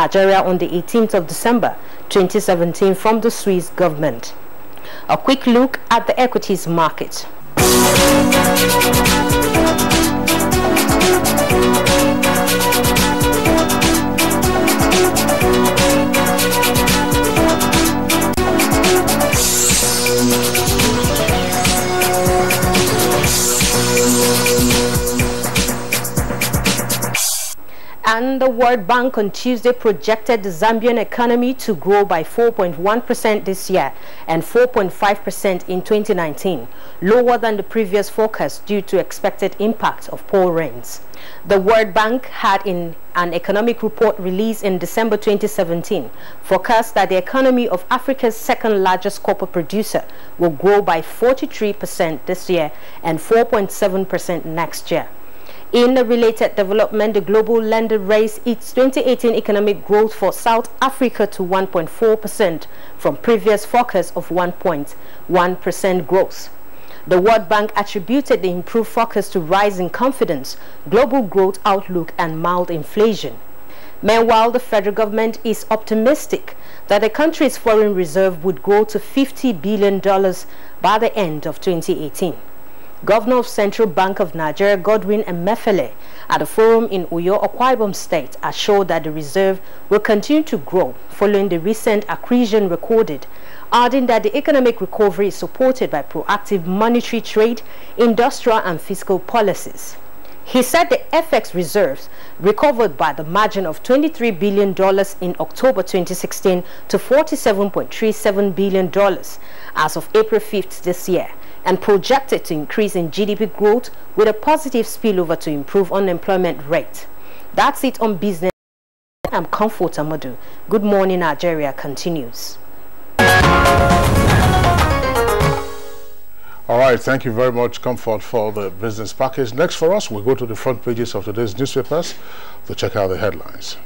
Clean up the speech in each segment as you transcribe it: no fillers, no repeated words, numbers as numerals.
Nigeria on the 18th of December 2017 from the Swiss government. A quick look at the equities market. And the World Bank on Tuesday projected the Zambian economy to grow by 4.1% this year and 4.5% in 2019, lower than the previous forecast due to expected impact of poor rains. The World Bank had in an economic report released in December 2017 forecast that the economy of Africa's second largest copper producer will grow by 43% this year and 4.7% next year. In a related development, the global lender raised its 2018 economic growth for South Africa to 1.4% from previous forecast of 1.1% growth. The World Bank attributed the improved forecast to rising confidence, global growth outlook, and mild inflation. Meanwhile, the federal government is optimistic that the country's foreign reserve would grow to $50 billion by the end of 2018. Governor of Central Bank of Nigeria, Godwin Emefiele, at a forum in Uyo, Akwa Ibom State, assured that the reserve will continue to grow following the recent accretion recorded, adding that the economic recovery is supported by proactive monetary, trade, industrial, and fiscal policies. He said the FX reserves recovered by the margin of $23 billion in October 2016 to $47.37 billion as of April 5th this year, and projected to increase in GDP growth with a positive spillover to improve unemployment rate. That's it on business. I'm Comfort Amadu. Good Morning Nigeria continues. All right, thank you very much, Comfort, for the business package. Next for us, we'll go to the front pages of today's newspapers to check out the headlines.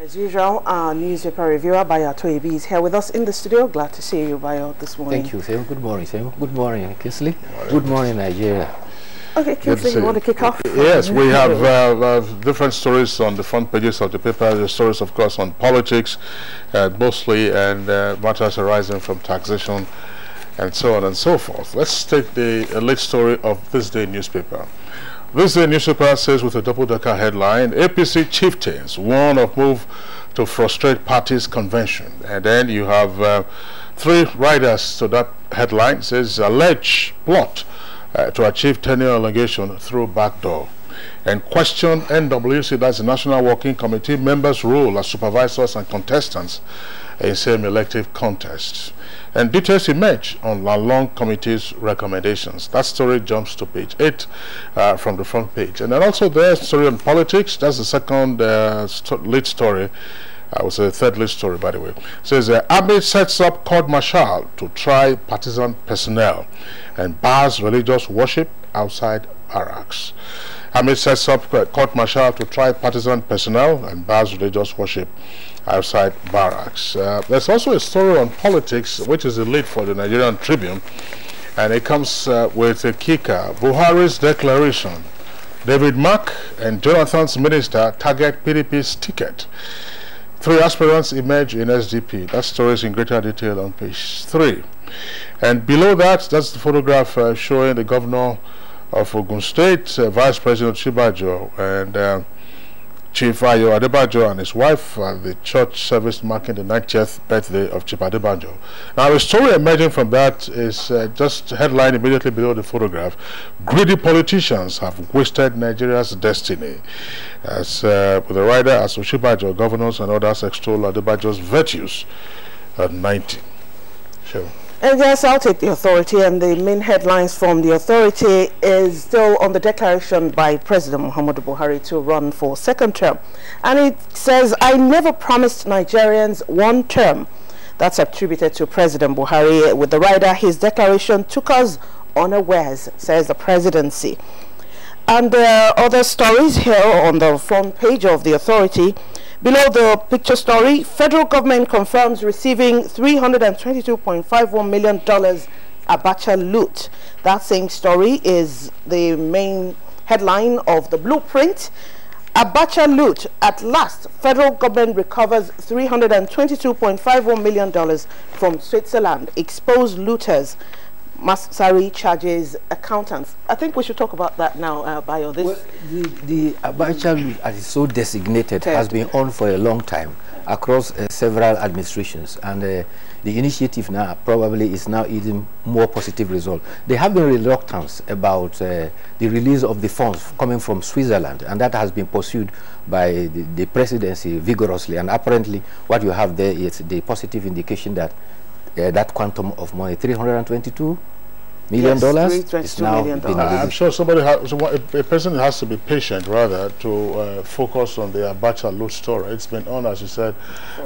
As usual, our newspaper reviewer Bayo Toyebi is here with us in the studio. Glad to see you, Bayo, this morning. Thank you, Sam. Good morning, Sam. Good morning, Kisley. Good morning, Nigeria. Okay, Kisley, you want to kick off? Yes, we have different stories on the front pages of the paper. The stories, of course, on politics, mostly, and matters arising from taxation, and so on and so forth. Let's take the lead story of this day newspaper. This day newspaper says with a double-decker headline, APC chieftains warn of move to frustrate party's convention. And then you have three riders to that headline. It says alleged plot to achieve tenure elongation through backdoor. And question NWC, that's the National Working Committee, members' role as supervisors and contestants in same elective contests. And details emerge on the long committee's recommendations. That story jumps to page 8 from the front page. And then also there's a story on politics. That's the second lead story. I would say the third lead story, by the way. It says Army sets up court martial to try partisan personnel and bars religious worship outside barracks. Army sets up court martial to try partisan personnel and bars religious worship outside barracks. There's also a story on politics, which is the lead for the Nigerian Tribune, and it comes with a kicker. Buhari's declaration. David Mark and Jonathan's minister target PDP's ticket. Three aspirants emerge in SDP. That story is in greater detail on page 3. And below that, that's the photograph showing the governor of Ogun State, Vice President Chibajo, and Chief Ayo Adebajo and his wife at the church service marking the 90th birthday of Chief Adebajo. Now, the story emerging from that is just headline immediately below the photograph. Greedy politicians have wasted Nigeria's destiny. As with the rider as Chibajo, governors and others extol Adebajo's virtues at 90. Sure. And yes, I'll take the authority, and the main headlines from the authority is still on the declaration by President Muhammadu Buhari to run for second term. And it says, I never promised Nigerians one term. That's attributed to President Buhari. With the rider, his declaration took us unawares, says the presidency. And there are other stories here on the front page of the authority. Below the picture story, federal government confirms receiving $322.51 million Abacha loot. That same story is the main headline of the blueprint. Abacha loot. At last, federal government recovers $322.51 million from Switzerland. Exposed looters. Masari charges accountants. I think we should talk about that now, Bayo. Well, the Abacha loot, as it's so designated, has been on for a long time across several administrations, and the initiative now probably is now even more positive result. There have been reluctance about the release of the funds coming from Switzerland, and that has been pursued by the presidency vigorously, and apparently what you have there is the positive indication that that quantum of money, $322 million, is now been I'm sure somebody has, a person has to be patient rather to focus on the Abacha loot story. It's been on, as you said,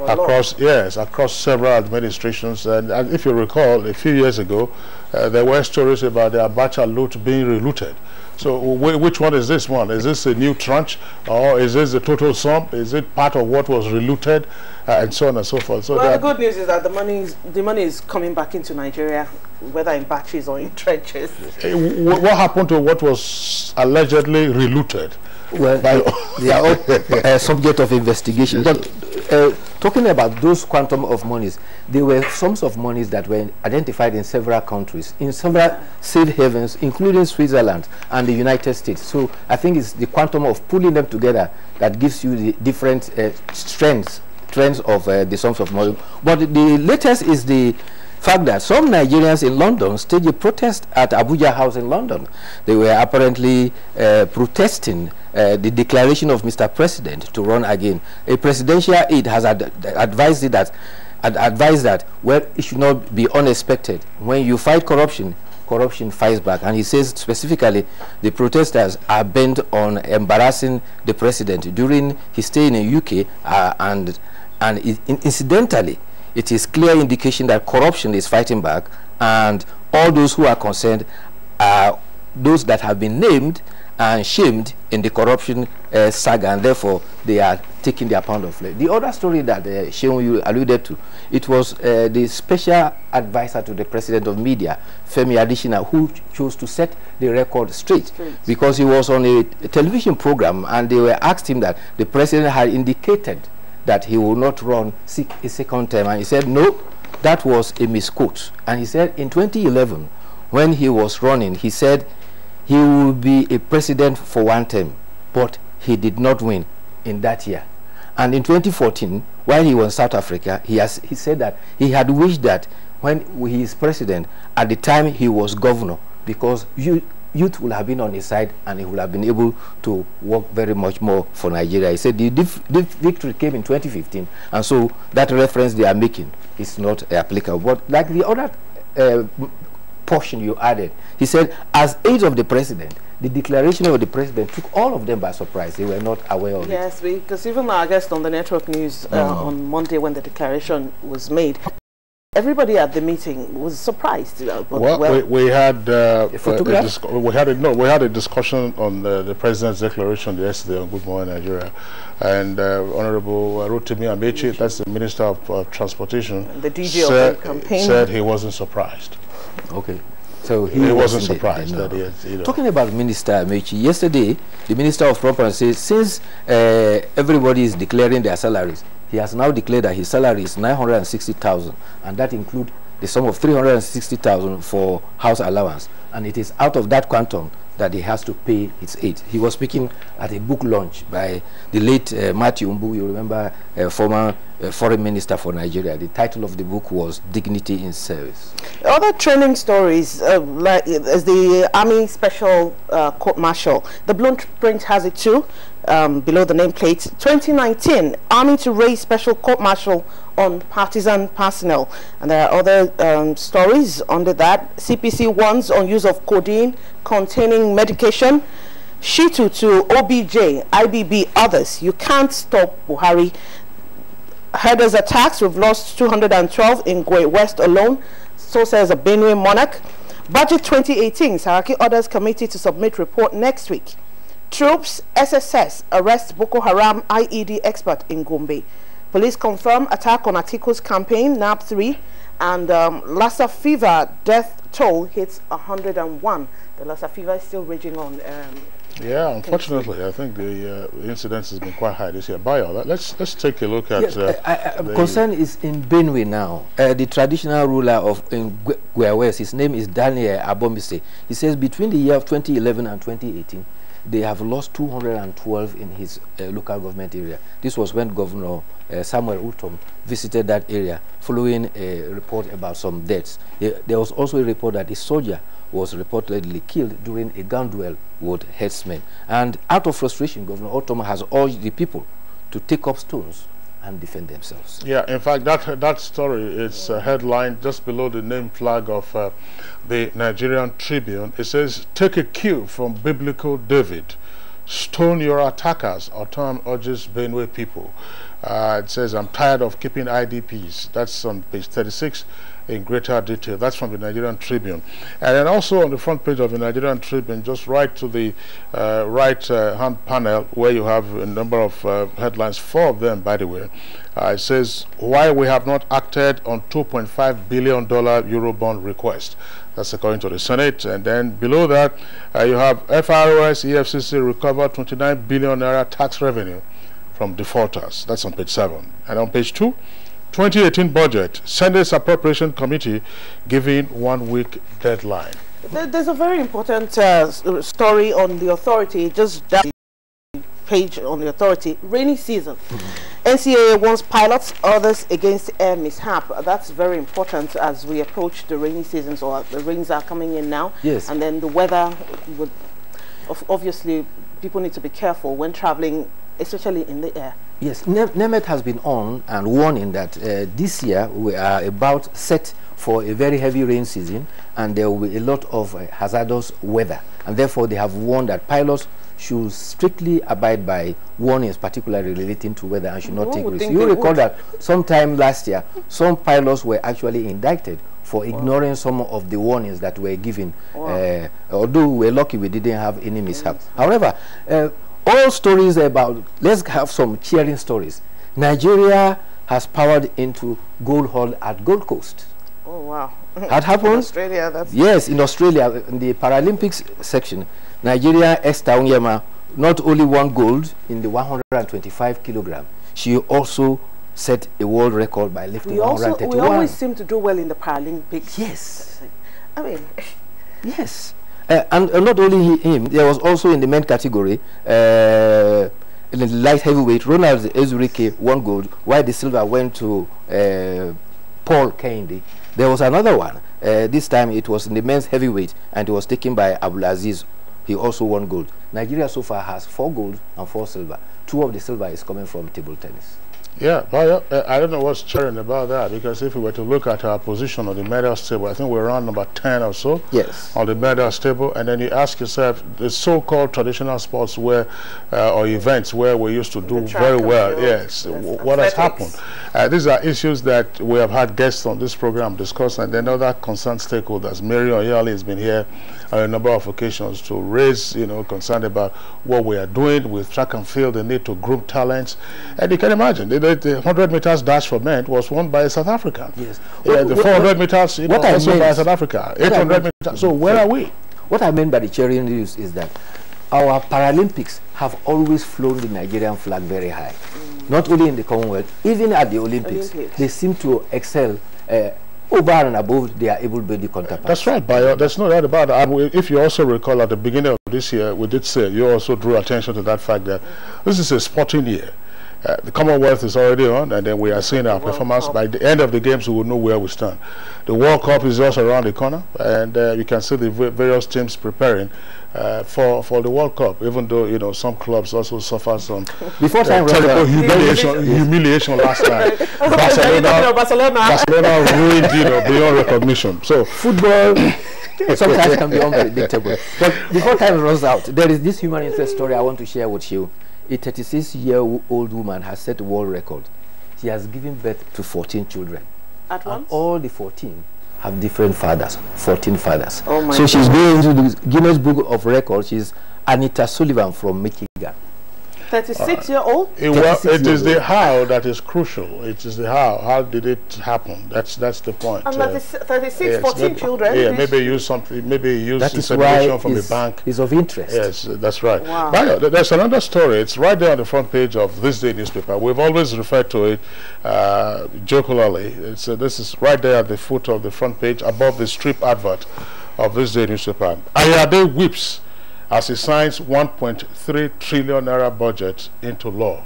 across several administrations, and if you recall, a few years ago there were stories about the Abacha loot being relooted. So which one is this one? Is this a new tranche, or is this the total sum? Is it part of what was relooted, and so on and so forth? So well, the good news is that the money is coming back into Nigeria, whether in batches or in trenches. What happened to what was allegedly relooted? Well, they are all subject of investigation. But talking about those quantum of monies, there were sums of monies that were identified in several countries, in several safe havens, including Switzerland and the United States. So I think it's the quantum of pulling them together that gives you the different trends of the sums of money. But the latest is the fact that some Nigerians in London staged a protest at Abuja House in London. They were apparently protesting the declaration of Mr. President to run again. A presidential aide has advised that well, it should not be unexpected. When you fight corruption, corruption fights back. And he says specifically the protesters are bent on embarrassing the president during his stay in the UK, and incidentally, it is clear indication that corruption is fighting back, and all those who are concerned are those that have been named and shamed in the corruption saga, and therefore they are taking their pound of flesh. The other story that Sheon, you alluded to, it was the special advisor to the president of media, Femi Adesina, who chose to set the record straight because he was on a television program, and they were asked him that the president had indicated that he will not run a second term, and he said no, that was a misquote. And he said in 2011, when he was running, he said he will be a president for one term, but he did not win in that year. And in 2014, while he was in South Africa, he said that he had wished that when he is president, at the time he was governor, because youth will have been on his side and he will have been able to work very much more for Nigeria. He said the victory came in 2015, and so that reference they are making is not applicable. But like the other portion you added, he said as aide of the president, the declaration of the president took all of them by surprise. They were not aware of it. Yes, because even our guest on the network news on Monday, when the declaration was made, everybody at the meeting was surprised. Well, we had a discussion on the president's declaration yesterday on Good Morning Nigeria, and Honorable Rotimi Amechi, that's the Minister of Transportation, the DJ of the campaign, said he wasn't surprised. Okay. So he wasn't surprised that he had, Talking about Minister Amechi, yesterday the Minister of Property said since everybody is declaring their salaries, he has now declared that his salary is 960,000, and that includes the sum of 360,000 for house allowance, and it is out of that quantum that he has to pay his aid. He was speaking at a book launch by the late Matthew Mbu, you remember, former foreign minister for Nigeria. The title of the book was Dignity in Service. Other training stories, like is the Army Special Court Martial. The blueprint has it too, below the nameplate. 2019, Army to raise Special Court Martial on partisan personnel. And there are other stories under that. CPC warns on use of codeine containing medication. Shitu to OBJ, IBB, others. You can't stop Buhari. Herders attacks, we've lost 212 in Gwe West alone. So says a Benue monarch. Budget 2018, Saraki orders committee to submit report next week. Troops, SSS, arrest Boko Haram IED expert in Gombe. Police confirm attack on Atiku's campaign, NAP 3, and Lassa fever death toll hits 101. The Lassa fever is still raging on. Yeah, unfortunately, I think the incidence has been quite high this year. Bayo, let's take a look at. Concern is in Benue now. The traditional ruler of Guawes, his name is Daniel Abomise. He says between the year of 2011 and 2018, they have lost 212 in his local government area. This was when Governor Samuel Utom visited that area following a report about some deaths. There was also a report that a soldier was reportedly killed during a gun duel with herdsmen. And out of frustration, Governor Utom has urged the people to take up stones and defend themselves. Yeah, in fact, that story is headlined just below the name flag of the Nigerian Tribune. It says, "Take a cue from biblical David. Stone your attackers," Otom urges Benue people. It says, "I'm tired of keeping IDPs." That's on page 36 in greater detail. That's from the Nigerian Tribune. And then also on the front page of the Nigerian Tribune, just right to the right hand panel, where you have a number of headlines, 4 of them, by the way. It says, "Why we have not acted on $2.5 billion Eurobond request." That's according to the Senate. And then below that, you have FROS, EFCC recovered 29 billion naira tax revenue from defaulters. That's on page 7. And on page 2, 2018 budget, Senate's Appropriation Committee giving 1 week deadline. There's a very important story on the authority, just that page on the authority. Rainy season. NCAA wants pilots, others against air mishap. That's very important as we approach the rainy seasons, or the rains are coming in now. Yes. And then the weather would, obviously, people need to be careful when traveling, especially in the air. Yes, NEMET has been on and warning that this year we are about set for a very heavy rain season, and there will be a lot of hazardous weather, and therefore they have warned that pilots should strictly abide by warnings, particularly relating to weather, and should not take risks. You recall that sometime last year, some pilots were actually indicted for ignoring some of the warnings that were given. Although we're lucky we didn't have any mishaps. However, all stories about, let's have some cheering stories. Nigeria has powered into gold haul at Gold Coast. Oh, wow. That happened? In Australia, that's... Yes, in Australia, in the Paralympics section, Nigeria Esther Onyema not only won gold in the 125 kilogram, she also set a world record by lifting 131. We always seem to do well in the Paralympics. Yes. I mean... Yes. And not only him, there was also in the men category, in the light heavyweight, Ronald Ezurike won gold, while the silver went to Paul Kennedy. There was another one. This time it was in the men's heavyweight, and it was taken by Abdulaziz. He also won gold. Nigeria so far has 4 gold and 4 silver. 2 of the silver is coming from table tennis. Yeah, but I don't know what's cheering about that, because if we were to look at our position on the medals table, I think we're around number 10 or so. Yes. On the medals table, and then you ask yourself, the so-called traditional sports where or events where we used to do very well, yes, what has happened? These are issues that we have had guests on this program discuss, and then other concerned stakeholders. Mary Oyali has been here on a number of occasions to raise, concern about what we are doing with track and field, the need to groom talents. And you can imagine, the 100 meters dash for men was won by South Africa. Yes. Yeah, the 400 meters also by South Africa. 800 meters. So where are we? What I meant by the cheering news is that our Paralympics have always flown the Nigerian flag very high. Not only in the Commonwealth, even at the Olympics. They seem to excel over and above their able-bodied counterparts. That's right, Bayo. There's no doubt about it. If you also recall, at the beginning of this year, we did say, you also drew attention to that fact that this is a sporting year. The Commonwealth is already on, and then we are seeing our performance. By the end of the games, we will know where we stand. The World Cup is just around the corner, and you can see the various teams preparing for the World Cup, even though some clubs also suffer some terrible humiliation last time. Barcelona ruined beyond recognition. So football sometimes can be unpredictable. But before time runs out, there is this human interest story I want to share with you. A 36-year-old woman has set a world record. She has given birth to 14 children. At once? And all the 14 have different fathers, 14 fathers. Oh my so God. she's going into the Guinness Book of Records. She's Anita Sullivan from Michigan. 36-year-old? Well, it is the how that is crucial. It is the how. How did it happen? That's the point. And 36, yes, 14 maybe, children? Yeah, maybe use something. Maybe use That is information why from the bank. It's of interest. Yes, that's right. Wow. But there's another story. It's right there on the front page of this day newspaper. We've always referred to it jocularly. This is right there at the foot of the front page, above the strip advert of this day newspaper. Ayade weeps as he signs 1.3 trillion naira budget into law.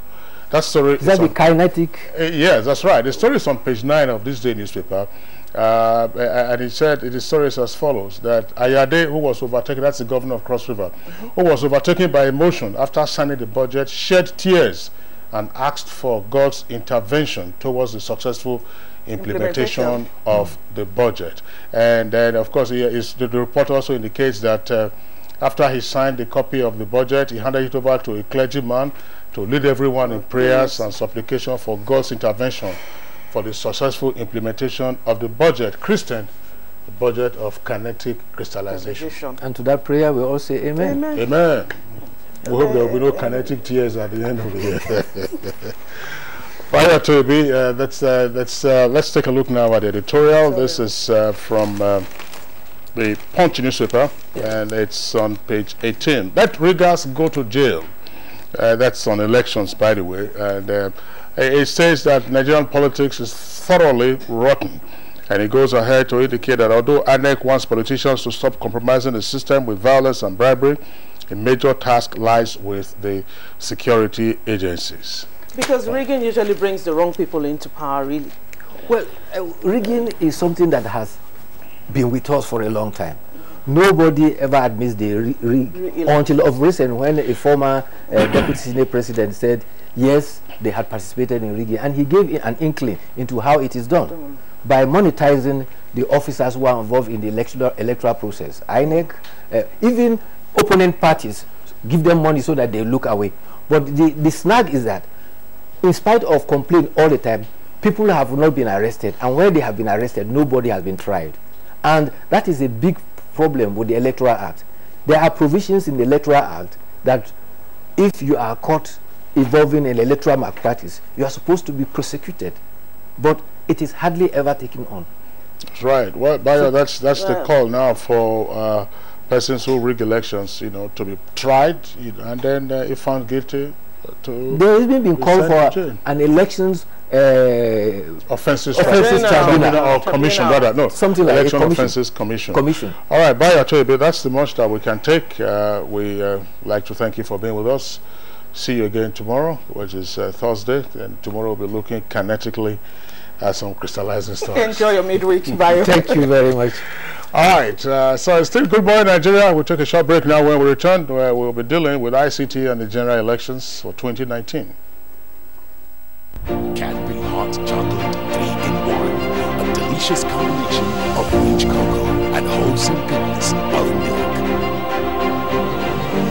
That story Is that the kinetic? yes, that's right. The story is on page 9 of this day newspaper. And he said the story is as follows: that Ayade, who was overtaken, that's the governor of Cross River, who was overtaken by emotion after signing the budget, shed tears and asked for God's intervention towards the successful implementation of the budget. And then, of course, the report also indicates that after he signed the copy of the budget, he handed it over to a clergyman to lead everyone in prayers and supplication for God's intervention for the successful implementation of the budget, christened the budget of kinetic crystallization. And to that prayer, we all say amen. Amen. Amen. We hope there will be no kinetic tears at the end of the year. Prior to let's take a look now at the editorial. This is from the Punch newspaper, and it's on page 18. Let riggers go to jail. That's on elections, by the way. And it says that Nigerian politics is thoroughly rotten. And it goes ahead to indicate that although INEC wants politicians to stop compromising the system with violence and bribery, a major task lies with the security agencies. Because rigging usually brings the wrong people into power, really. Well, rigging is something that has been with us for a long time. Nobody ever admits the rig until of recent, when a former deputy Senate president said yes, they had participated in rigging, and he gave an inkling into how it is done by monetizing the officers who are involved in the electoral process. INEC, even opponent parties, give them money so that they look away. But the snag is that, in spite of complaint all the time, people have not been arrested, and where they have been arrested, nobody has been tried. And that is a big problem with the Electoral Act. There are provisions in the Electoral Act that if you are caught involving in electoral malpractice, you are supposed to be prosecuted. But it is hardly ever taken on. That's right. Well, Bayo, that's the call now for persons who rig elections, to be tried, and then if found guilty, to there has been called for an elections offenses tribunal or commission, rather. No, something like election commission. offenses commission. All right, Bayo Toyebe, that's the much that we can take. We like to thank you for being with us. See you again tomorrow, which is Thursday, and tomorrow we'll be looking kinetically at some crystallizing stars. Enjoy your midweek, Bayo. Thank you very much. All right, so it's still Good Morning Nigeria. We'll take a short break now. When we return, we'll be dealing with ICT and the general elections for 2019. Cadbury Hot Chocolate 3-in-1, a delicious combination of rich cocoa and wholesome goodness of milk.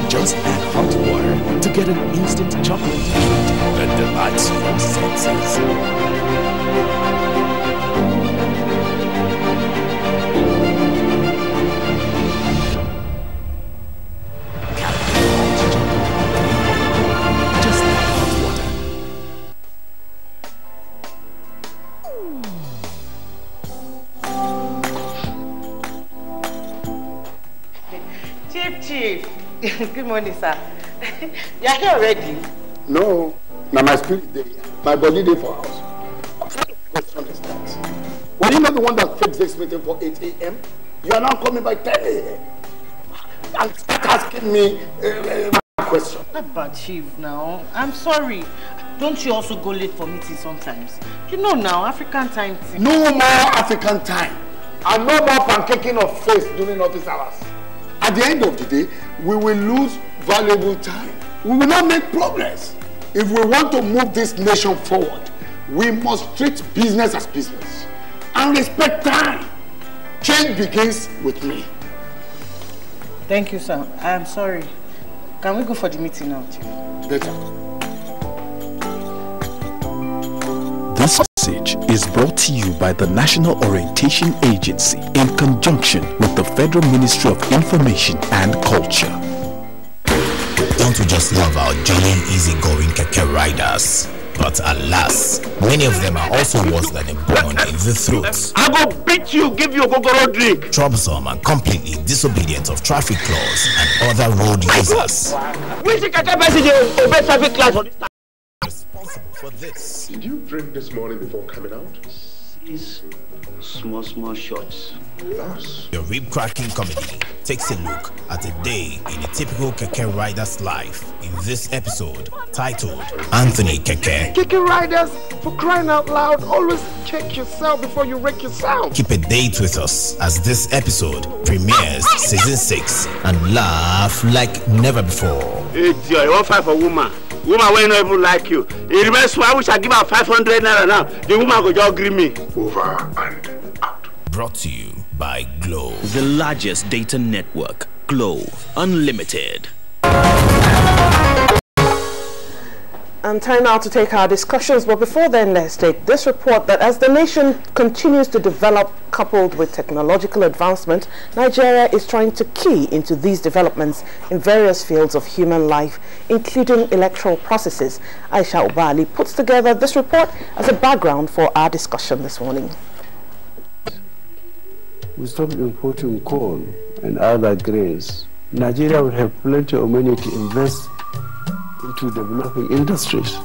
Just add hot water to get an instant chocolate treat that delights your senses. Chief. Good morning, sir. You are here already? No. Now my spirit day. My body day for house. What kind of question is that? Were you not the one that fixed this meeting for 8 a.m.? You are now coming by 10 a.m. and start asking me a question. But Chief, now, I'm sorry. Don't you also go late for meetings sometimes? You know now, African time. No more African time. And no more pancaking of face during office hours. At the end of the day, we will lose valuable time. We will not make progress. If we want to move this nation forward, we must treat business as business and respect time. Change begins with me. Thank you, sir. I am sorry. Can we go for the meeting now, Chief? Better. This message is brought to you by the National Orientation Agency in conjunction with the Federal Ministry of Information and Culture. Don't we just love our jolly, easygoing keke riders? But alas, many of them are also worse than a bone in the throat. I go beat you, give you a gogoro drink. Troublesome and completely disobedient of traffic laws and other road users. Which keke message obey traffic laws on this time? Responsible for this. Did you drink this morning before coming out? These small shots. Yes. Your rib-cracking comedy takes a look at a day in a typical keke rider's life in this episode titled Anthony Keke. Keke riders, for crying out loud, always check yourself before you wreck yourself. Keep a date with us as this episode premieres season 6 and laugh like never before. It's your 1-5 for woman. Woman will not even like you. It remains why we shall give her 500 naira now. The woman will just agree me. Over and out. Brought to you by Glow. The largest data network, Glow Unlimited. And time now to take our discussions, but before then, let's take this report that as the nation continues to develop, coupled with technological advancement, Nigeria is trying to key into these developments in various fields of human life, including electoral processes. Aisha Ubali puts together this report as a background for our discussion this morning. We stop importing coal and other grains. Nigeria will have plenty of money to invest into developing industries,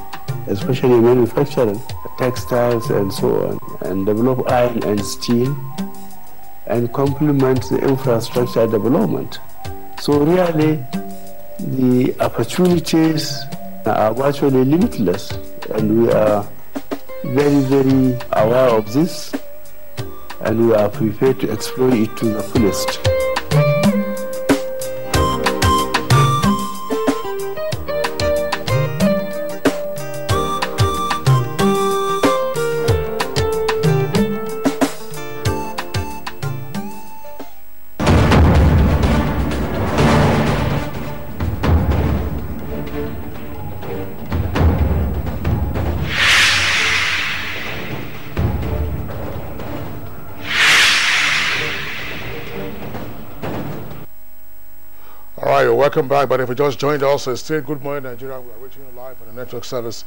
especially manufacturing, textiles and so on, and develop iron and steel and complement the infrastructure development. So really, the opportunities are virtually limitless, and we are very, very aware of this, and we are prepared to exploit it to the fullest. Welcome back, but if you just joined us, it's still Good Morning Nigeria. We are reaching you live on the network service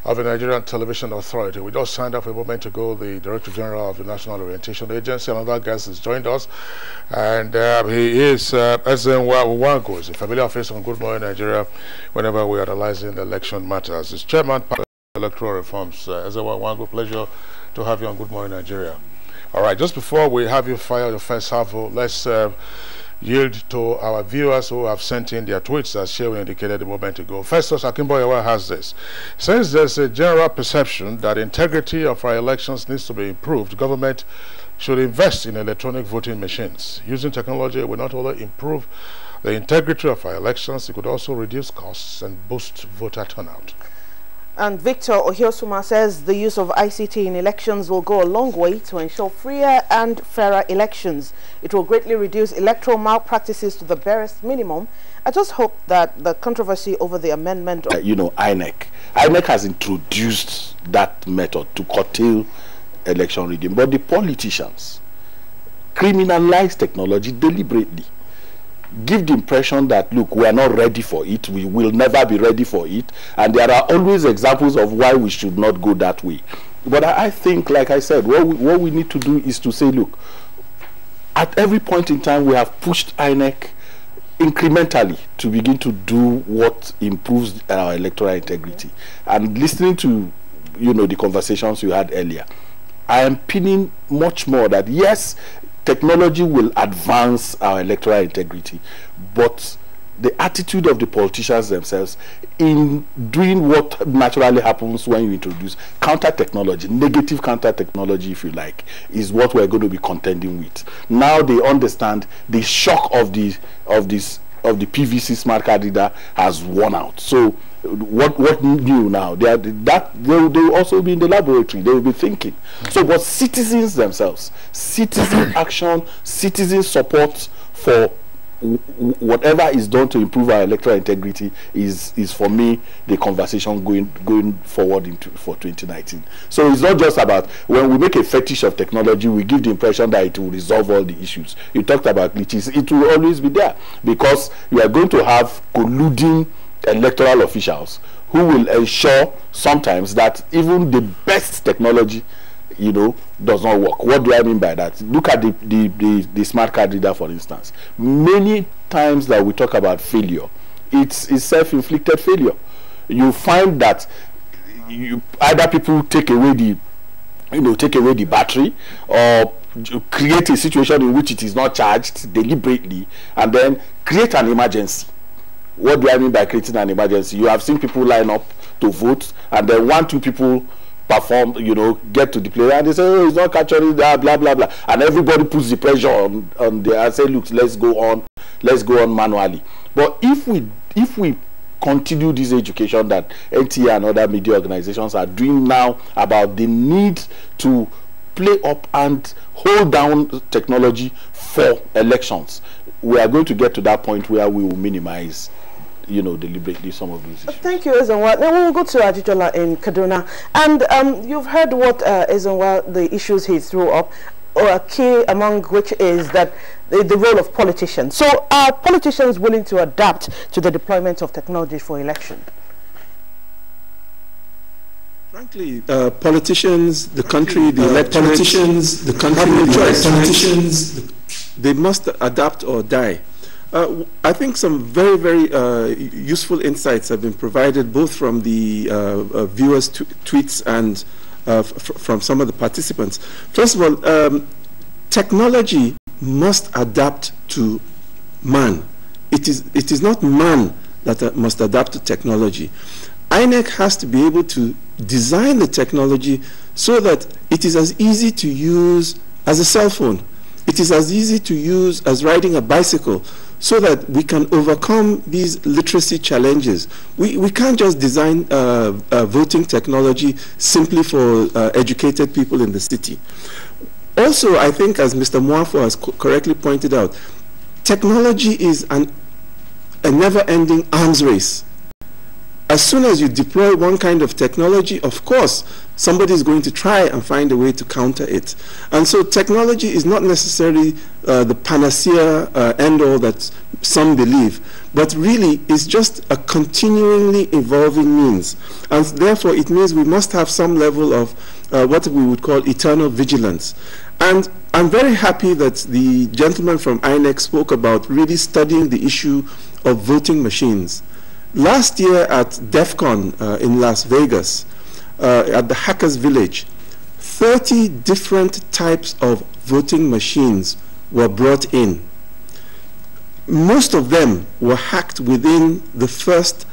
of the Nigerian Television Authority. We just signed up a moment ago the Director General of the National Orientation Agency. Another guest has joined us, and he is NTA2Lagos. He's a familiar face on Good Morning Nigeria whenever we are analyzing election matters. He's Chairman of Electoral Reforms. NTA2Lagos, pleasure to have you on Good Morning Nigeria. All right, just before we have you fire your first salvo, let's yield to our viewers who have sent in their tweets, as Shehu indicated a moment ago. Festus Akimboyewa has this. Since there's a general perception that integrity of our elections needs to be improved, government should invest in electronic voting machines. Using technology will not only improve the integrity of our elections, it could also reduce costs and boost voter turnout. And Victor Ohiosuma says the use of ICT in elections will go a long way to ensure freer and fairer elections. It will greatly reduce electoral malpractices to the barest minimum. I just hope that the controversy over the amendment of INEC has introduced that method to curtail election rigging, but the politicians criminalize technology deliberately. Give the impression that, look, we are not ready for it, we will never be ready for it, and there are always examples of why we should not go that way. But I think, like I said, what we need to do is to say, look, at every point in time we have pushed INEC incrementally to begin to do what improves our electoral integrity. And listening to, the conversations you had earlier, I am pinning much more that, yes, technology will advance our electoral integrity, but the attitude of the politicians themselves in doing what naturally happens when you introduce counter technology, negative counter technology, if you like, is what we're going to be contending with. Now they understand the shock of the PVC smart card reader has worn out. So what new now? They will also be in the laboratory. They will be thinking. So, but citizens themselves, citizen action, citizen support for whatever is done to improve our electoral integrity is for me the conversation going forward for 2019. So it's not just about when we make a fetish of technology, we give the impression that it will resolve all the issues. You talked about glitches. It will always be there because you are going to have colluding electoral officials who will ensure sometimes that even the best technology, you know, does not work. What do I mean by that? Look at the smart card reader, for instance. Many times that we talk about failure, it's self-inflicted failure. You find that either people take away the battery, or create a situation in which it is not charged deliberately, and then create an emergency. What do I mean by creating an emergency? You have seen people line up to vote, and then 1-2 people perform, you know, get to the player, and they say, oh, it's not capturing that, blah blah blah, and everybody puts the pressure on the and say, look, let's go on manually. But if we continue this education that NTA and other media organizations are doing now about the need to play up and hold down technology for elections, we are going to get to that point where we will minimize, you know, deliberately some of these issues. Thank you, Ezenwa. Now we'll go to Ajijola in Kaduna, and you've heard what Ezenwa, the issues he threw up, or a key among which is that the role of politicians. So are politicians willing to adapt to the deployment of technology for election? Frankly, politicians, the country, the electorate, they must adapt or die. I think some very, very useful insights have been provided both from the viewers' tweets and from some of the participants. First of all, technology must adapt to man. It is not man that must adapt to technology. INEC has to be able to design the technology so that it is as easy to use as a cell phone. It is as easy to use as riding a bicycle, so that we can overcome these literacy challenges. We can't just design voting technology simply for educated people in the city. Also, I think, as Mr. Mwafo has correctly pointed out, technology is a never-ending arms race. As soon as you deploy one kind of technology, of course, somebody is going to try and find a way to counter it. And so technology is not necessarily the panacea end-all that some believe, but really is just a continually evolving means. And therefore, it means we must have some level of what we would call eternal vigilance. And I'm very happy that the gentleman from INEC spoke about really studying the issue of voting machines. Last year at DEF CON in Las Vegas, at the Hackers Village, 30 different types of voting machines were brought in. Most of them were hacked within the first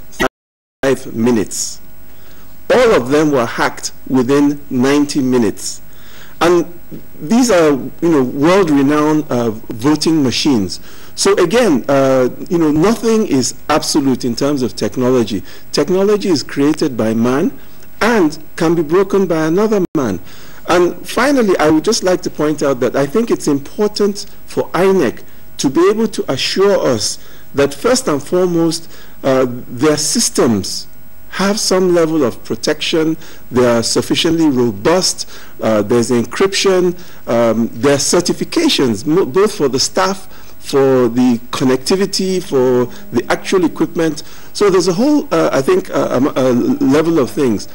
5 minutes. All of them were hacked within 90 minutes. And these are, you know, world-renowned voting machines. So again, you know, nothing is absolute in terms of technology. Technology is created by man and can be broken by another man. And finally, I would just like to point out that I think it's important for INEC to be able to assure us that first and foremost, their systems have some level of protection, they are sufficiently robust, there's encryption, there are certifications, both for the staff, for the connectivity, for the actual equipment. So there's a whole, I think, a level of things.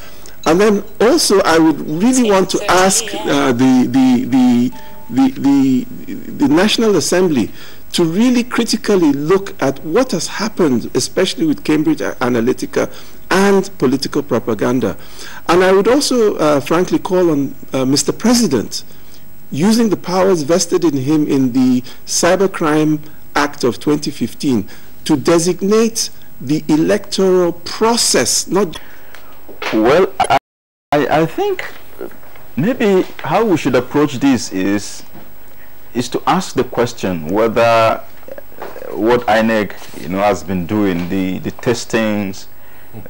And then also, I would really want to ask the National Assembly to really critically look at what has happened, especially with Cambridge Analytica and political propaganda. And I would also, frankly, call on Mr. President, using the powers vested in him in the Cybercrime Act of 2015, to designate the electoral process, not... Well, I think maybe how we should approach this is to ask the question whether what INEC, you know, has been doing, the testings,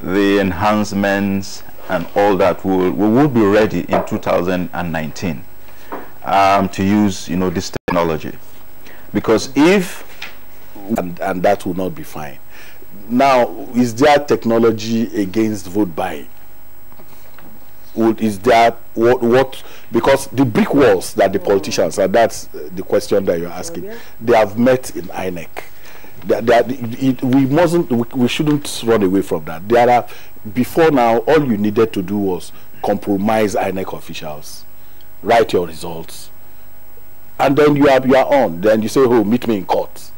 the enhancements and all that will be ready in 2019 to use, you know, this technology. Because if and that will not be fine. Now, is there technology against vote buying? Is there what because the brick walls that the politicians, and that's the question that you're asking, they have met in INEC. We shouldn't run away from that. There are, before now, all you needed to do was compromise INEC officials, write your results, and then you are on. Then you say, oh, meet me in court.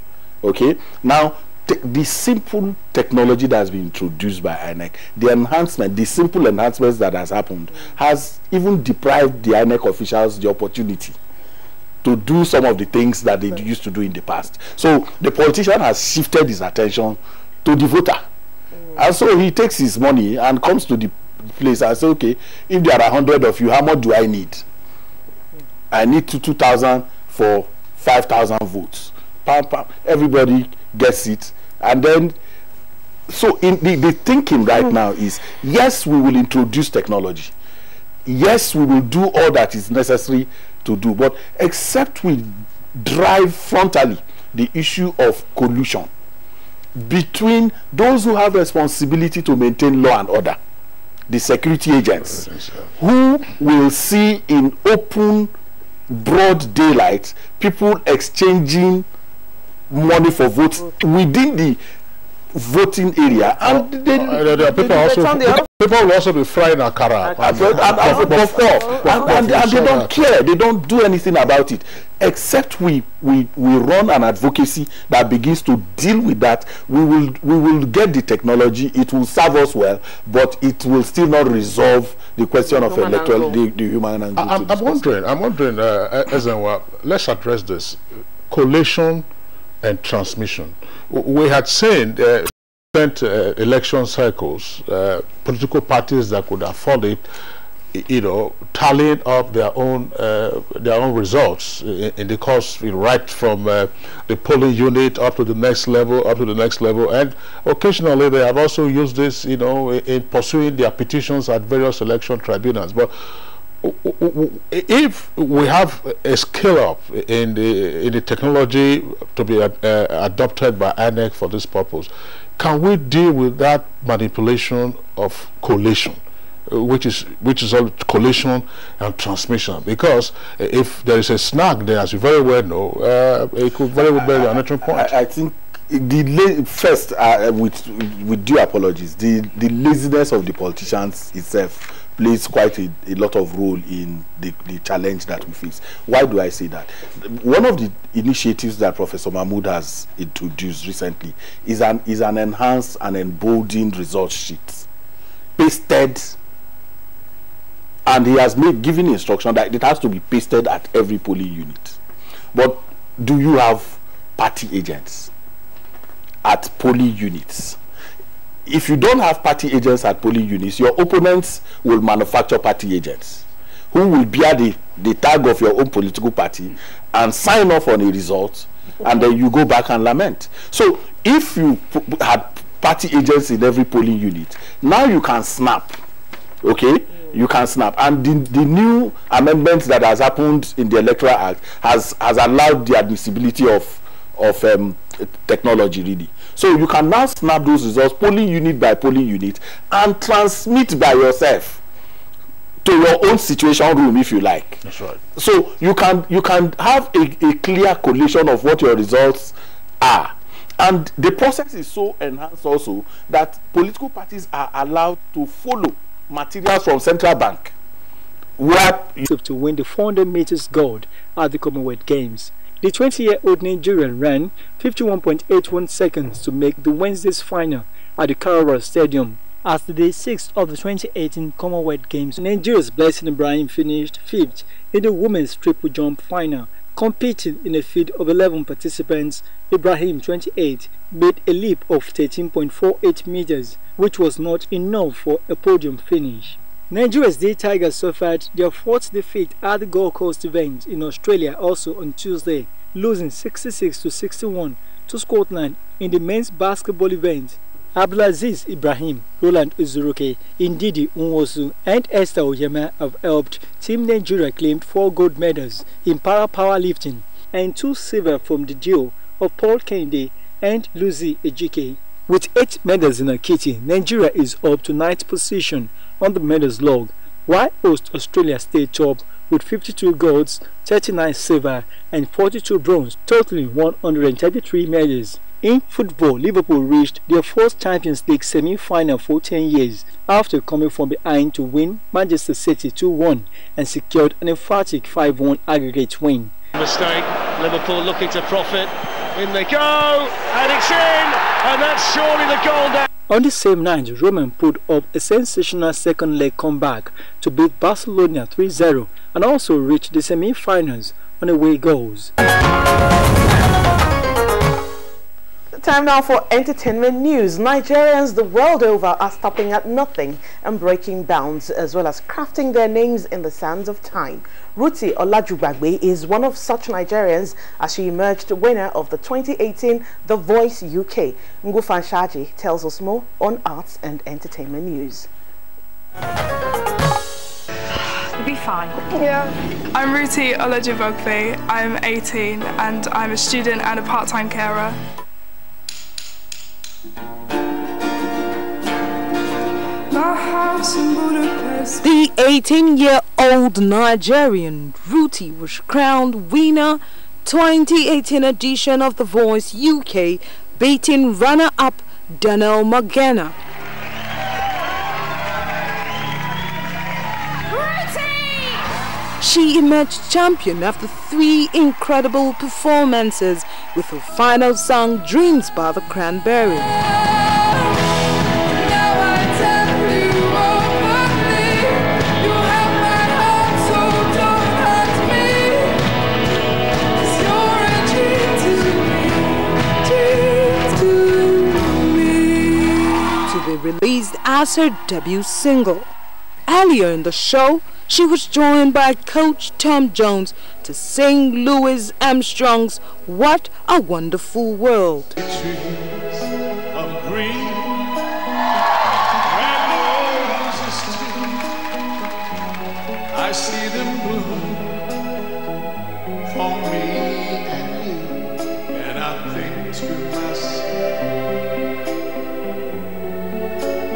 Okay, now the simple technology that has been introduced by INEC, the simple enhancements that has happened, has even deprived the INEC officials the opportunity to do some of the things that they used to do in the past. So the politician has shifted his attention to the voter. And so he takes his money and comes to the place and says, okay, if there are 100 of you, how much do I need? I need 2,000 for 5,000 votes. Pam, pam. Everybody gets it. And then, so in the thinking right now is, yes, we will introduce technology. Yes, we will do all that is necessary to do, but except we drive frontally the issue of collusion between those who have responsibility to maintain law and order, the security agents, who will see in open, broad daylight people exchanging money for votes within the voting area, and people will also be frying akara and they don't care, they don't do anything about it, except we run an advocacy that begins to deal with that. We will get the technology, it will serve us well, but it will still not resolve the question of electoral, the human angle. I'm wondering, Ezenwa, let's address this collation and transmission. We had seen election cycles, political parties that could afford it, tallying up their own results in the course, right from the polling unit up to the next level, and occasionally they have also used this, in pursuing their petitions at various election tribunals. But if we have a scale up in the technology to be adopted by INEC for this purpose, can we deal with that manipulation of collation, which is all collation and transmission? Because if there is a snag there, as you very well know, it could very well be an entry point. I think first, with due apologies, the laziness of the politicians itself plays quite a lot of role in the challenge that we face. Why do I say that? One of the initiatives that Professor Mahmood has introduced recently is an enhanced and emboldened result sheet, pasted, and he has given instruction that it has to be pasted at every polling unit. But do you have party agents at polling units? If you don't have party agents at polling units, your opponents will manufacture party agents who will bear the tag of your own political party and sign off on a result, and then you go back and lament. So if you had party agents in every polling unit, now you can snap, okay? You can snap. And the new amendments that has happened in the Electoral Act has allowed the admissibility of technology, really. So you can now snap those results polling unit by polling unit and transmit by yourself to your own situation room, if you like. That's right. So you can have a clear collation of what your results are. And the process is so enhanced also that political parties are allowed to follow materials from central bank. To win the 400 meters gold at the Commonwealth Games. The 20-year-old Nigerian ran 51.81 seconds to make the Wednesday's final at the Karawa Stadium. After day 6 of the 2018 Commonwealth Games, Nigeria's Blessing Ibrahim finished 5th in the women's triple jump final. Competing in a field of 11 participants, Ibrahim, 28, made a leap of 13.48 meters, which was not enough for a podium finish. Nigeria's D Tigers suffered their 4th defeat at the Gold Coast event in Australia also on Tuesday, losing 66-61 to Scotland in the men's basketball event. Abdulaziz Ibrahim, Roland Uzuruke, Ndidi Nwosu and Esther Oyema have helped Team Nigeria claim 4 gold medals in para-powerlifting and 2 silver from the duo of Paul Kennedy and Lucy Ejike. With 8 medals in her kitty, Nigeria is up to 9th position on the medals log, while host Australia stayed top with 52 golds, 39 silver and 42 bronze, totaling 133 medals. In football, Liverpool reached their first Champions League semi-final for 10 years after coming from behind to win Manchester City 2-1 and secured an emphatic 5-1 aggregate win. Mistake, Liverpool looking to profit. In they go, and it's in, and that's surely the goal now. On the same night, Roman put up a sensational second leg comeback to beat Barcelona 3-0 and also reach the semi-finals on away goals. Time now for entertainment news. Nigerians the world over are stopping at nothing and breaking bounds, as well as crafting their names in the sands of time. Ruti Olajubagbe is one of such Nigerians as she emerged winner of the 2018 The Voice UK. Ngufan Shaji tells us more on arts and entertainment news. You'll be fine. Yeah. I'm Ruti Olajubagbe. I'm 18 and I'm a student and a part-time carer. The 18-year-old Nigerian Ruti was crowned winner 2018 edition of The Voice UK, beating runner-up Daniel Magana. She emerged champion after 3 incredible performances, with her final song Dreams by the Cranberries. Released as her debut single. Earlier in the show, she was joined by Coach Tom Jones to sing Louis Armstrong's What a Wonderful World. I see them bloom for me and you, and I think to myself,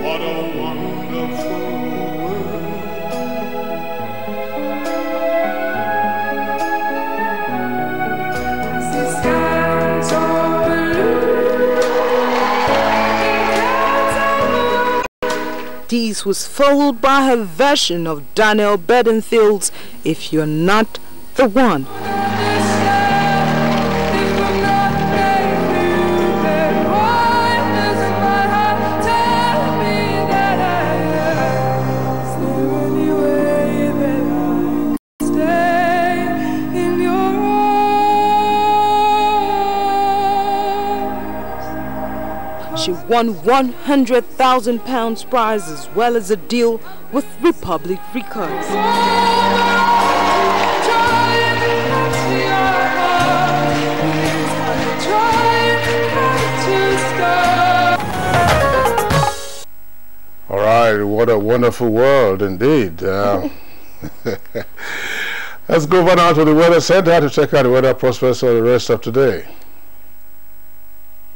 what a wonderful world. The skies are blue. This was followed by her version of Daniel Bedingfield's If You're Not the One. She won £100,000 prize as well as a deal with Republic Records. All right, what a wonderful world indeed. Let's go over now to the Weather Center to check out the weather prospects for the rest of today.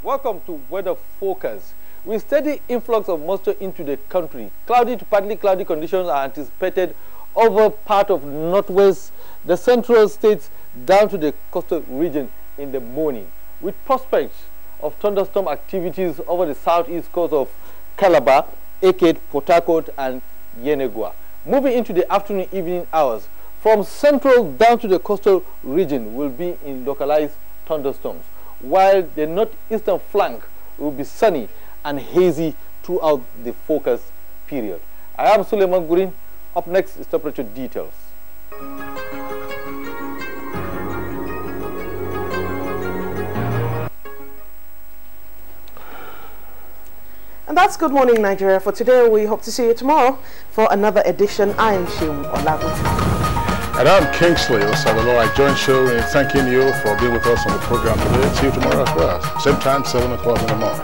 Welcome to Weather Focus. With steady influx of moisture into the country, cloudy to partly cloudy conditions are anticipated over part of northwest, the central states down to the coastal region in the morning, with prospects of thunderstorm activities over the southeast coast of Calabar, Ekiti, Port Harcourt and Yenagoa. Moving into the afternoon evening hours, from central down to the coastal region will be in localized thunderstorms, while the northeastern flank will be sunny and hazy throughout the focus period. I am Suleiman Gurin. Up next is temperature details. And that's Good Morning Nigeria for today. We hope to see you tomorrow for another edition. I am Shium Olaguti. And I'm Kingsley Osavalo. I join show in thanking you for being with us on the program today. See you tomorrow as well. Same time, 7 o'clock in the morning.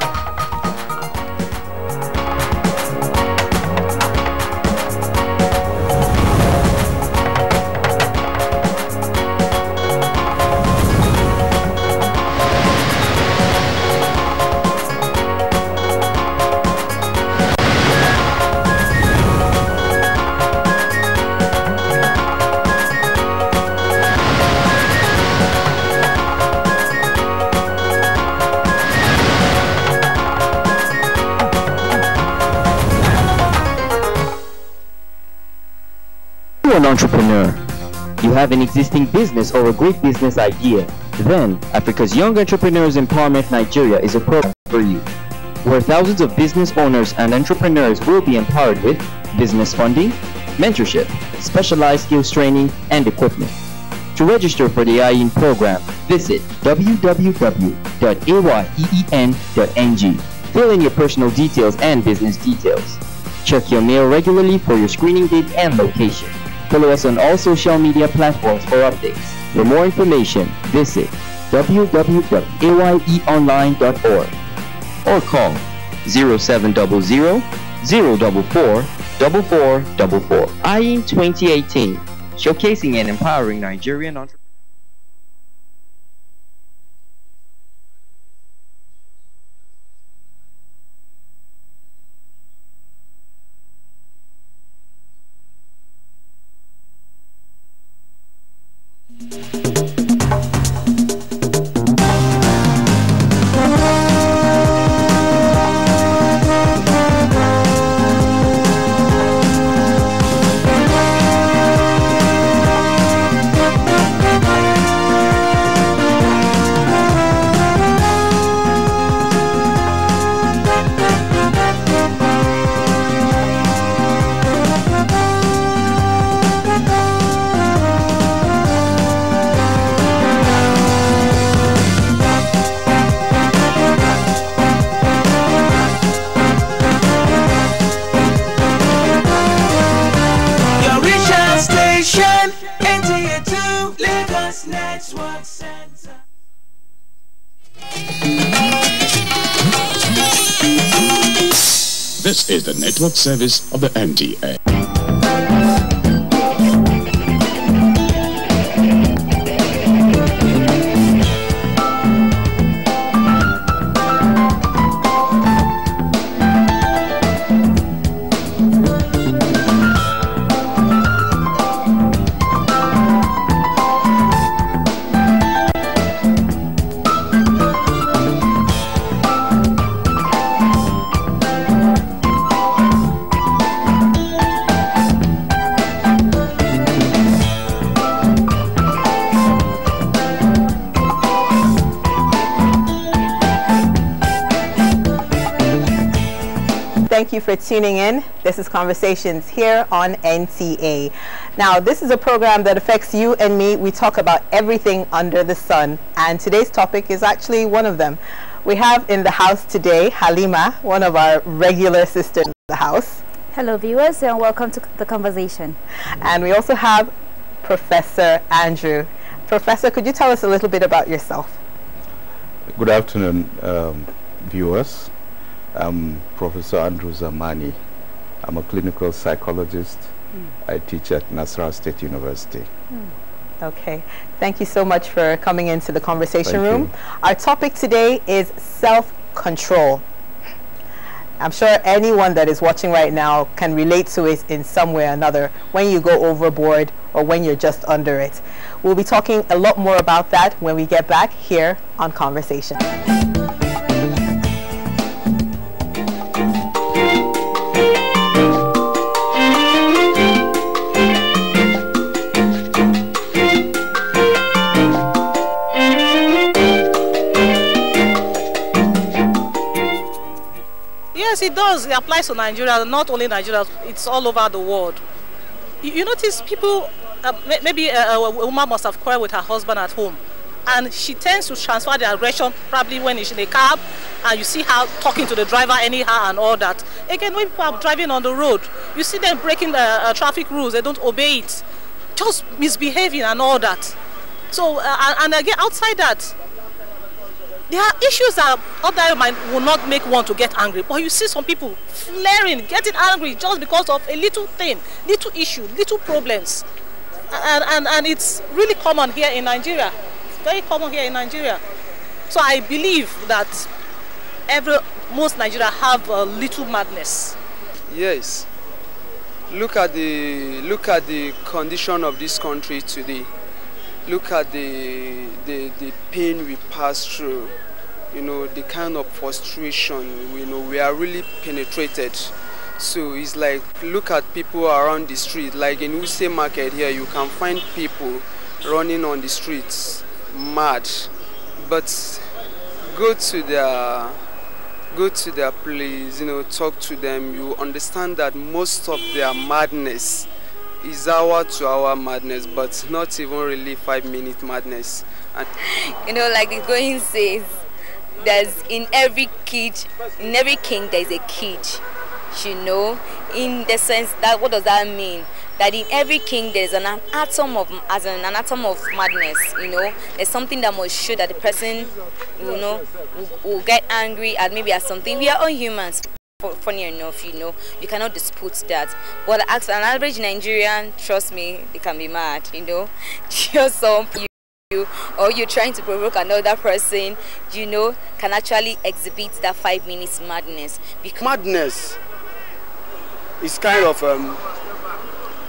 an entrepreneur? You have an existing business or a great business idea? Then, Africa's Young Entrepreneurs Empowerment Nigeria is a program for you, where thousands of business owners and entrepreneurs will be empowered with business funding, mentorship, specialized skills training, and equipment. To register for the IEN program, visit www.ayen.ng. Fill in your personal details and business details. Check your mail regularly for your screening date and location. Follow us on all social media platforms for updates. For more information, visit www.ayeonline.org or call 0700 044 4444. IEN 2018, showcasing and empowering Nigerian entrepreneurs. NTA2Lagos Network Center. This is the network service of the NTA. Thank you for tuning in. This is Conversations here on NTA. Now, this is a program that affects you and me. We talk about everything under the sun, and today's topic is actually one of them. We have in the house today Halima, one of our regular sisters in the house. Hello viewers, and welcome to the conversation. And we also have Professor Andrew. Professor, could you tell us a little bit about yourself? Good afternoon, viewers. I'm Professor Andrew Zamani. I'm a clinical psychologist. I teach at Nasarawa State University. Okay. Thank you so much for coming into the conversation room. Our topic today is self-control. I'm sure anyone that is watching right now can relate to it in some way or another, when you go overboard or when you're just under it. We'll be talking a lot more about that when we get back here on Conversation. Yes, it does. It applies to Nigeria, not only Nigeria, it's all over the world. You notice people, maybe a woman must have quarreled with her husband at home, and she tends to transfer the aggression probably when she's in a cab, and you see her talking to the driver anyhow and all that. Again, when people are driving on the road, you see them breaking the traffic rules, they don't obey it, just misbehaving and all that. So, and again, outside that, there are issues that otherwise will not make one to get angry, but you see some people flaring, getting angry just because of a little thing, little issue, little problems, and it's really common here in Nigeria. It's very common here in Nigeria. So I believe that most Nigeria have a little madness. Yes. Look at the condition of this country today. Look at the pain we pass through, you know, the kind of frustration, you know, we are really penetrated. So it's like, look at people around the street. Like in Use Market here, you can find people running on the streets, mad. But go to their place, talk to them. You understand that most of their madness is hour-to-hour madness, but not even really 5-minute madness. And like the going says, there's in every king there's a kid. In the sense that, what does that mean? That in every king there's an atom of madness. There's something that must show that the person, will get angry at maybe at something. We are all humans. Funny enough, you cannot dispute that. But as an average Nigerian, trust me, they can be mad. Just some or you're trying to provoke another person, can actually exhibit that 5 minutes madness. Because madness is kind of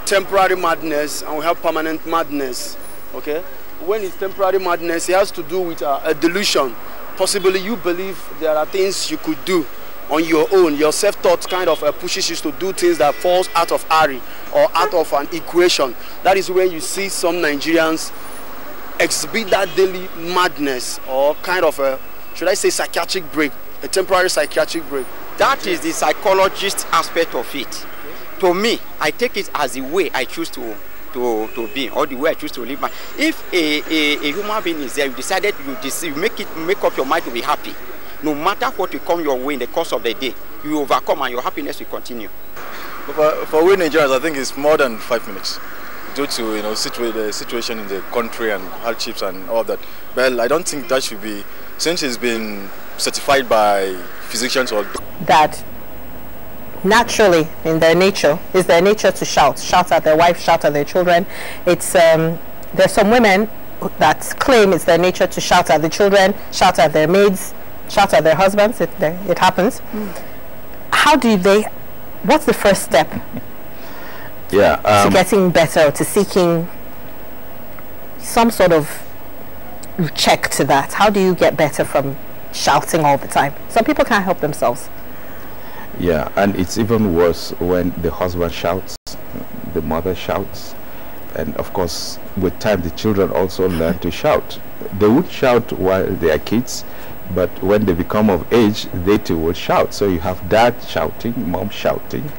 temporary madness, and we have permanent madness. Okay, when it's temporary madness, it has to do with a delusion. Possibly you believe there are things you could do on your own. Your self-thought kind of pushes you to do things that falls out of ARI or out of an equation. That is when you see some Nigerians exhibit that daily madness, or kind of a, should I say, psychiatric break, a temporary psychiatric break. That is the psychologist aspect of it. To me, I take it as the way I choose to be, or the way I choose to live. If a human being is there, you decided you make up your mind to be happy. No matter what will come your way in the course of the day, you overcome and your happiness will continue. For we Nigerians, I think it's more than 5 minutes, due to the situation in the country and hardships and all that. Well, I don't think that should be, since it's been certified by physicians or that naturally in their nature is their nature to shout at their wife, shout at their children. It's there's some women that claim it's their nature to shout at the children, shout at their maids, shout at their husbands. It happens. How do they? What's the first step? To getting better, to seeking some sort of check to that? How do you get better from shouting all the time? Some people can't help themselves. Yeah, and it's even worse when the husband shouts, the mother shouts, and of course with time the children also learn to shout. They would shout while they are kids, but when they become of age, they too would shout. So you have dad shouting, mom shouting,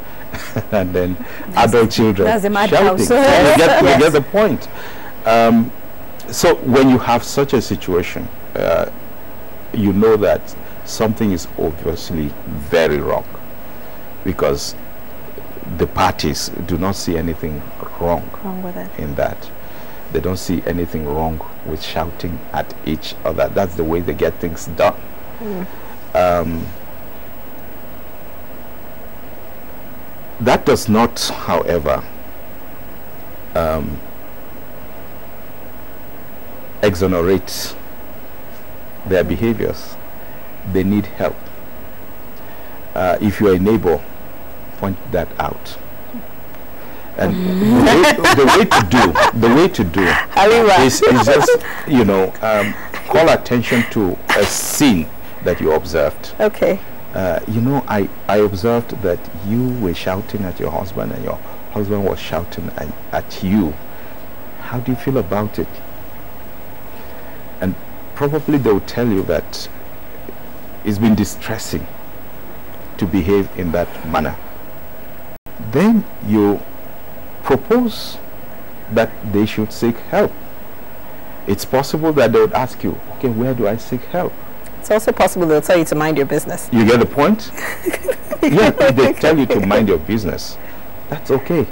and then adult children shouting. You get the point. So when you have such a situation, you know that something is obviously very wrong, because the parties do not see anything wrong with it. In that. They don't see anything wrong with shouting at each other. That's the way they get things done. That does not, however, exonerate their behaviors. They need help. If you're a neighbor, point that out. And the way to do is just, call attention to a scene that you observed. Okay. I observed that you were shouting at your husband and your husband was shouting at you. How do you feel about it? And probably they will tell you that it's been distressing to behave in that manner. Then you propose that they should seek help. It's possible that they would ask you, okay, where do I seek help? It's also possible they'll tell you to mind your business. You get the point? Yeah, if they tell you to mind your business, that's okay.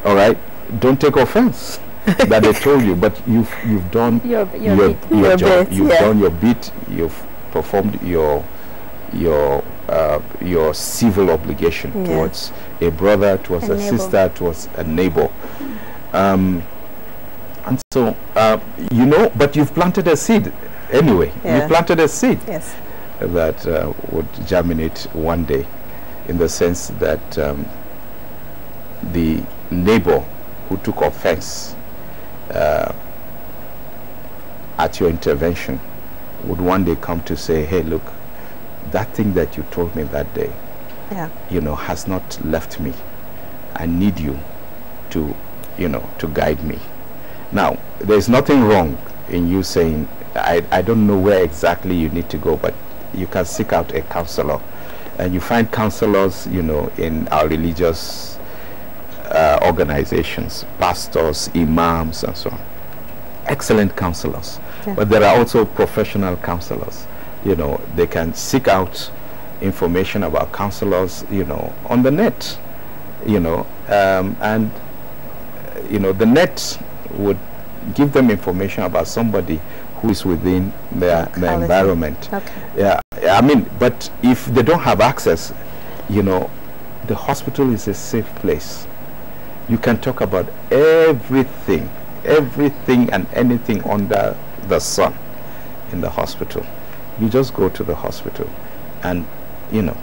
All right? Don't take offense that they told you, but you've done your job. You've done your bit. You've performed your civil obligation towards a brother, towards a sister, towards a neighbor. And so, but you've planted a seed anyway. You planted a seed that would germinate one day, in the sense that the neighbor who took offense at your intervention would one day come to say, hey, look, that thing that you told me that day, you know, has not left me. I need you to, you know, to guide me. Now, there's nothing wrong in you saying, I don't know where exactly you need to go, but you can seek out a counselor. And you find counselors, you know, in our religious organizations, pastors, imams, and so on. Excellent counselors. But there are also professional counselors. You know, they can seek out information about counselors, you know, on the net, you know, and, you know, the net would give them information about somebody who is within their environment. Yeah, I mean, but if they don't have access, you know, the hospital is a safe place. You can talk about everything and anything under the sun in the hospital. You just go to the hospital and, you know,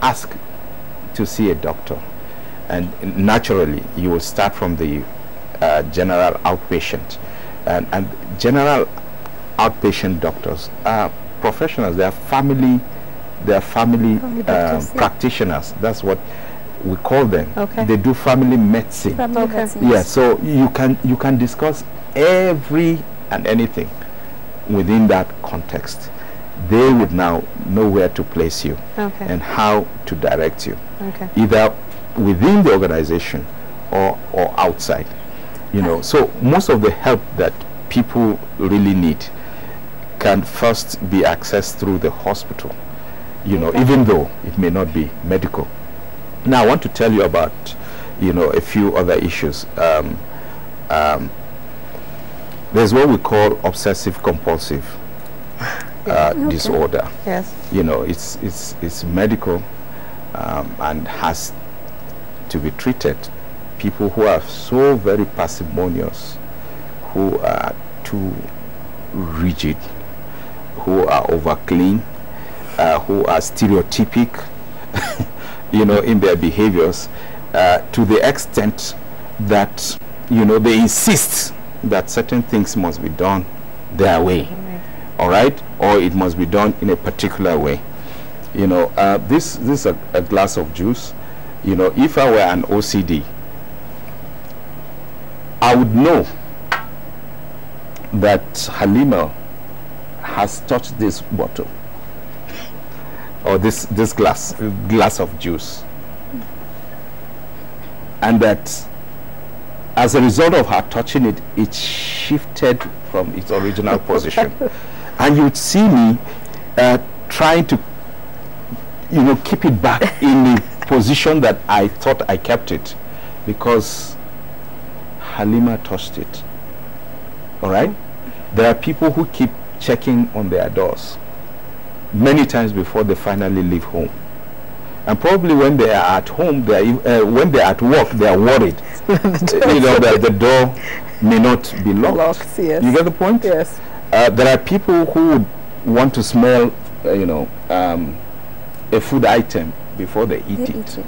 ask to see a doctor, and naturally you will start from the general outpatient, and general outpatient doctors are professionals. They are family doctors, practitioners. That's what we call them. They do family medicine. Yeah, so you can discuss every and anything within that context. They would now know where to place you and how to direct you, either within the organization or outside. You know, so most of the help that people really need can first be accessed through the hospital, you know, even though it may not be medical. Now I want to tell you about, you know, a few other issues. There's what we call obsessive compulsive disorder. Yes. You know, it's medical and has to be treated. People who are so very parsimonious, who are too rigid, who are over clean, who are stereotypic, you know, in their behaviors, to the extent that, you know, they insist that certain things must be done their way, all right, or it must be done in a particular way. You know, this is a glass of juice. You know, if I were an OCD, I would know that Halima has touched this bottle or this glass of juice, and that as a result of her touching it, it shifted from its original position. And you'd see me trying to, you know, keep it back in the position that I thought I kept it, because Halima touched it. All right? There are people who keep checking on their doors many times before they finally leave home. And probably when they are at home, when they're at work, they are worried. You know, that the door may not be locked. Yes. You get the point? Yes. There are people who would want to smell, you know, a food item before they eat it.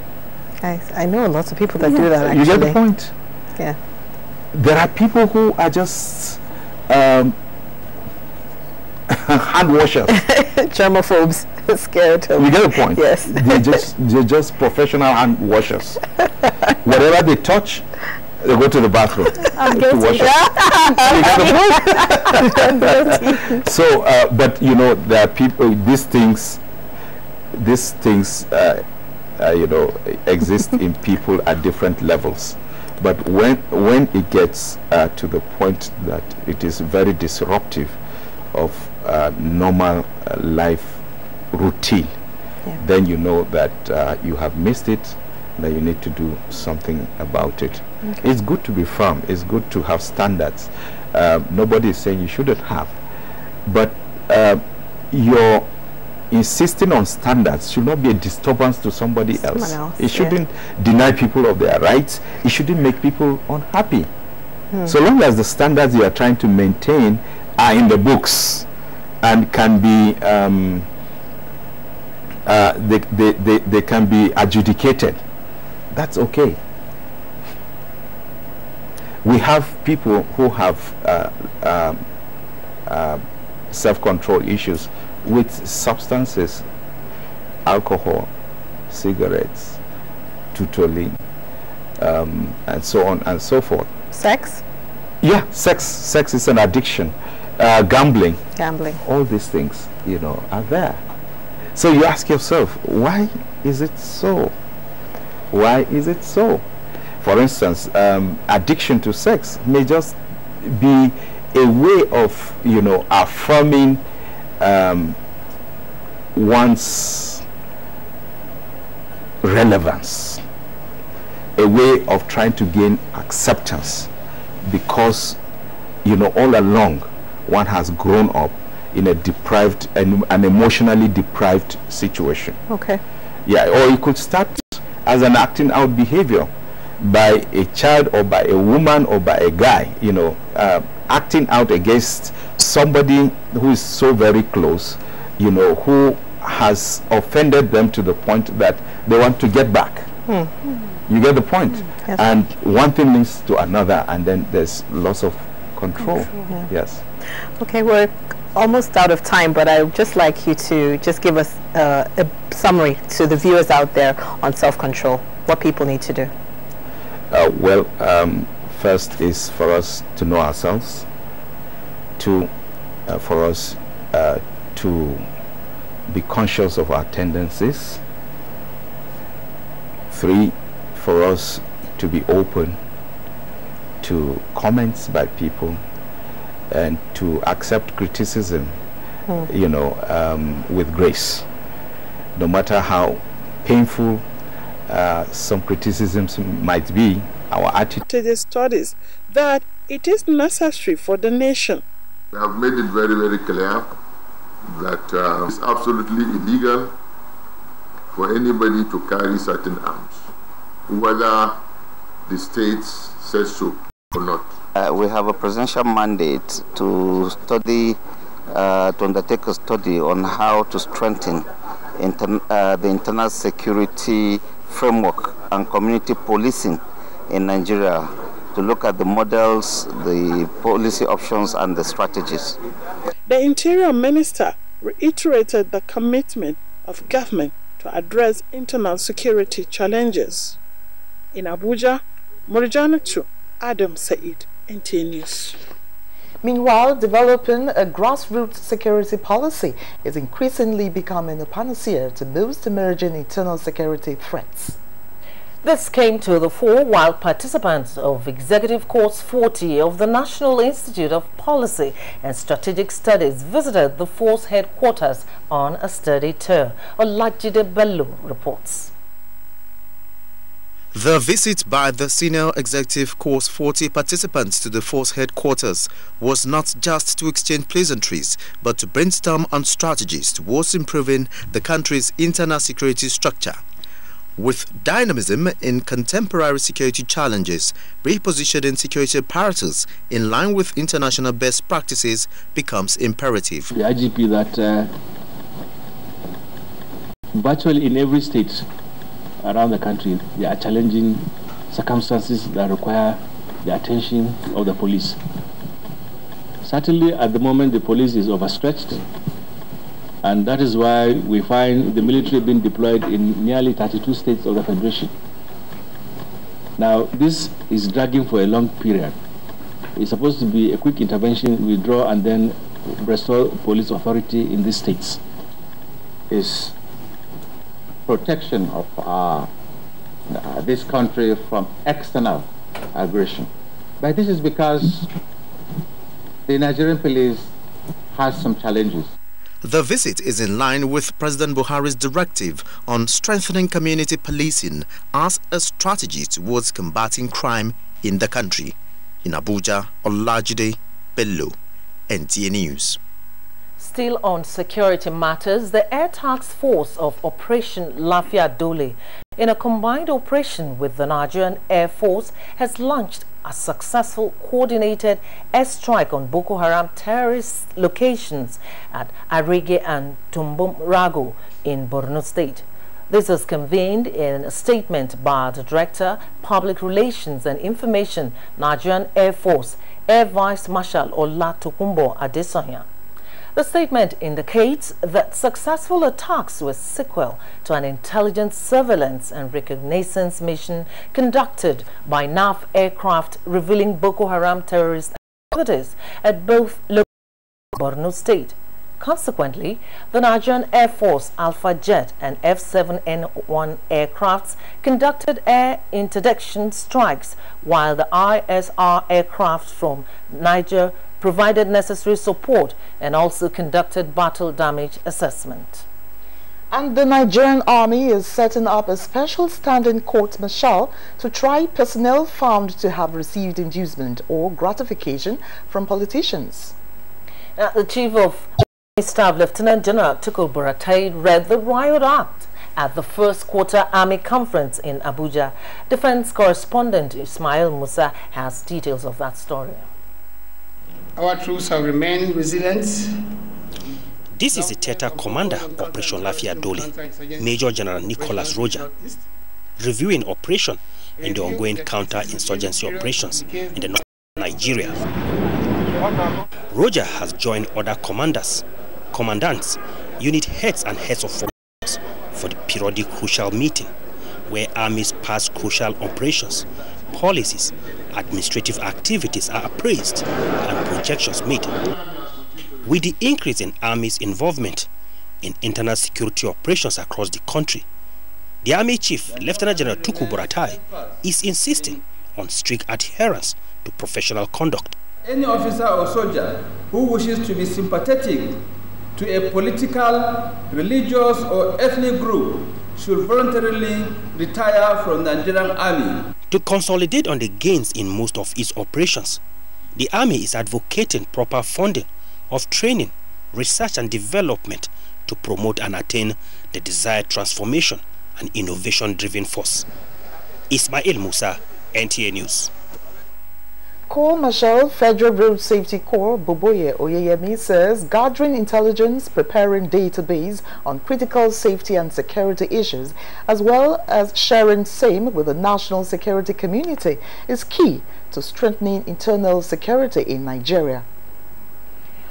I know lots of people that do that, actually. You get the point? Yeah. There are people who are just hand washers. Germaphobes. Scared of. You get the point? Yes. They're just professional hand washers. Whatever they touch, they go to the bathroom to wash it. So, but you know, there are people. These things, you know, exist in people at different levels. But when it gets to the point that it is very disruptive of normal life routine, then you know that you have missed it, that you need to do something about it. It's good to be firm. It's good to have standards. Nobody is saying you shouldn't have, but your insisting on standards should not be a disturbance to somebody else. It shouldn't deny people of their rights. It shouldn't make people unhappy. So long as the standards you are trying to maintain are in the books and can be they can be adjudicated, that's okay. We have people who have self-control issues with substances, alcohol, cigarettes, tutoring, and so on and so forth. Sex? Yeah, sex is an addiction. Gambling, all these things, you know, are there. So you ask yourself, why is it so? Why is it so? For instance, addiction to sex may just be a way of, you know, affirming one's relevance, a way of trying to gain acceptance, because, you know, all along one has grown up in a deprived and an emotionally deprived situation. Okay. Yeah, or it could start as an acting out behavior by a child or by a woman or by a guy, you know, acting out against somebody who is so very close, you know, who has offended them to the point that they want to get back. You get the point? Yes. And one thing leads to another, and then there's loss of control. Yeah. Yes. Okay, we're almost out of time, but I would just like you to just give us a summary to the viewers out there on self-control, what people need to do. Well, first is for us to know ourselves. Two, for us to be conscious of our tendencies. Three, for us to be open to comments by people and to accept criticism, you know, with grace. No matter how painful some criticisms might be, our attitude studies that it is necessary for the nation. We have made it very, very clear that it's absolutely illegal for anybody to carry certain arms, whether the state says so or not. We have a presidential mandate to study, to undertake a study on how to strengthen the internal security framework and community policing in Nigeria, to look at the models, the policy options, and the strategies. The Interior Minister reiterated the commitment of government to address internal security challenges. In Abuja, Morijana Chu, Adam Said, NTA News. Meanwhile, developing a grassroots security policy is increasingly becoming a panacea to most emerging internal security threats. This came to the fore while participants of Executive Course 40 of the National Institute of Policy and Strategic Studies visited the force headquarters on a study tour. Olajide Bello reports. The visit by the Senior Executive Course 40 participants to the force headquarters was not just to exchange pleasantries, but to brainstorm on strategies towards improving the country's internal security structure. With dynamism in contemporary security challenges, repositioning security apparatus in line with international best practices becomes imperative. The IGP that virtually in every state around the country, there are challenging circumstances that require the attention of the police. Certainly at the moment the police is overstretched, and that is why we find the military being deployed in nearly 32 states of the Federation. Now, this is dragging for a long period. It's supposed to be a quick intervention, withdraw, and then restore police authority in these states. Is protection of this country from external aggression. But this is because the Nigerian police has some challenges. The visit is in line with President Buhari's directive on strengthening community policing as a strategy towards combating crime in the country. In Abuja, Olajide Bello, NTA News. Still on security matters, the Air Task Force of Operation Lafia Dole, in a combined operation with the Nigerian Air Force, has launched a successful coordinated airstrike on Boko Haram terrorist locations at Arege and Tumbumrago in Borno State. This was convened in a statement by the Director, Public Relations and Information, Nigerian Air Force, Air Vice Marshal Olatokunbo Adesanya. The statement indicates that successful attacks were sequel to an intelligence, surveillance and reconnaissance mission conducted by NAF aircraft revealing Boko Haram terrorist activities at both local Borno State. Consequently, the Nigerian Air Force Alpha Jet and F-7N1 aircrafts conducted air interdiction strikes, while the ISR aircraft from Niger provided necessary support and also conducted battle damage assessment. And the Nigerian Army is setting up a special standing court-martial to try personnel found to have received inducement or gratification from politicians. The Chief of Staff Lieutenant General Tukur Buratai read the Riot Act at the first quarter Army conference in Abuja. Defense correspondent Ismail Musa has details of that story. Our troops have remained resilient. This is the theater commander, Operation Lafia Dole, Major General Nicholas Roger, reviewing operation in the ongoing counter-insurgency operations in the north of Nigeria. Roger has joined other commandants, unit heads and heads of forces for the periodic crucial meeting where armies pass crucial operations, policies, administrative activities are appraised and projections made. With the increase in army's involvement in internal security operations across the country, the Army Chief, Lieutenant General Tukur Buratai, is insisting on strict adherence to professional conduct. Any officer or soldier who wishes to be sympathetic to a political, religious or ethnic group should voluntarily retire from the Nigerian Army. To consolidate on the gains in most of its operations, the Army is advocating proper funding of training, research and development to promote and attain the desired transformation and innovation-driven force. Ismail Musa, NTA News. Corps Marshal Federal Road Safety Corps Boboye Oyeyemi says gathering intelligence, preparing database on critical safety and security issues, as well as sharing same with the national security community is key to strengthening internal security in Nigeria.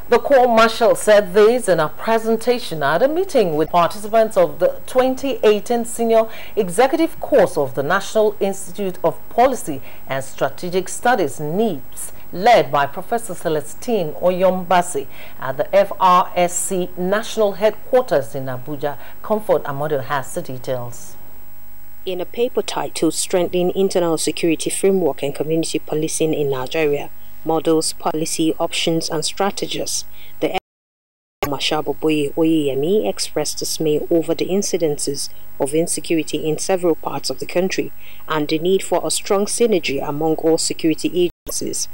The Corps Marshal said this in a presentation at a meeting with participants of the 2018 Senior Executive Course of the National Institute of Policy and Strategic Studies (NIPS), led by Professor Celestine Oyombasi at the FRSC National Headquarters in Abuja. Comfort Amado has the details. In a paper titled Strengthening Internal Security Framework and Community Policing in Nigeria, Models, Policy, Options and Strategies, the Marshal Boboye Oyeyemi expressed dismay over the incidences of insecurity in several parts of the country and the need for a strong synergy among all security agencies.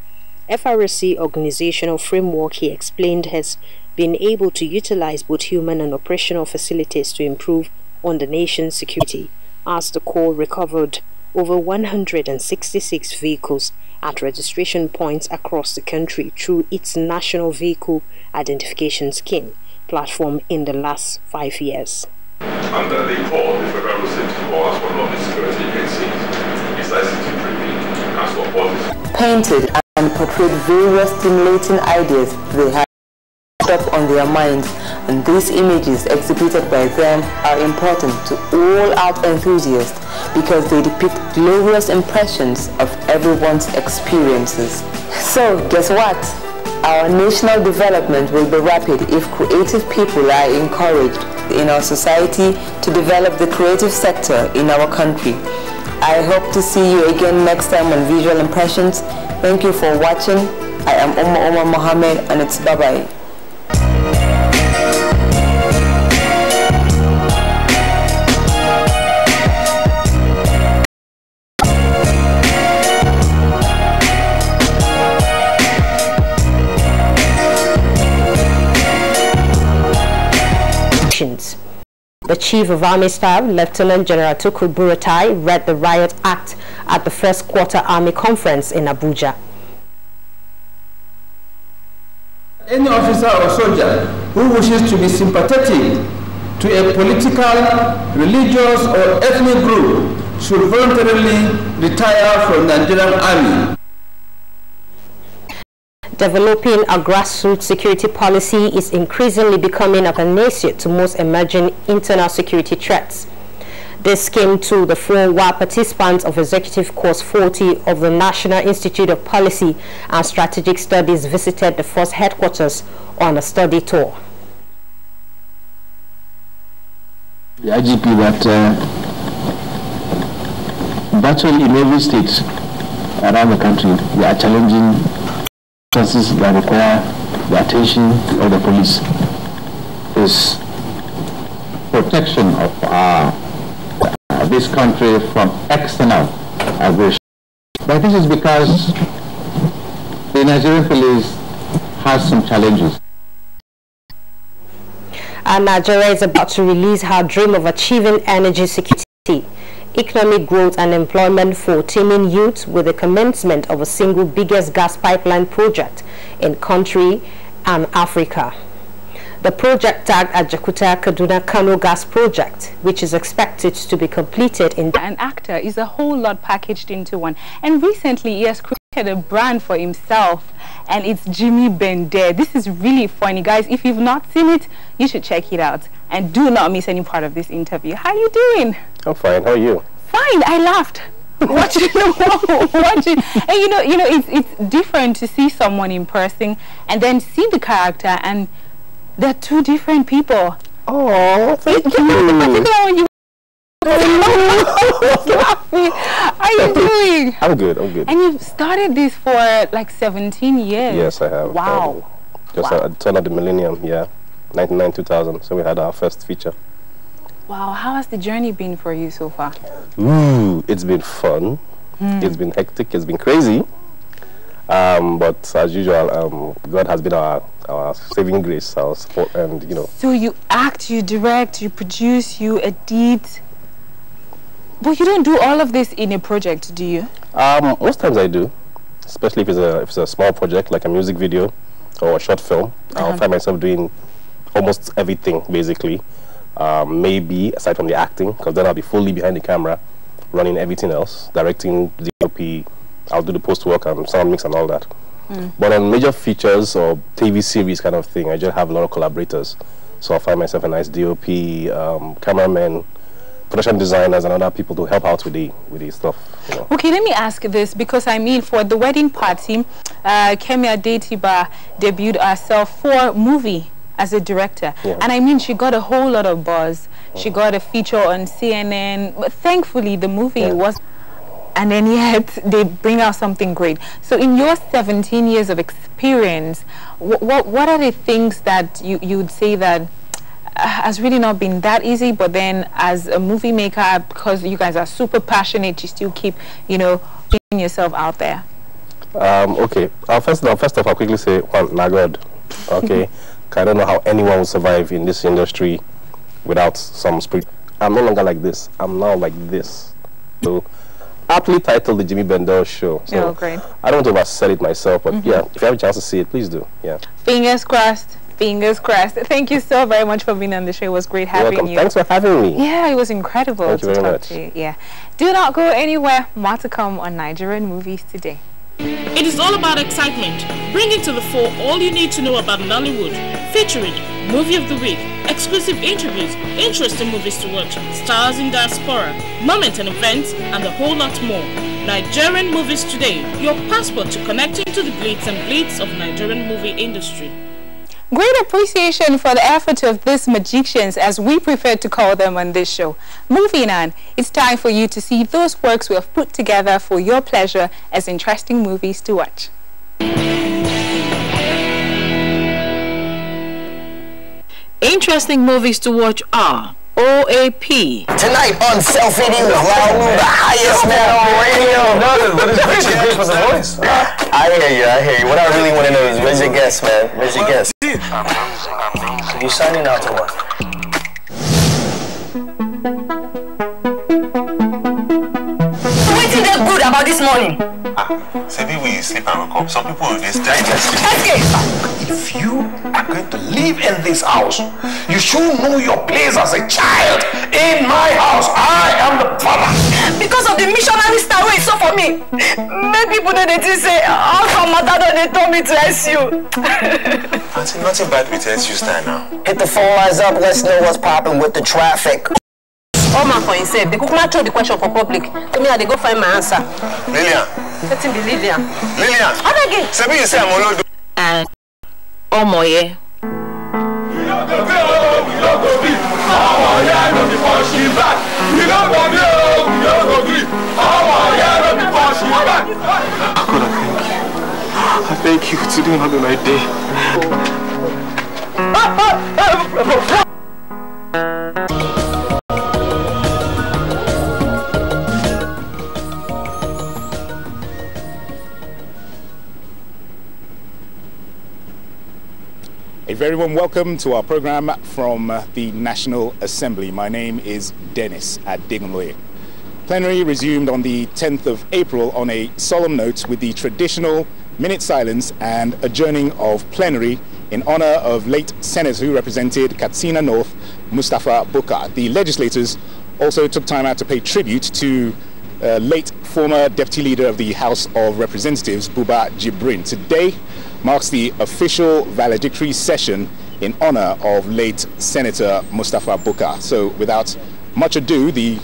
FRSC organizational framework, he explained, has been able to utilize both human and operational facilities to improve on the nation's security, as the Corps recovered over 166 vehicles at registration points across the country through its National Vehicle Identification Scheme platform in the last 5 years. Under the call, the Federal Road Safety Corps, as one of the security agencies, is licensed to prevent Council of Policy. Painted and portrayed various stimulating ideas they had up on their minds, and these images exhibited by them are important to all art enthusiasts because they depict glorious impressions of everyone's experiences. So guess what? Our national development will be rapid if creative people are encouraged in our society to develop the creative sector in our country. I hope to see you again next time on Visual Impressions. Thank you for watching. I am Omar Mohammed, and it's bye-bye. The Chief of Army Staff, Lieutenant General Tukur Buratai, read the Riot Act at the first quarter Army conference in Abuja. Any officer or soldier who wishes to be sympathetic to a political, religious or ethnic group should voluntarily retire from the Nigerian Army. developing a grassroots security policy is increasingly becoming a panacea to most emerging internal security threats. This came to the fore while participants of Executive Course 40 of the National Institute of Policy and Strategic Studies visited the force headquarters on a study tour. The IGP that virtually in every state around the country, there are challenging circumstances that require the attention of the police. Is protection of this country from external aggression. But this is because the Nigerian police has some challenges. And Nigeria is about to release her dream of achieving energy security, economic growth and employment for teeming youth with the commencement of a single biggest gas pipeline project in country and Africa. The project tagged Ajakuta Kaduna Kano Gas Project, which is expected to be completed in... An actor is a whole lot packaged into one. And recently he has created a brand for himself, and it's Jimmy Bende. This is really funny, guys. If you've not seen it, you should check it out. And do not miss any part of this interview. How are you doing? I'm fine. How are you? Fine. I laughed. watching. And you know, it's different to see someone in person and then see the character, and they're two different people. Oh, thank you. How are you doing? I'm good. I'm good. And you've started this for like 17 years. Yes, I have. Wow. Just at the turn of the millennium, yeah, 99, 2000. So we had our first feature. Wow. How has the journey been for you so far? Ooh, it's been fun. It's been hectic. It's been crazy. But as usual, God has been our saving grace, our support, and you know. So you act, you direct, you produce, you edit, but you don't do all of this in a project, do you? Most times I do, especially if it's a small project like a music video or a short film. I'll find myself doing almost everything basically. Maybe aside from the acting, because then I'll be fully behind the camera, running everything else, directing, DOP. I'll do the post work and sound mix and all that. But on major features or TV series kind of thing, I just have a lot of collaborators. So I'll find myself a nice DOP, cameraman, production designers, and other people to help out with the stuff. You know. Okay, let me ask this, because I mean, for the wedding party, Kemi Adetiba debuted herself for movie as a director, and I mean, she got a whole lot of buzz. She got a feature on CNN, but thankfully the movie was. And then yet they bring out something great. So in your 17 years of experience, what are the things that you would say that has really not been that easy, but then as a movie maker, because you guys are super passionate, you still keep, you know, putting yourself out there? Okay. First off, I'll quickly say, well, na God. Okay. I don't know how anyone will survive in this industry without some spirit. I'm no longer like this. I'm now like this. So, aptly titled The Jimmy Bendel Show. So great. I don't want to oversell it myself, but yeah, if you have a chance to see it, please do. Yeah. Fingers crossed. Fingers crossed. Thank you so very much for being on the show. It was great having you. Thanks for having me. Yeah, it was incredible Thank you to very talk much. to you. Yeah. Do not go anywhere. More to come on Nigerian Movies Today. It is all about excitement, bringing to the fore all you need to know about Nollywood, featuring Movie of the Week, exclusive interviews, interesting movies to watch, stars in diaspora, moments and events, and a whole lot more. Nigerian Movies Today, your passport to connecting to the glitz and blitz of Nigerian movie industry. Great appreciation for the effort of these magicians, as we prefer to call them on this show. Moving on, it's time for you to see those works we have put together for your pleasure as interesting movies to watch. Interesting movies to watch are OAP. Tonight on Selfie News, the highest man on radio. No, but it's great for the voice. I hear you. What I really want to know is, where's your guest, man? Where's your guest? You signing out to what? What is that good about this morning? Maybe we sleep and wake up. Some people will just die. If you are going to live in this house, you should know your place as a child. In my house, I am the father. Because of the missionary star way, so for me, maybe people that they say, how come Matado they told me to SU? Auntie, nothing bad with SU style now. Hit the phone lines up, let's know what's popping with the traffic. Oh man for himself, they could not throw the question for public. Tell me how they go find my answer. Lillian. Let him be Lillian. Lillian. How again? Sebi you say I'm all and oh moye. We don't go be, we don't go be. Oh yeah, no before she back. We don't go be, we don't go be. Oh yeah, no before she back. God, I thank you. Today not be my day. A very warm welcome to our program from the National Assembly. My name is Dennis Adegunloye. Plenary resumed on the 10th of April on a solemn note with the traditional minute silence and adjourning of plenary in honor of late Senator who represented Katsina North, Mustapha Bukar. The legislators also took time out to pay tribute to late former Deputy Leader of the House of Representatives, Buba Jibrin. Today marks the official valedictory session in honor of late Senator Mustapha Bukar. So without much ado, the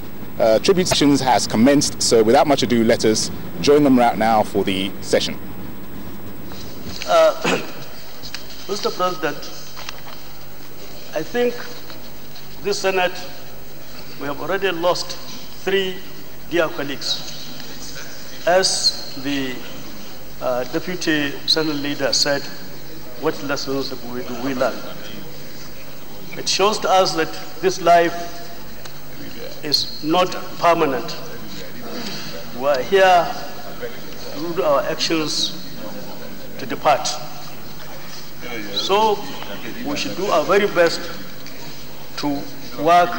tribute sessions has commenced. So without much ado, let us join them right now for the session. Mr. President, I think this Senate, we have already lost 3 dear colleagues. As the Deputy Senate Leader said, what lessons do we learn? It shows to us that this life is not permanent. We are here to do our actions to depart. So we should do our very best to work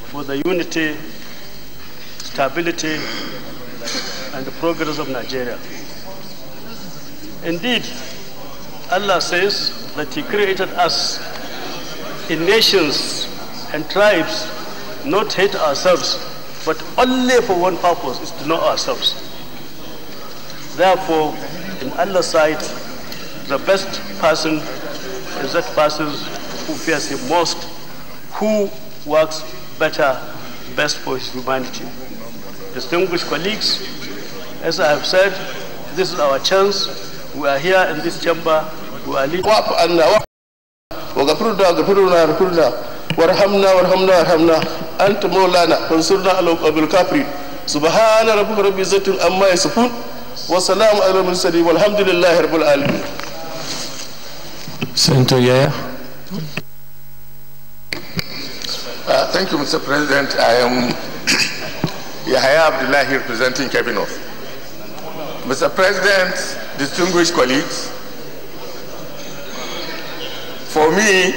for the unity, stability, and the progress of Nigeria. Indeed, Allah says that He created us in nations and tribes, not hate ourselves, but only for one purpose, is to know ourselves. Therefore, in Allah's sight, the best person is that person who fears Him most, who works better, best for his humanity. Distinguished colleagues, as I have said, this is our chance. We are here in this chamber. We are leading. وارحمنا وارحمنا وارحمنا أنت مولانا فانصرنا على القوم الكافرين سبحان ربك رب العزة عما يصفون وسلام على المرسلين والحمد لله رب العالمين. Senator Yaya. Thank you, Mr. President. I am Yahya Abdullahi representing Kebbi North. Mr. President, distinguished colleagues, for me,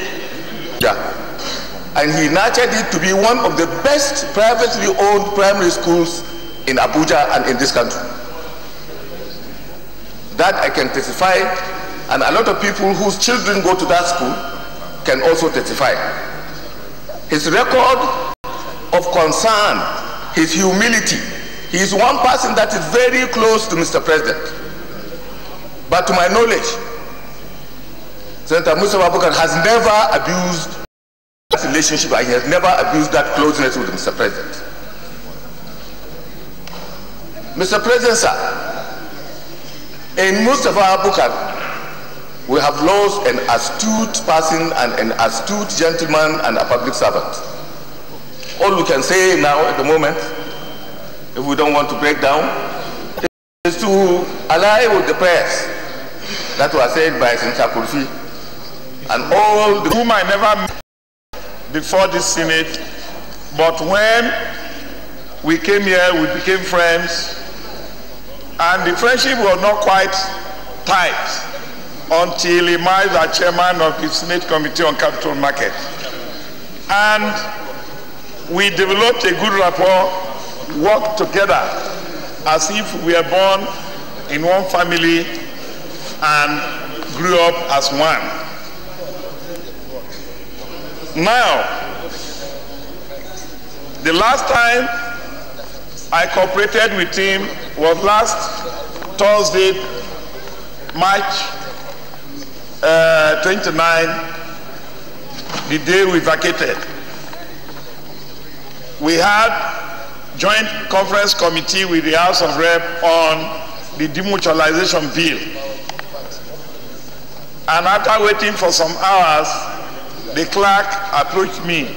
and he nurtured it to be one of the best privately owned primary schools in Abuja and in this country. That I can testify, and a lot of people whose children go to that school can also testify. His record of concern, his humility, he is one person that is very close to Mr. President. But to my knowledge, Senator Mustapha Bukar has never abused that relationship, and he has never abused that closeness with Mr. President. Mr. President, sir, in Mustapha Bukar, we have lost an astute person and an astute gentleman and a public servant. All we can say now at the moment, if we don't want to break down, is to ally with the prayers that were said by Senator Kurfi and all the whom I never met before this Senate, but when we came here, we became friends, and the friendship was not quite tight until he married the chairman of the Senate Committee on Capital Market. And we developed a good rapport, worked together as if we were born in one family and grew up as one. Now, the last time I cooperated with him was last Thursday, March 29, the day we vacated. We had joint conference committee with the House of Rep on the demutualization bill. And after waiting for some hours, the clerk approached me.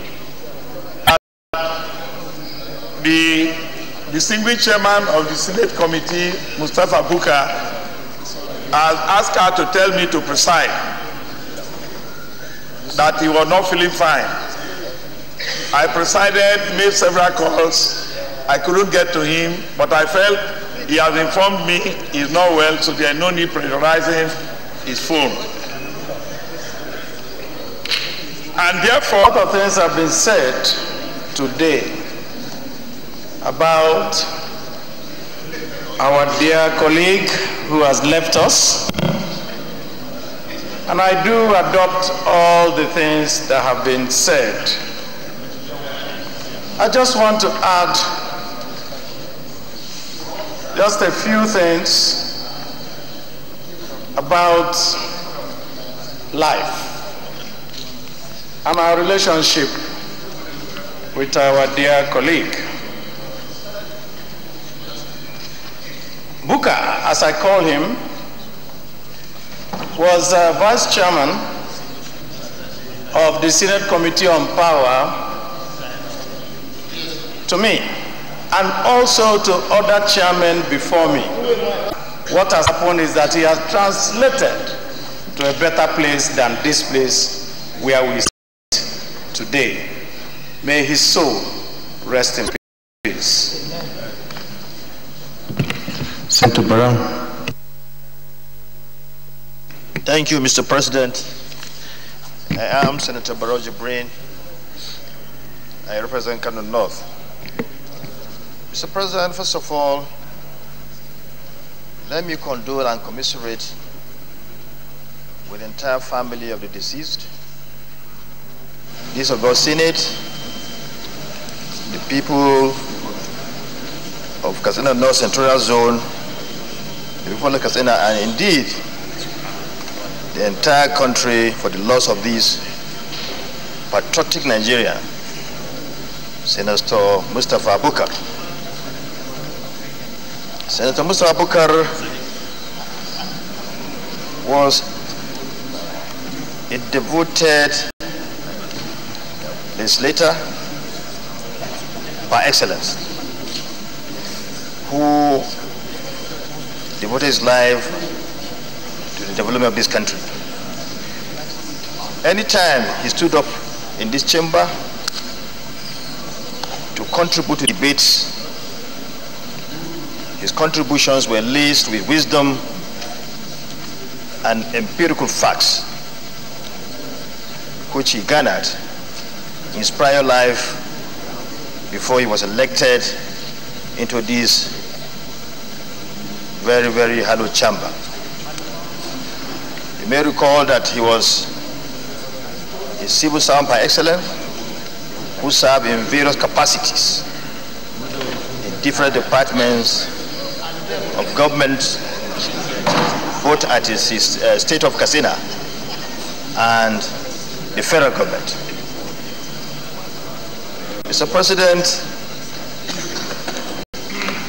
The distinguished chairman of the Senate committee, Mustafa Bukar, has asked her to tell me to preside, that he was not feeling fine. I presided, made several calls. I couldn't get to him, but I felt he has informed me he's not well, so there's no need pressurizing his phone. And therefore, a lot of things have been said today about our dear colleague who has left us. And I do adopt all the things that have been said. I just want to add just a few things about life and our relationship with our dear colleague. Bukar, as I call him, was vice chairman of the Senate Committee on Power to me, and also to other chairmen before me. What has happened is that he has translated to a better place than this place where we sit today. May his soul rest in peace. Senator Barrow. Thank you, Mr. President. I am Senator Barrow Jibrin. I represent Kano North. Mr. President, first of all, let me condole and commiserate with the entire family of the deceased, this August Senate, the people of Katsina North Central Zone, the people of Katsina, and indeed the entire country for the loss of this patriotic Nigerian, Senator Mustafa Bukar. Senator Mustafa Bukar was a devoted legislator by excellence, who devoted his life to the development of this country. Anytime he stood up in this chamber to contribute to debates, his contributions were laced with wisdom and empirical facts, which he garnered in his prior life before he was elected into this very, very hallowed chamber. You may recall that he was a civil servant by excellence who served in various capacities in different departments of government, both at his state of Katsina and the federal government. Mr. President,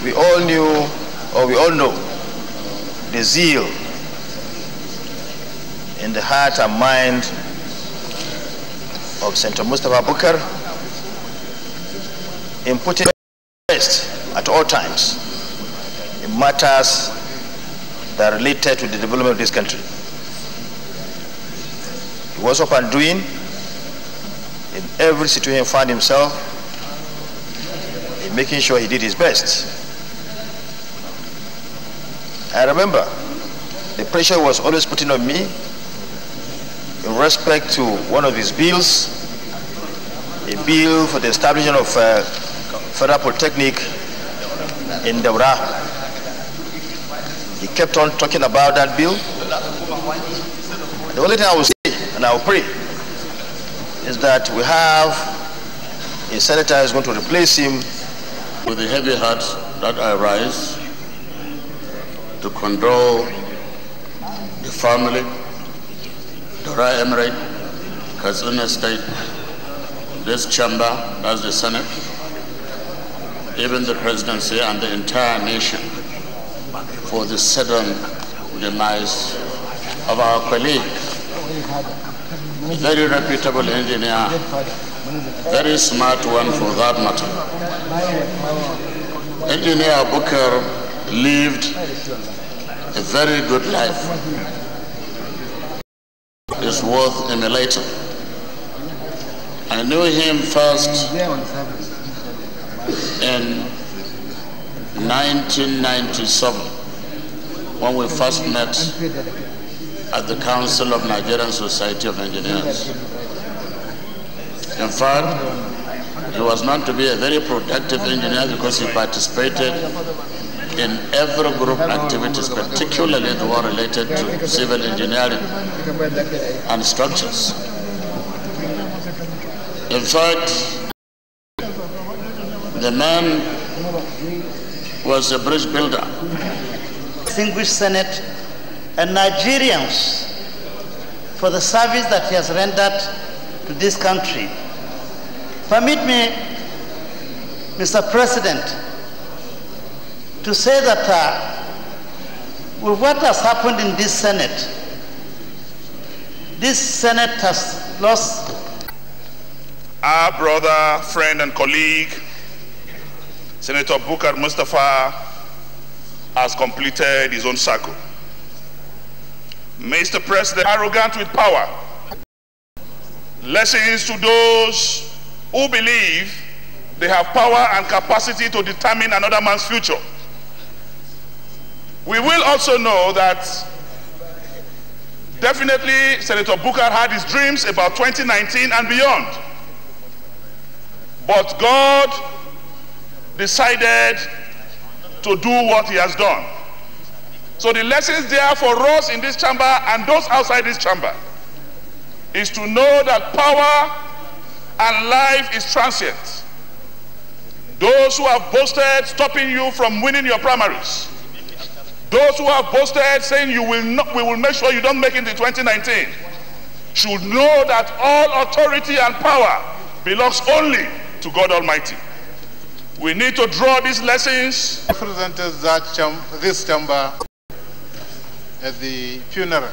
we all knew, or we all know, the zeal in the heart and mind of Senator Mustafa Bukar in putting best at all times in matters that are related to the development of this country. He was up and doing in every situation he found himself, in making sure he did his best. I remember the pressure was always putting on me in respect to one of his bills, a bill for the establishment of Federal Polytechnic in Daura. He kept on talking about that bill. The only thing I will say, and I will pray, is that we have a senator who is going to replace him. With a heavy heart that I rise to condole the family, Dora Emirate, Katsina State, this chamber, that's the Senate, even the presidency and the entire nation for the sudden demise of our colleague, very reputable engineer, very smart one for that matter. Engineer Booker lived a very good life. It's worth emulating. I knew him first in 1997 when we first met at the Council of Nigerian Society of Engineers. In fact, he was known to be a very productive engineer because he participated in every group activities, particularly the one related to civil engineering and structures. In fact, the man was a bridge builder. Distinguished Senate and Nigerians for the service that he has rendered to this country. Permit me, Mr. President, to say that with what has happened in this Senate has lost. Our brother, friend, and colleague, Senator Bukar Mustafa, has completed his own circle. Mr. President, arrogant with power. Lessons to those who believe they have power and capacity to determine another man's future. We will also know that definitely Senator Bukar had his dreams about 2019 and beyond. But God decided to do what he has done. So the lessons there for us in this chamber and those outside this chamber is to know that power and life is transient. Those who have boasted stopping you from winning your primaries, those who have boasted saying we will make sure you don't make it in 2019, should know that all authority and power belongs only to God Almighty. We need to draw these lessons. I presented this chamber at the funeral.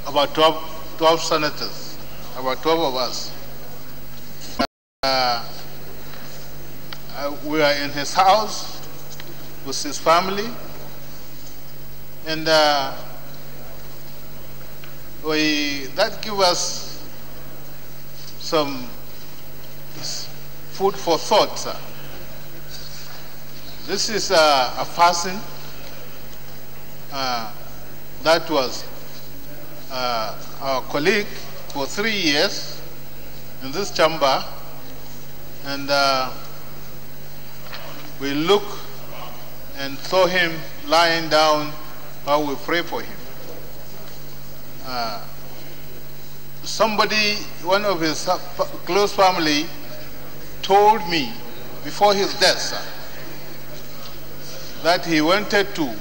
About 12 senators, about 12 of us. We are in his house with his family, and that gives us some food for thought, sir. This is a person that was our colleague for 3 years in this chamber, and we look and saw him lying down while we pray for him. Somebody, one of his close family, told me before his death, sir, that he wanted to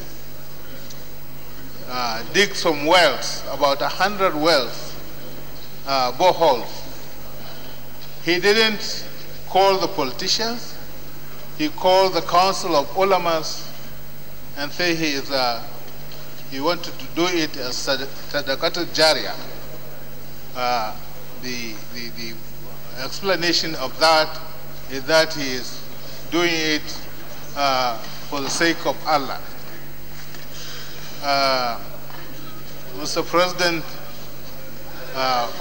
dig some wells, about 100 wells, boreholes. He didn't call the politicians. He called the Council of Ulamas and said he wanted to do it as Sadaqat Jariyah. The explanation of that is that he is doing it for the sake of Allah. Mr. President,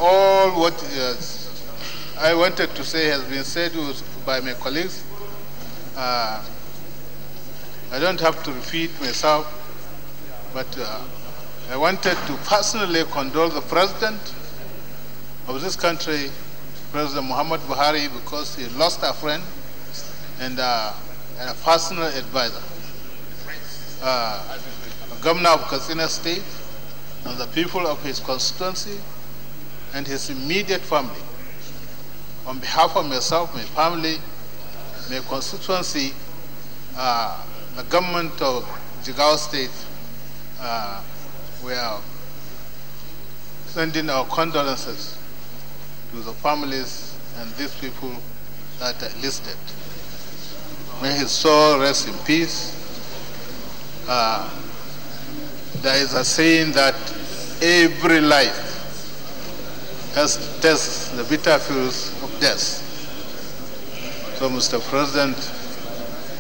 all what I wanted to say has been said by my colleagues. I don't have to repeat myself, but I wanted to personally condole the President of this country, President Muhammad Buhari, because he lost a friend and a personal advisor. Governor of Katsina State, and the people of his constituency, and his immediate family. On behalf of myself, my family, my constituency, the government of Jigawa State, we are sending our condolences to the families and these people that are listed. May his soul rest in peace. There is a saying that every life has to taste the bitter pills of death. So, Mr. President,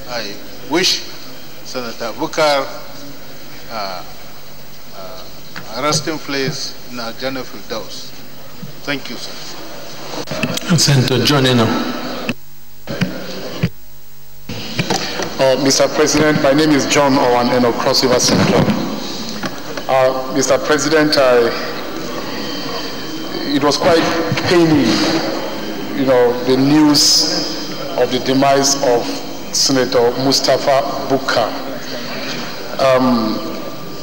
I wish Senator Bukar a resting place in our Jannah Firdaus. Thank you, sir. Senator John Eno. Mr. President, my name is John Owan Eno, Cross River Central. Mr. President, it was quite paining, the news of the demise of Senator Mustapha Bukar.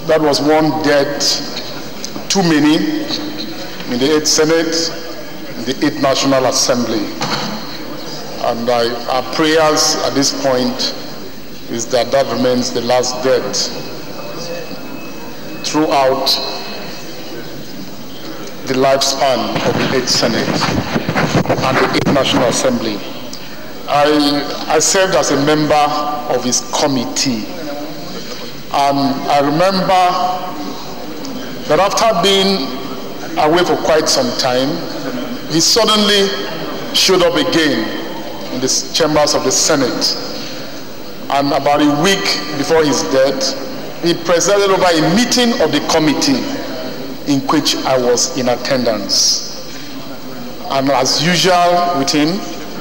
That was one death too many in the 8th Senate, in the 8th National Assembly. And our prayers at this point is that remains the last death throughout the lifespan of the 8th Senate and the 8th National Assembly. I served as a member of his committee, and I remember that after being away for quite some time, he suddenly showed up again in the chambers of the Senate. And about a week before his death, he presided over a meeting of the committee in which I was in attendance. And as usual with him,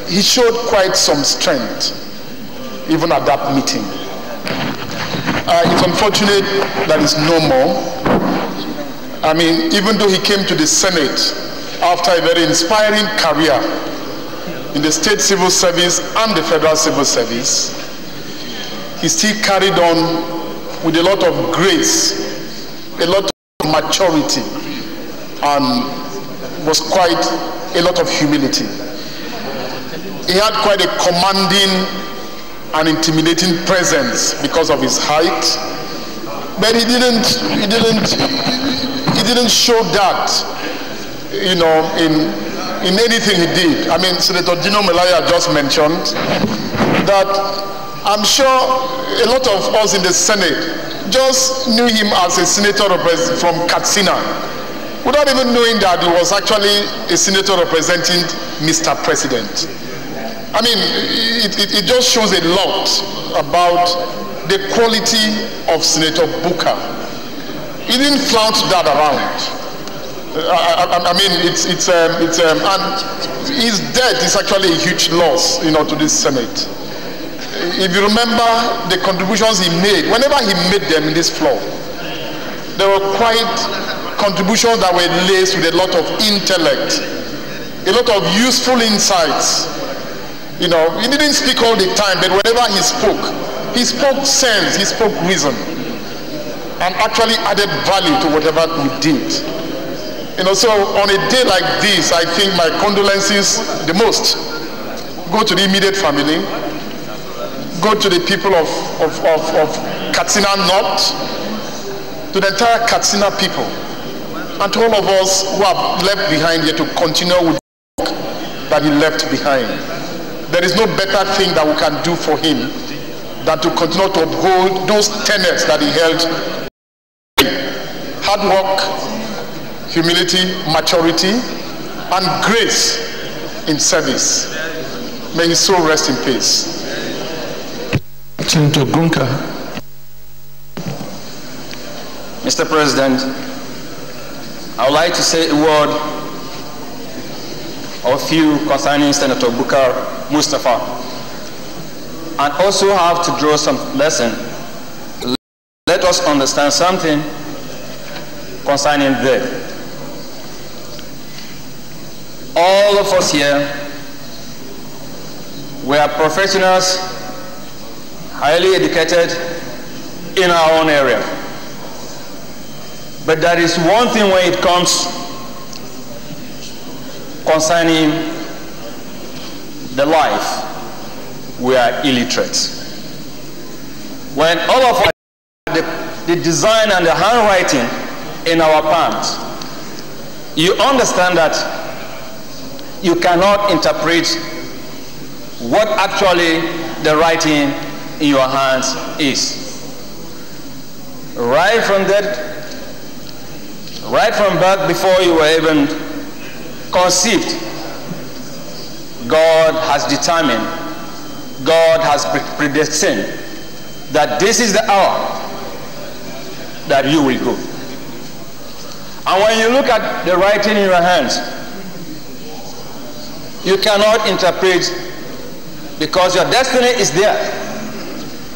he showed quite some strength, even at that meeting. It's unfortunate that he's no more. I mean, even though he came to the Senate after a very inspiring career in the state civil service and the federal civil service, he still carried on with a lot of grace, a lot of maturity, and was quite a lot of humility. He had quite a commanding and intimidating presence because of his height, but he didn't show that, in anything he did. I mean, Senator Dino Melaya just mentioned that I'm sure a lot of us in the Senate just knew him as a senator from Katsina, without even knowing that he was actually a senator representing Mr. President. I mean, it just shows a lot about the quality of Senator Bukar. He didn't flout that around. I mean, and his death is actually a huge loss, to this Senate. If you remember the contributions he made, whenever he made them in this floor, there were quite contributions that were laced with a lot of intellect, a lot of useful insights. He didn't speak all the time, but whenever he spoke sense, he spoke reason, and actually added value to whatever we did. So on a day like this, I think my condolences the most go to the immediate family, go to the people of Katsina North, to the entire Katsina people, and to all of us who have left behind here to continue with the work that he left behind. There is no better thing that we can do for him than to continue to uphold those tenets that he held: hard work, humility, maturity, and grace in service. May his soul rest in peace. Senator Gunka. Mr. President, I would like to say a word or a few concerning Senator Bukar Mustapha, and also have to draw some lesson. Let us understand something concerning death. All of us here, we are professionals, highly educated in our own area. But there is one thing when it comes concerning the life, we are illiterate. When all of us are the design and the handwriting in our palms, you understand that you cannot interpret what actually the writing in your hands is. Right from birth, before you were even conceived, God has determined, God has predestined that this is the hour that you will go. And when you look at the writing in your hands, you cannot interpret, because your destiny is there.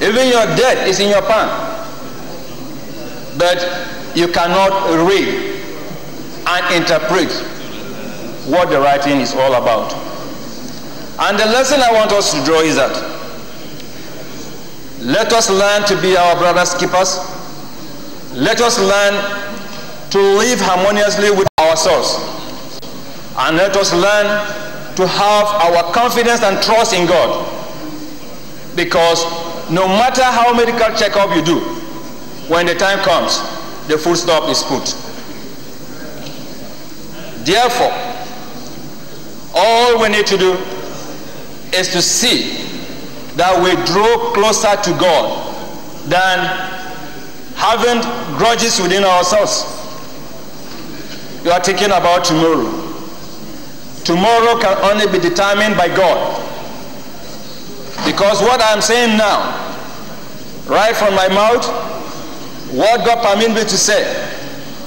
Even your death is in your palm. But you cannot read and interpret what the writing is all about. And the lesson I want us to draw is that let us learn to be our brother's keepers. Let us learn to live harmoniously with ourselves. And let us learn to have our confidence and trust in God. Because no matter how medical checkup you do, when the time comes, the full stop is put. Therefore, all we need to do is to see that we draw closer to God than having grudges within ourselves. You are thinking about tomorrow. Tomorrow can only be determined by God. Because what I'm saying now, right from my mouth, what God permits me to say,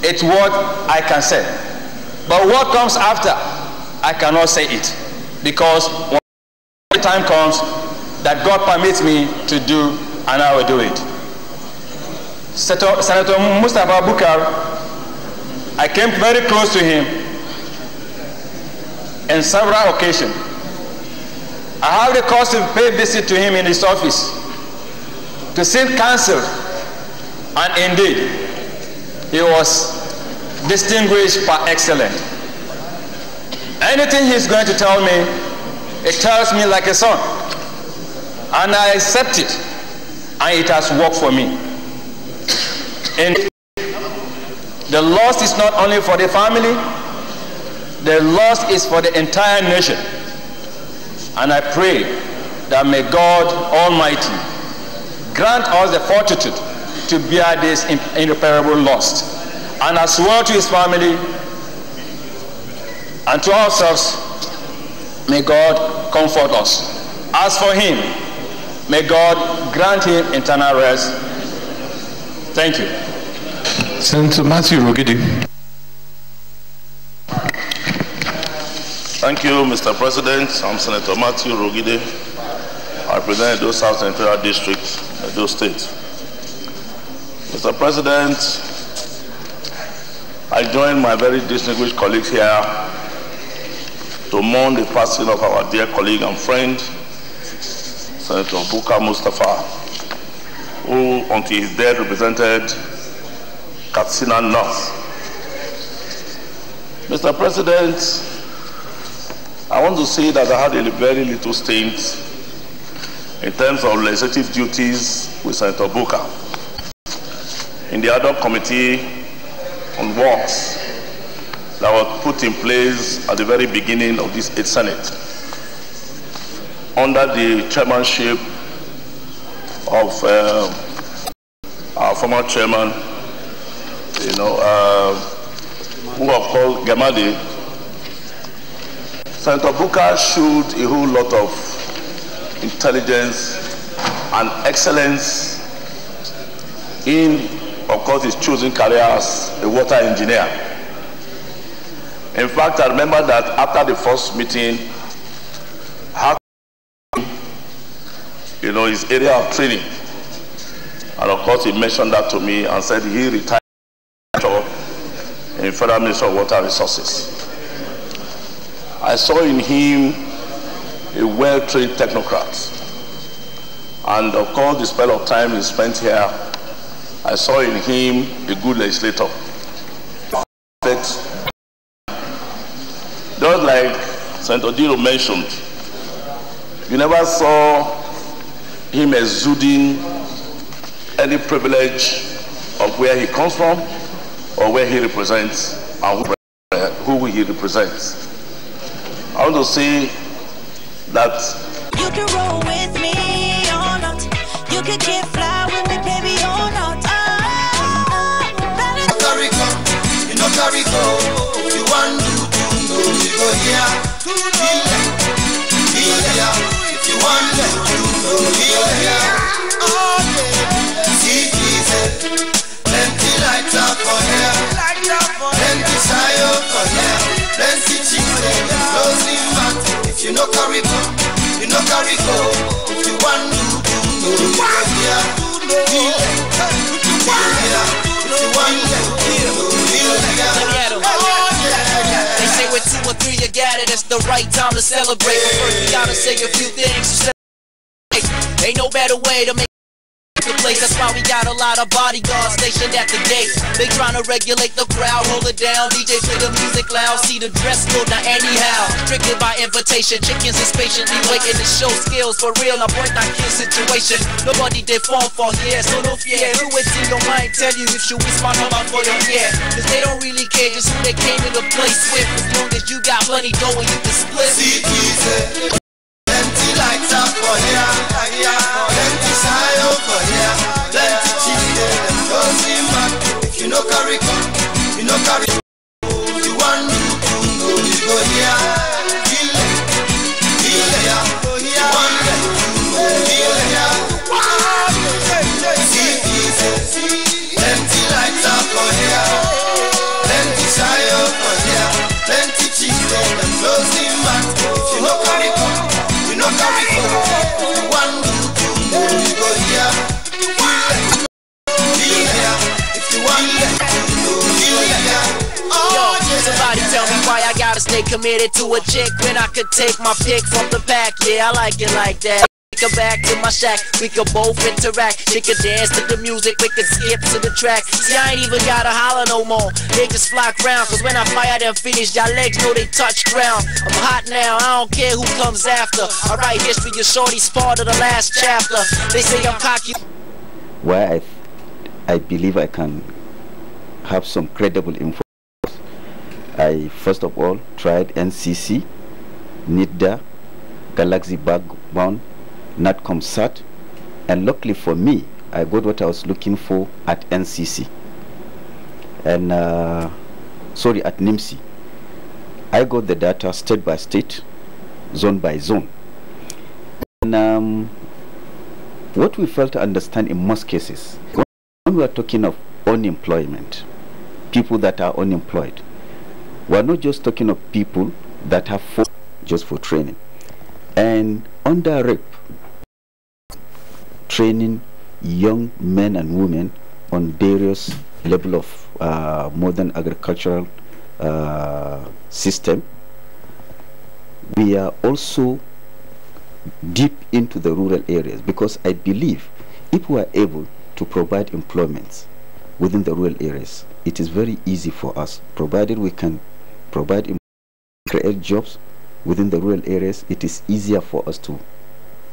it's what I can say. But what comes after, I cannot say it. Because when the time comes that God permits me to do, and I will do it. Senator Mustafa Bukar, I came very close to him on several occasions. I have the cause to pay visit to him in his office to seek counsel, and indeed, he was distinguished par excellence. Anything he's going to tell me, it tells me like a son, and I accept it, and it has worked for me. And the loss is not only for the family, the loss is for the entire nation. And I pray that may God Almighty grant us the fortitude to bear this irreparable loss. And as well to his family and to ourselves, may God comfort us. As for him, may God grant him eternal rest. Thank you. Senator Matthew Rogide. Thank you, Mr. President. I'm Senator Matthew Rogide. I represent Edo South Central District, Edo State. Mr. President, I join my very distinguished colleagues here to mourn the passing of our dear colleague and friend, Senator Bukar Mustafa, who until his death represented Katsina North. Mr. President, I want to say that I had a very little stint in terms of legislative duties with Senator Bukar in the ad hoc committee on works that was put in place at the very beginning of this 8th Senate under the chairmanship of our former chairman, who of course Gamadi. Senator Bukar showed a whole lot of intelligence and excellence in, of course, his chosen career as a water engineer. In fact, I remember that after the first meeting, his area of training, and of course, he mentioned that to me and said he retired in Federal Ministry of Water Resources. I saw in him a well-trained technocrat. And of course, the spell of time he spent here, I saw in him a good legislator. Just like Senator Diro mentioned, you never saw him exuding any privilege of where he comes from or where he represents and who he represents. I want to say that you can roll with me or not. You can get fly with me, baby, or not. You know Carico, you want to know we go here. If you want to know we go here. Oh yeah, see easy. Plenty lights up for here. Plenty shy up for here. Plenty cheese, closely mat. If you know Carico, you know Carico. If you want to know we go here. If you want to know. They say with 2 or 3 you got it, it's the right time to celebrate. But first we gotta say a few things. Ain't no better way to make the place. That's why we got a lot of bodyguards stationed at the gate. They tryna regulate the crowd, hold it down. DJ play the music loud, see the dress code now anyhow. Strictly by invitation, chickens is patiently waiting to show skills for real. A point not kill situation. Nobody did fall for here, so no fear. Who it's in your mind tell you if you respond about for your year. Cause they don't really care just who they came to the place with. As long as you got money dough and you can split. See easy. Plenty lights up for here. Plenty shy over here. Plenty cheese, them closely mat. If you know Carico, you know Carico. You want to know we go here. You want to know we go here. See easy. Plenty lights up for here. Plenty shy over here. Plenty cheese, them closely mat. If you know Carico, you know Carico. You want to know we go here. Somebody tell me why I gotta stay committed to a chick when I could take my pick from the back. Yeah, I like it like that. Take her back to my shack, we could both interact. She could dance to the music, we could skip to the track. See, I ain't even gotta holler no more. They just flock round, cause when I fire them finish, y'all legs know they touch ground. I'm hot now, I don't care who comes after. I write history, your shorty's part of the last chapter. They say I'm cocky. Why I believe I can have some credible info. I first of all tried NCC, NIDA, Galaxy Backbone, NatComSat, and luckily for me, I got what I was looking for at NCC. And sorry, at NIMSI. I got the data state by state, zone by zone. And what we fail to understand in most cases, when we are talking of unemployment, people that are unemployed, we're not just talking of people that have just for training. And under RIP, training young men and women on various level of modern agricultural system, we are also deep into the rural areas, because I believe if we are able to provide employment within the rural areas, it is very easy for us, provided we can create jobs within the rural areas. It is easier for us to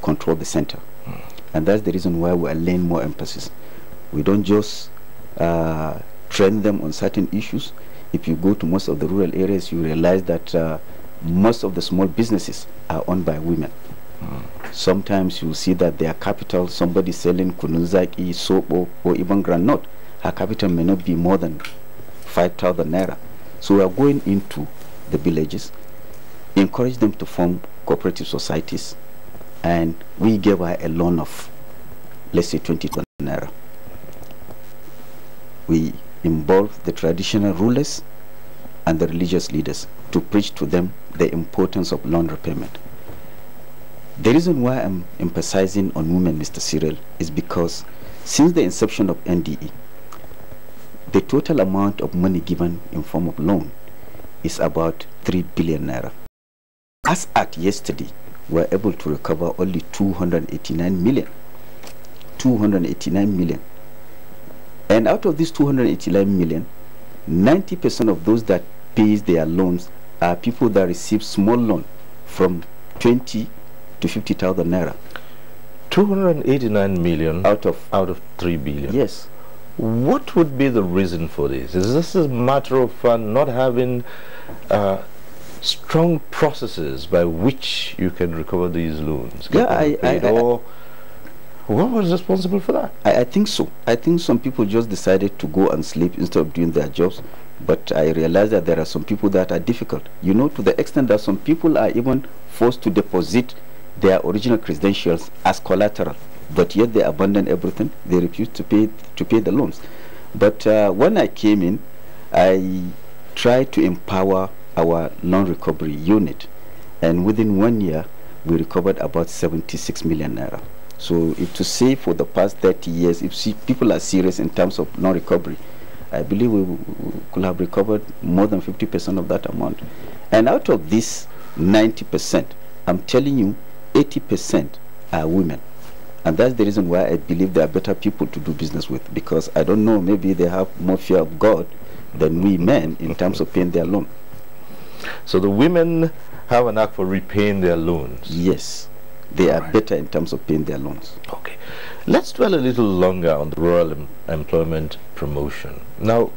control the center. And that's the reason why we are laying more emphasis. We don't just train them on certain issues. If you go to most of the rural areas, you realize that most of the small businesses are owned by women. Sometimes you see that their capital, somebody selling kunuzaki, sopo, or even granite, her capital may not be more than 5,000 naira. So we are going into the villages, encourage them to form cooperative societies, and we gave her a loan of, let's say, 20,000 naira. We involve the traditional rulers and the religious leaders to preach to them the importance of loan repayment. The reason why I'm emphasizing on women, Mr. Cyril, is because since the inception of NDE, the total amount of money given in form of loan is about 3 billion naira. As at yesterday, we were able to recover only 289 million. 289 million. And out of these 289 million, 90% of those that pays their loans are people that receive small loan from 20 to 50,000 naira. 289 million out of 3 billion. Yes. What would be the reason for this? Is this a matter of not having strong processes by which you can recover these loans? Or what was responsible for that? I think so. I think some people just decided to go and sleep instead of doing their jobs. But I realize that there are some people that are difficult. You know, to the extent that some people are even forced to deposit their original credentials as collateral, but yet they abandon everything. They refuse to pay the loans. But when I came in, I tried to empower our loan recovery unit, and within 1 year, we recovered about 76 million naira. So if to say for the past 30 years, if people are serious in terms of loan recovery, I believe we could have recovered more than 50% of that amount. And out of this 90%, I'm telling you, 80% are women. And that's the reason why I believe they are better people to do business with, because I don't know, maybe they have more fear of God than we men in terms of paying their loan. So the women have an act for repaying their loans? Yes, they are better in terms of paying their loans. Okay. Let's dwell a little longer on the rural employment promotion. Now,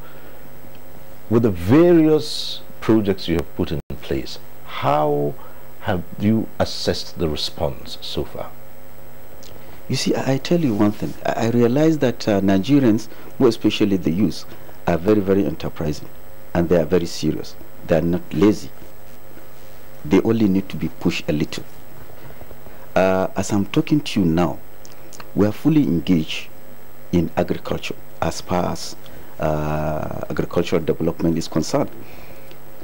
with the various projects you have put in place, how have you assessed the response so far? You see, I tell you one thing. I realize that Nigerians, more especially the youth, are very, very enterprising, and they are very serious. They are not lazy. They only need to be pushed a little. As I'm talking to you now, we are fully engaged in agriculture as far as agricultural development is concerned.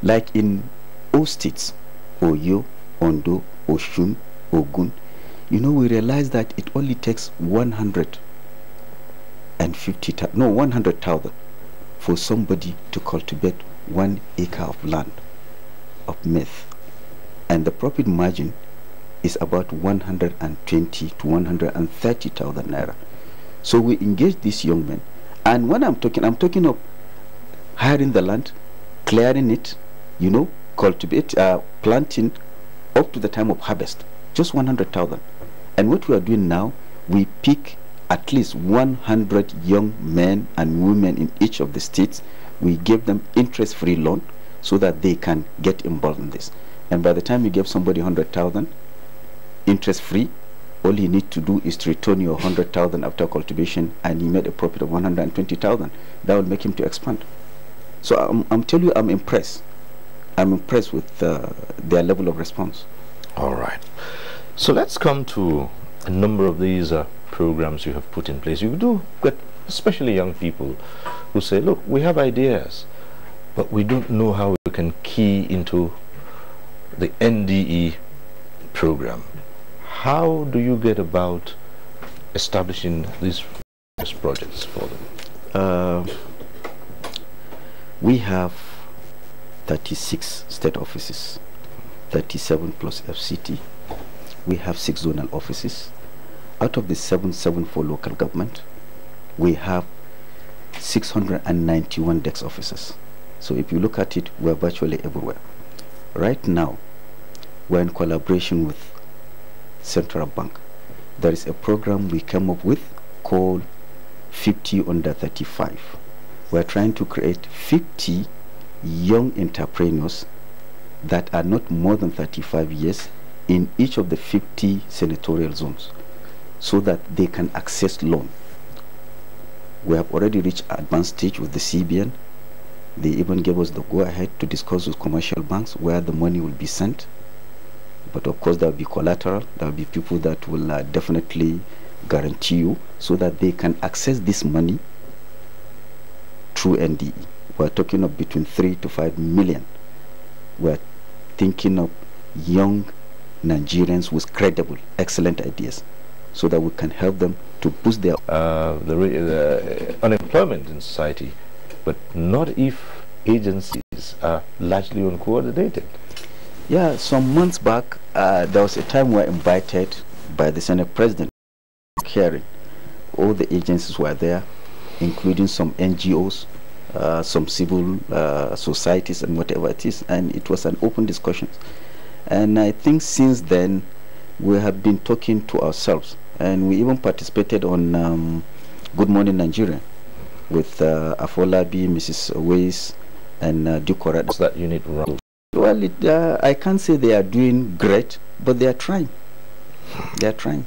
Like in all states, Oyo, Ondo, Oshun, Ogun, you know, we realize that it only takes 100,000 for somebody to cultivate 1 acre of land of maize, and the profit margin is about 120 to 130,000 naira. So we engage these young men, and when I'm talking of hiring the land, clearing it, you know, cultivate, planting up to the time of harvest, just 100,000. And what we are doing now, we pick at least 100 young men and women in each of the states. We give them interest-free loan so that they can get involved in this. And by the time you give somebody 100,000 interest-free, all you need to do is to return your 100,000 after cultivation, and he made a profit of 120,000. That will make him to expand. So I'm telling you, I'm impressed. I'm impressed with their level of response. All right. So let's come to a number of these programs you have put in place. You do get especially young people who say, look, we have ideas, but we don't know how we can key into the NDE program. How do you get about establishing these projects for them? We have 36 state offices, 37 plus FCT. We have 6 zonal offices. Out of the 7 for local government, we have 691 desk officers. So if you look at it, we're virtually everywhere. Right now, we're in collaboration with Central Bank. There is a program we came up with called 50 under 35. We're trying to create 50 young entrepreneurs that are not more than 35 years in each of the 50 senatorial zones, so that they can access loan. We have already reached advanced stage with the CBN. They even gave us the go-ahead to discuss with commercial banks where the money will be sent. But of course there will be collateral. There will be people that will definitely guarantee you, so that they can access this money through NDE. We're talking of between 3 to 5 million. We're thinking of young Nigerians with credible, excellent ideas, so that we can help them to boost their the unemployment in society, but not if agencies are largely uncoordinated. Yeah, some months back, there was a time we were invited by the Senate President hearing. All the agencies were there, including some NGOs, some civil societies and whatever it is, and it was an open discussion. And I think since then we have been talking to ourselves, and we even participated on Good Morning Nigeria, with Afolabi, Mrs. Ways, and Dukora. Does that unit run? Well, I can't say they are doing great, but they are trying. They are trying.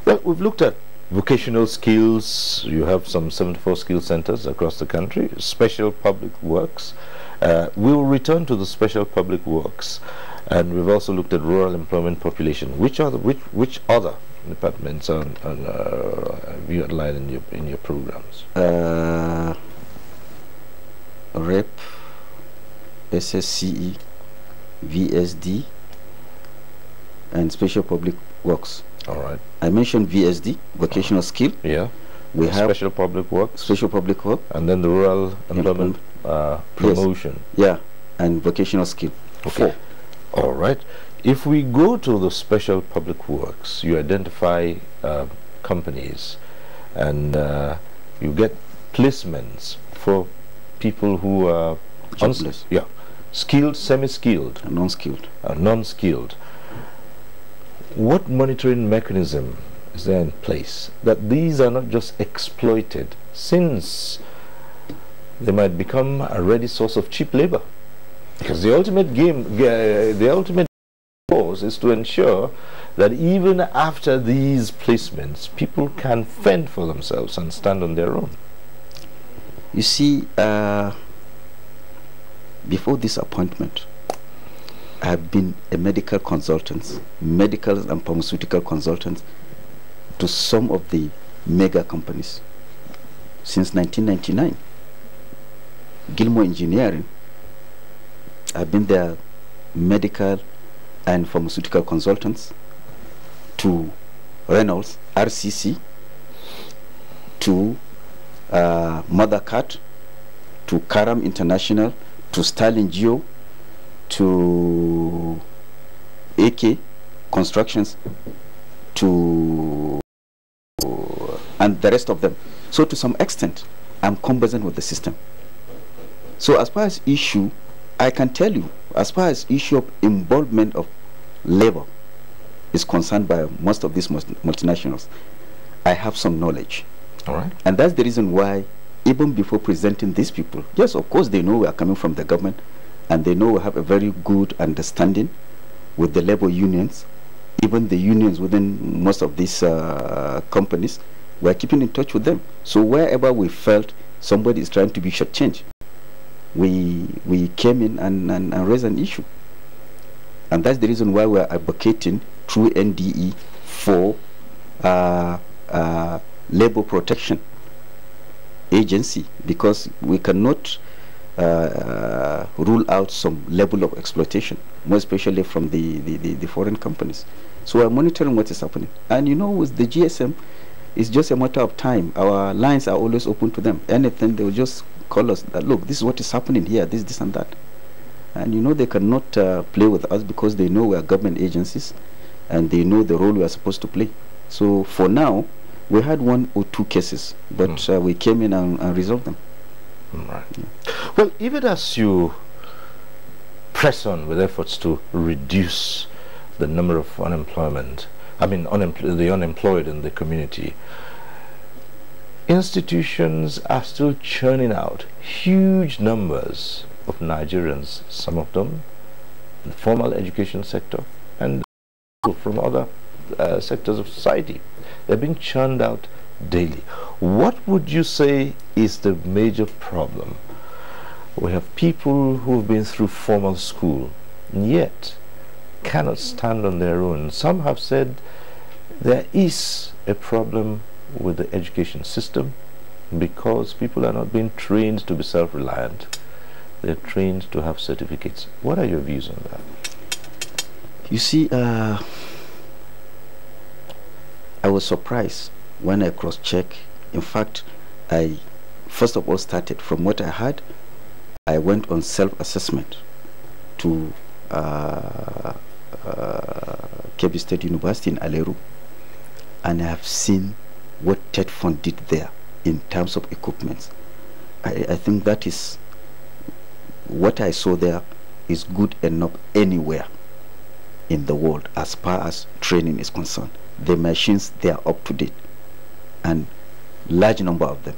Well, we've looked at vocational skills. You have some 74 skill centers across the country. Special public works. We will return to the special public works, and we've also looked at rural employment population. Which other departments have you outlined in your programs? REP, SSCE, VSD, and special public works. All right. I mentioned VSD, vocational skill. Yeah. We have special public works. Special public work. And then the rural employment promotion. Yes. Yeah, and vocational skill. Okay. 4. All right. If we go to the special public works, you identify companies, and you get placements for people who are jobless. Yeah, skilled, semi-skilled, and non-skilled. Non-skilled. What monitoring mechanism is there in place that these are not just exploited, since they might become a ready source of cheap labor? Because the ultimate cause is to ensure that even after these placements, people can fend for themselves and stand on their own. You see, before this appointment, I have been a medical consultant, medical and pharmaceutical consultant to some of the mega companies since 1999. Gilmore Engineering, I've been their medical and pharmaceutical consultants, to Reynolds, RCC, to Mothercat, to Karam International, to Stalin Geo, to AK Constructions, to and the rest of them. So to some extent, I'm conversant with the system. So as far as issue, I can tell you, as far as issue of involvement of labor is concerned by most of these multinationals, I have some knowledge. All right. And that's the reason why, even before presenting these people, yes, of course they know we are coming from the government, and they know we have a very good understanding with the labor unions, even the unions within most of these companies. We are keeping in touch with them. So wherever we felt somebody is trying to be shortchanged, we came in and raised an issue. And that's the reason why we are advocating through NDE for labor protection agency, because we cannot rule out some level of exploitation, more especially from the foreign companies. So we're monitoring what is happening. And you know, with the GSM, it's just a matter of time. Our lines are always open to them. Anything, they will just call us that, look, this is what is happening here, this and that. And you know, they cannot play with us, because they know we are government agencies and they know the role we are supposed to play. So for now, we had 1 or 2 cases, but we came in and resolved them. Right. Yeah. Well, even as you press on with efforts to reduce the number of the unemployed in the community, institutions are still churning out huge numbers of Nigerians, some of them in the formal education sector and from other sectors of society. They're being churned out daily. What would you say is the major problem? We have people who've been through formal school and yet cannot stand on their own. Some have said there is a problem with the education system because people are not being trained to be self-reliant. They're trained to have certificates. What are your views on that? You see, I was surprised when I cross-checked. In fact, I first of all started from what I had. I went on self-assessment to Kebbi State University in Aleru, and I have seen what TED Fund did there in terms of equipment. I think that is what I saw there is good enough anywhere in the world as far as training is concerned. The machines, they are up to date, and large number of them.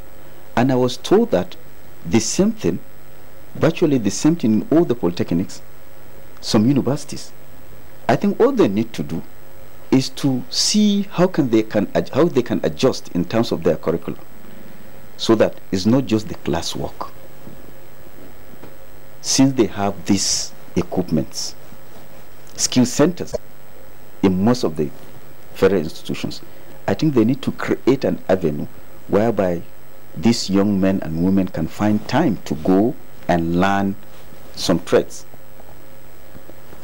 And I was told that the same thing, virtually the same thing in all the polytechnics, some universities. I think all they need to do is to see how they can adjust in terms of their curriculum, so that it's not just the classwork. Since they have these equipments, skill centers in most of the federal institutions, I think they need to create an avenue whereby these young men and women can find time to go and learn some trades.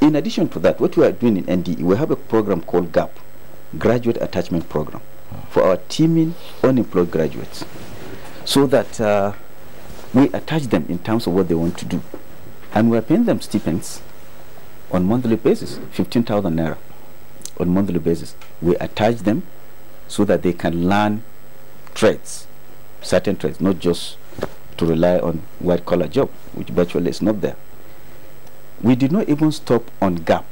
In addition to that, what we are doing in NDE, we have a program called GAP, Graduate Attachment Program, for our teaming unemployed graduates, so that we attach them in terms of what they want to do. And we are paying them stipends on monthly basis, 15,000 naira on monthly basis. We attach them so that they can learn trades, certain trades, not just to rely on white-collar job, which virtually is not there. We did not even stop on GAP.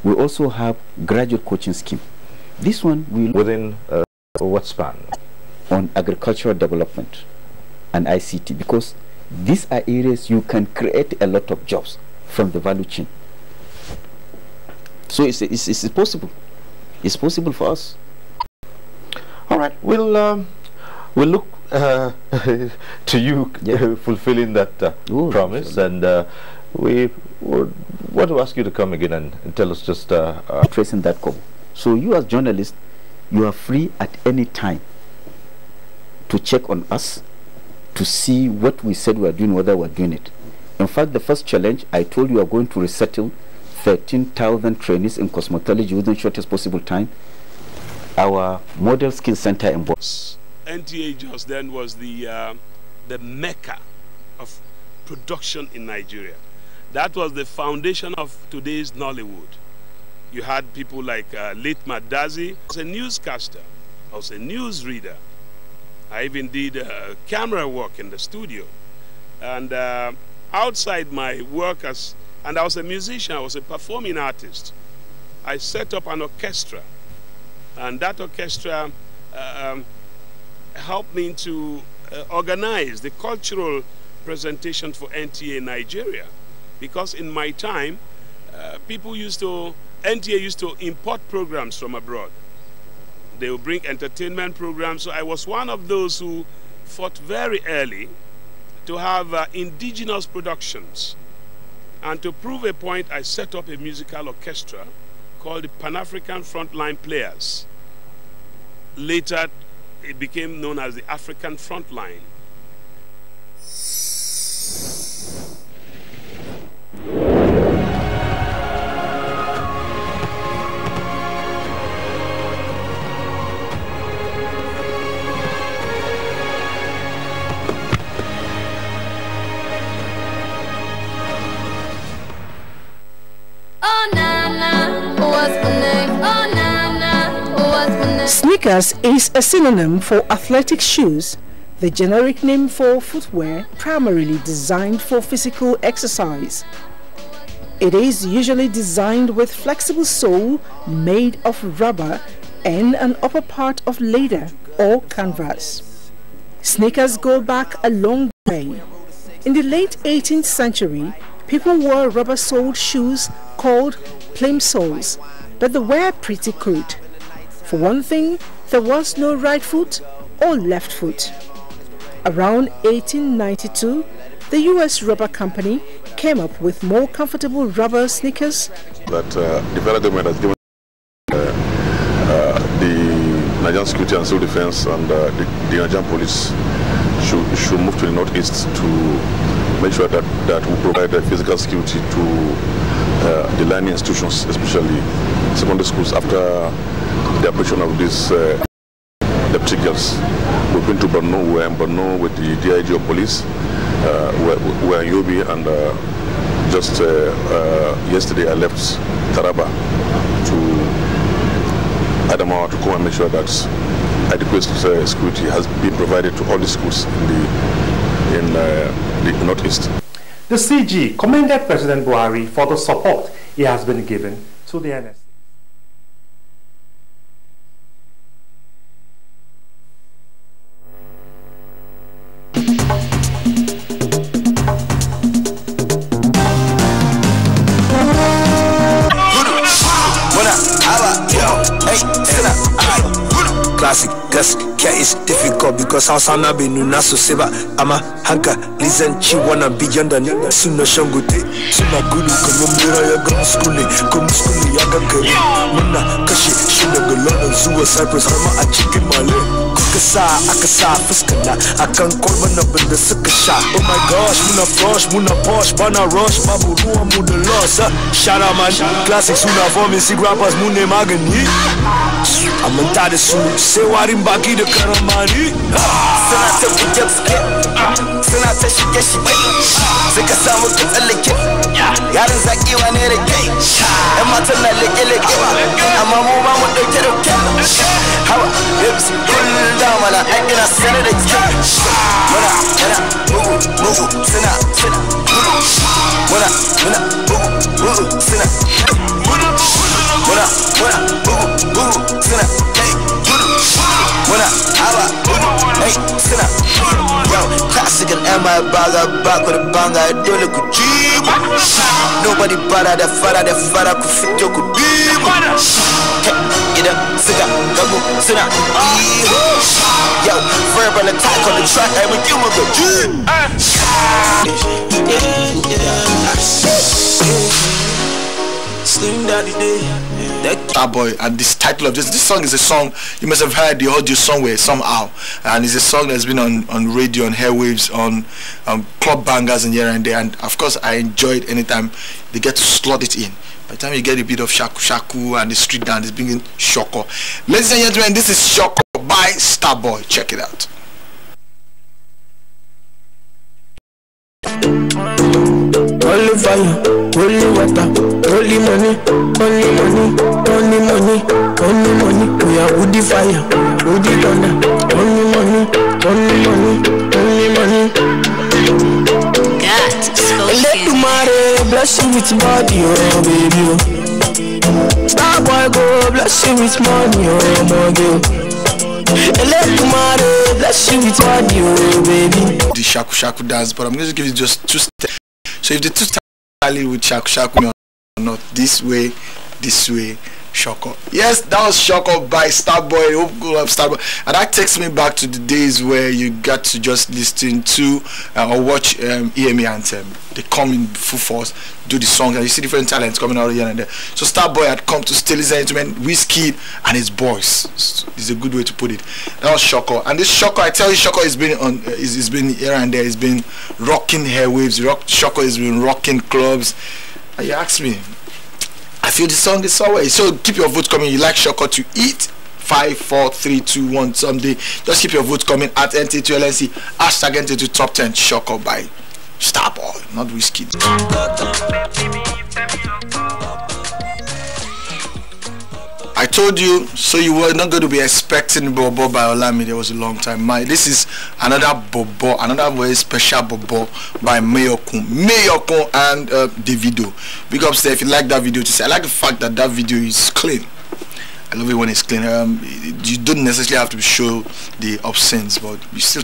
We also have graduate coaching scheme. This one will within what span? On agricultural development and ICT, because these are areas you can create a lot of jobs from the value chain. So it's possible. It's possible for us. All right, we'll look to you fulfilling that promise, and we want to ask you to come again and tell us just tracing that call. So you as journalists, you are free at any time to check on us, to see what we said we are doing, whether we are doing it. In fact, the first challenge, I told you, are going to resettle 13,000 trainees in cosmetology within the shortest possible time. Our model skill center in Boston. NTA just then was the mecca of production in Nigeria. That was the foundation of today's Nollywood. You had people like late Madazi. I was a newscaster. I was a newsreader. I even did camera work in the studio. And outside my work and I was a musician, I was a performing artist. I set up an orchestra. And that orchestra helped me to organize the cultural presentation for NTA Nigeria. Because in my time, NTA used to import programs from abroad. They would bring entertainment programs. So I was one of those who fought very early to have indigenous productions. And to prove a point, I set up a musical orchestra called the Pan-African Frontline Players. Later, it became known as the African Frontline. Sneakers is a synonym for athletic shoes, the generic name for footwear primarily designed for physical exercise. It is usually designed with flexible sole made of rubber and an upper part of leather or canvas. Sneakers go back a long way. In the late 18th century, people wore rubber-soled shoes called plimsolls, but they were pretty crude. For one thing, there was no right foot or left foot. Around 1892, the U.S. Rubber Company came up with more comfortable rubber sneakers. That the federal government has given the Nigerian Security and Civil Defense and the Nigerian Police should move to the northeast to make sure that we provide physical security to the learning institutions, especially secondary schools, after the operation of these deputy girls. We've been to Borno. We're in Borno with the DIG of police. We're in Yobe, and just yesterday I left Taraba to Adamawa to come and make sure that adequate security has been provided to all the schools in the northeast. The CG commended President Buhari for the support he has been given to the NS. classic. Gus, care is difficult because how sound I be no naso seva. I'm a hanka, listen, chi wanna be yonder. Sooner shangute, sooner gulu, come mira, come schooling, yaga kari. Muna, kashi, shuna galona, zua, cypress, hama, a chicken male. Akasa, fuskana, I can't call one up in the sucker shot. Oh my gosh, muna posh, bana rush, babu ruwa, muna loss. Shout out man, classics, muna for me, see rappers, mune magani. I'm a tired suit, say what in baki the karamani. Senate we get scared, Senate she get she wait. Sika samu get a lick. Yaran zaki wa ne rike. And my tell like lick. I'm a woman with the kid of how lips cool down when I act in a Senate. Move, Senate, yo, classic and Emma back with a bang, I do look good. Nobody bother the father could fit your good beam. Get up, cigar, double, sinner. Yo, verbal attack on the track, I would give him Slim Daddy Day. Starboy, and this title of this song is a song you must have heard the audio somewhere somehow, and it's a song that's been on radio, on airwaves, on club bangers and here and there, and of course I enjoy it anytime they get to slot it in. By the time you get a bit of shaku and the street dance, it's bringing Shoko. Ladies and gentlemen, this is Shoko by Starboy. Check it out. Holy fire, holy water, holy money, only money, only money, only money. We are woody fire, woody thunder, only money, only money, only money. God, so let tomorrow bless you with body, oh baby. Starboy go bless you with money, oh my girl. Let tomorrow bless you with body, oh baby. The shaku dance, but I'm going to give you just 2 steps. So if the 2 steps with shaku or not, this way, Shoko. Yes, that was Shoko by Starboy. Hope you love Starboy. And that takes me back to the days where you got to just listen to or watch EMA Anthem. They come in full force, do the song, and you see different talents coming out here and there. So Starboy had come to still listen to Wizkid and his boys. It's a good way to put it. That was Shoko. And this Shoko, I tell you, Shoko has been on. He's been here and there. He's been rocking airwaves. Shoko has been rocking clubs. And you ask me, I feel the song is somewhere. So keep your vote coming. You like Shoko to eat? 5, 4, 3, 2, 1 someday. Just keep your vote coming at NTA2LNC. Hashtag NTA2 Top 10 Shoko by Starboy, not Wizkid. I told you, so you were not going to be expecting Bobo by Olami. There was a long time. This is another Bobo, another very special Bobo by Mayokun and Davido. Big ups there if you like that video. To say, I like the fact that video is clean. I love it when it's clean. You don't necessarily have to show the obscenes, but you still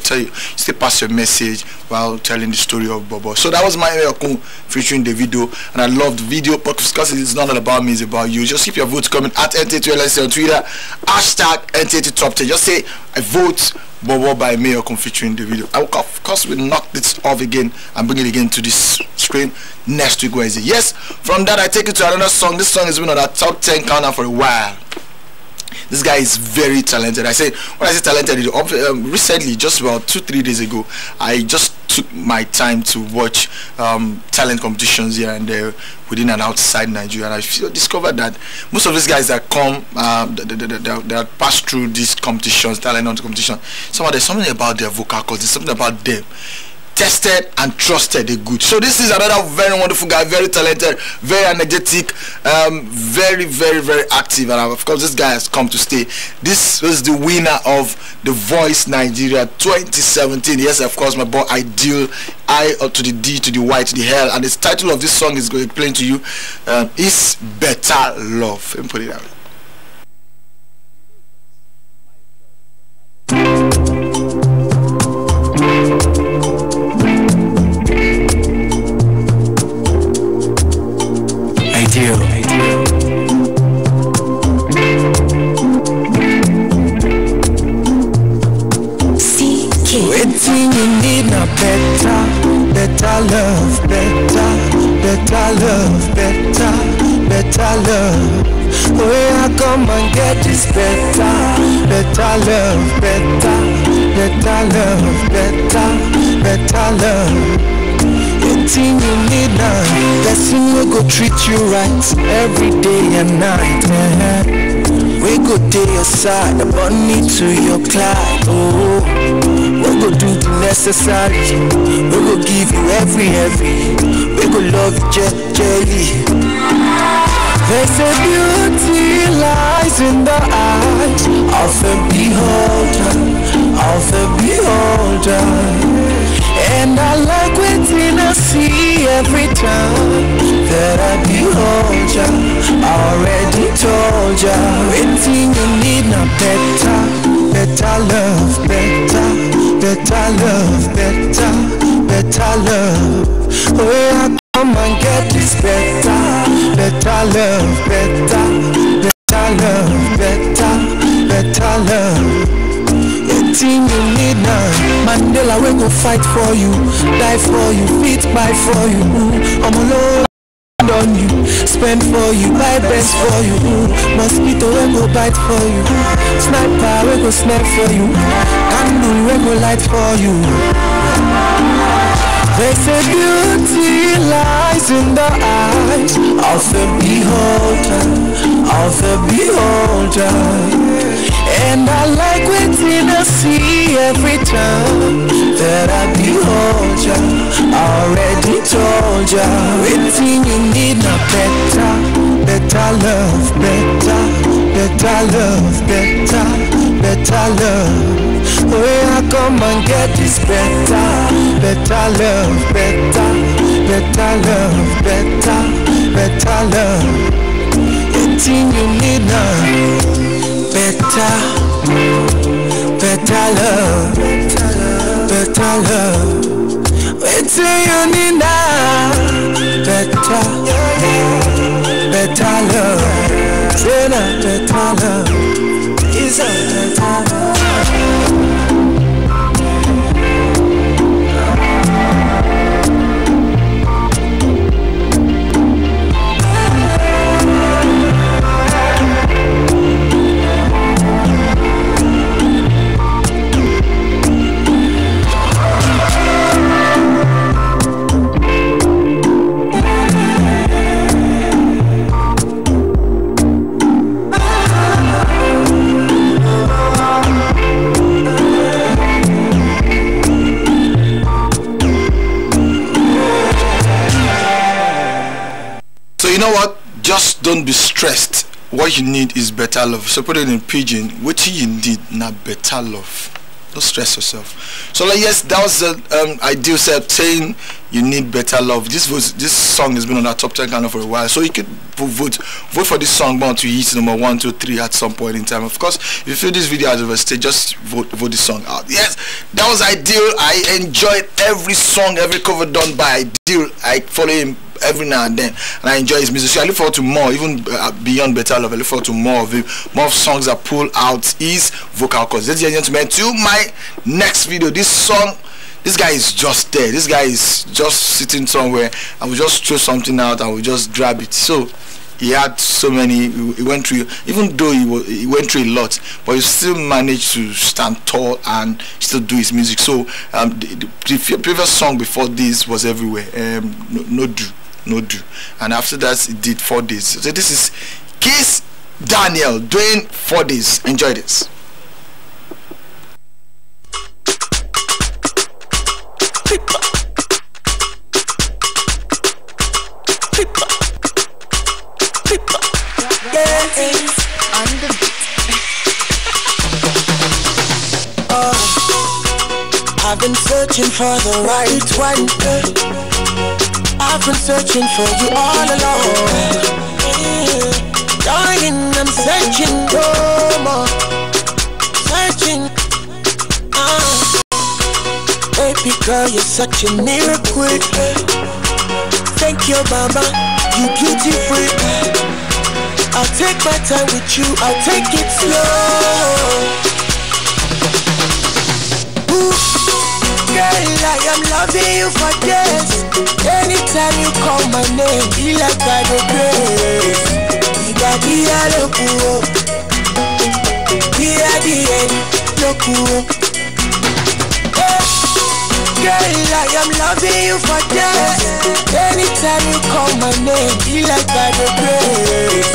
pass your message while telling the story of Bobo. So that was my Mayokun featuring Davido, and I love the video because it's not all about me, it's about you. Just keep your votes coming at NTA2LNC on Twitter. Hashtag NTA2 Top 10. Just say I vote Bobo by Mayokun featuring Davido. Of course, we'll knock this off again and bring it again to this screen next week Wednesday. Yes, from that I take you to another song. This song has been on our top 10 countdown for a while. This guy is very talented. When I say talented, recently, just about 2-3 days ago, I just took my time to watch talent competitions here and there within and outside Nigeria, and I discovered that most of these guys that come, that pass through these competitions, talent competition, there's something about their vocal cords, there's something about them. Tested and trusted, they're good. So this is another very wonderful guy, very talented, very energetic, very, very, very active, and of course this guy has come to stay. This was the winner of The Voice Nigeria 2017. Yes, of course, my boy Ideal, I to the D to the Y to the L, and the title of this song is going to explain to you is Better Love. Let me put it out. get this better, better love, better, better love, better, better love. Anything you need now, person will go treat you right every day and night. We go to your side, the money to your cloud. Oh, we go do the necessary. We go give you every. We go love you jelly. There's a beauty lies in the eyes of a beholder, of a beholder. And I like waiting to see every time that I behold ya. I already told ya, waiting you need now better, better love, better, better love, better, better love. Oh yeah, come and get this better, better love, better, better love, better, better love. Anything you need now, Mandela we go fight for you, die for you, fit by for you. I'm alone on you, spend for you, buy best for you. Mosquito we go bite for you, sniper we go snipe for you, candle we go light for you. They say beauty lies in the eyes of a beholder, of a beholder. And I like waiting to see every time that I behold ya. I already told ya, waiting you need now better, better love, better, better love, better, better love. Oh yeah, come and get this better, better love, better, better love, better, better love. Anything you need now. Better, better love, better love. Wait till you need now. Better, better love. Say that better love. Is a better love. You know what? Just don't be stressed. What you need is better love. So put it in pidgin. What you need now better love. Don't stress yourself. So like yes, that was the ideal set saying you need better love. This song has been on our top 10 kind of for a while. So you could vote for this song bound to hit number 1, 2, 3 at some point in time. Of course, if you feel this video has overstayed, just vote this song out. Yes, that was ideal. I enjoyed every song, every cover done by Ideal. I follow him every now and then, and I enjoy his music. So I look forward to more, even beyond better love. I look forward to more of him, more of songs that pull out his vocal cords. Ladies and gentlemen, to my next video. This song, this guy is just there. This guy is just sitting somewhere, and we just throw something out and we just grab it. So he had so many. He went through, even though he went through a lot, but he still managed to stand tall and still do his music. So the previous song before this was everywhere. No do, and after that he did 4 days. So this is Kiss Daniel doing 4 days. Enjoy this. I've been searching for the right one. I've been searching for you all along. Darling, I'm searching no more. Searching. Baby girl, you're such a miracle. Thank you, mama. You beautiful. I'll take my time with you. I'll take it slow. Girl, I am loving you for this. Anytime you call my name, feel like I go crazy. Girl, I am loving you for days. Anytime you call my name, feel like I the grace.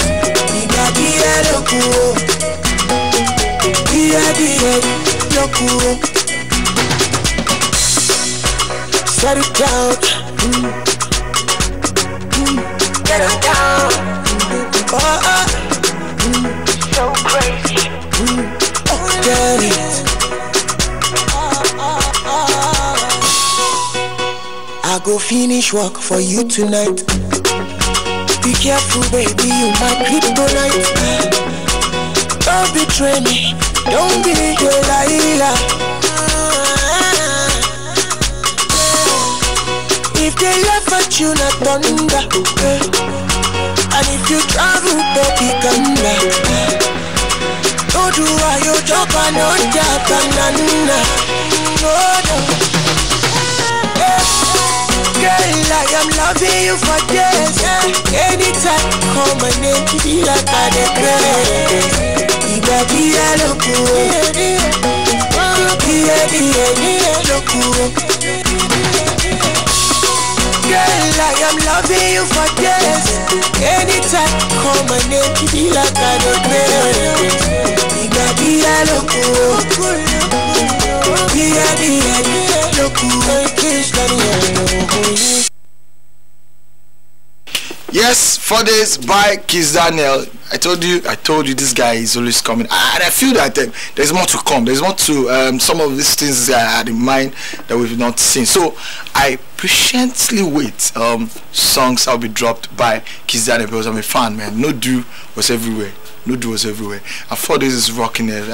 Settle down. Settle down. So crazy. Get it. I go finish work for you tonight. Be careful, baby, you my kryptonite. Don't betray me, don't be Delilah. If they laugh at you, not thunder. And if you travel, baby, come back. Don't do why you joke and no jack and no. Girl, I am loving you for days. Anytime you call my name, feel like I the grace. Girl, I am loving you for days. Anytime you call my name, feel like I the grace. Yes, 4 days by Kiss Daniel. I told you this guy is always coming, and I feel that there's more to come. There's more to some of these things I had in mind that we've not seen. So I patiently wait songs I'll be dropped by Kiss Daniel because I'm a fan, man. No do was everywhere. And 4 days is rocking it.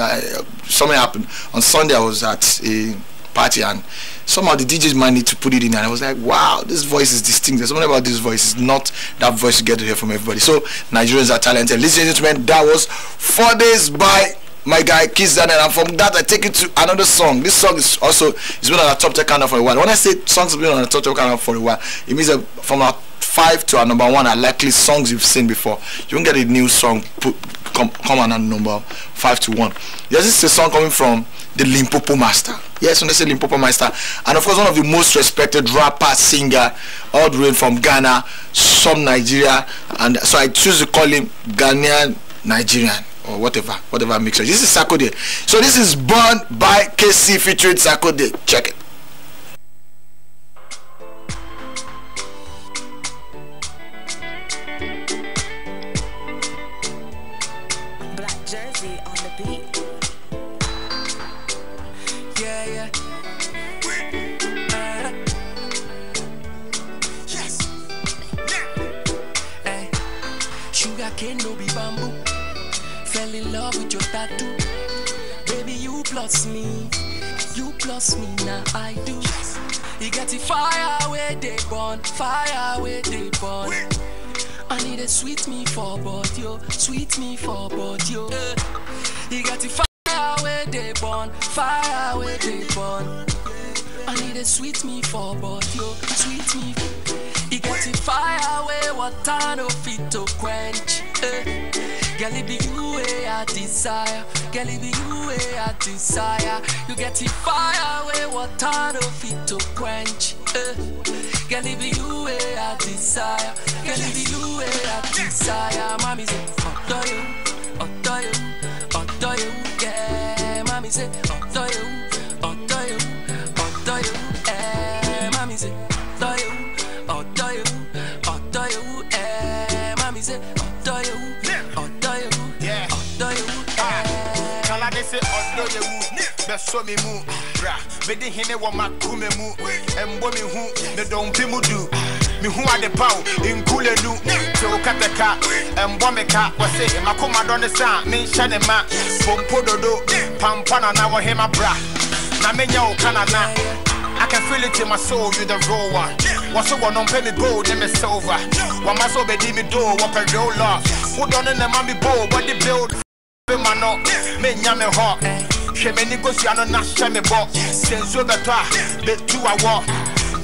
Something happened on Sunday. I was at a party and somehow the DJ's might need to put it in, and I was like, wow, this voice is distinct. There's something about this voice. It's not that voice you get to hear from everybody. So Nigerians are talented. Ladies and gentlemen, that was 4 days by my guy Kiss Daniel, and from that I take it to another song. This song is also been on our top 10 countdown for a while. When I say songs have been on the top 10 countdown for a while, it means that from our 5 to our number 1 are likely songs you've seen before. You won't get a new song come on number 5 to 1. Yes, this is a song coming from the Limpopo Master. Yes, when they say Limpopo Master, and of course one of the most respected rapper, singer, all the way from Ghana, some Nigeria, and so I choose to call him Ghanaian Nigerian or whatever mixture. This is Sakode. So this is Born by KC featuring Sakode. Check it. Can no be bamboo. Fell in love with your tattoo. Baby, you plus me now I do. You got the fire where they burn, fire where they burn. I need a sweet me for body, sweet me for body. You got the fire where they burn, fire where they burn. I need a sweet me for body, sweet me. You got the fire where water no fit to quench. Girl, it be you where I desire. Girl, it be you where I desire. You get the fire where water no fit to quench. Girl, it be you where I desire. Girl, it be you where I desire. Mommy say, oh do you, yeah. Mommy say, oh do you, mommy say, do you. Mommy say, so me mu bra me de hine wo makume mu embo me hu me don bi mu du me hu ade paw inkule nu te o kateka embo me ka wo se makoma don sa me hye ne ma pompo dodo pampana na wo hema bra na me nya o kanana I can feel it in my soul, you the raw one. What's so one on penny gold, name is silver. One my soul be me do, what a real love. Who done in the mommy bow, what they build? My no, me nyame hot. She me negotiate na she me bo. Since you better, be 2 hours.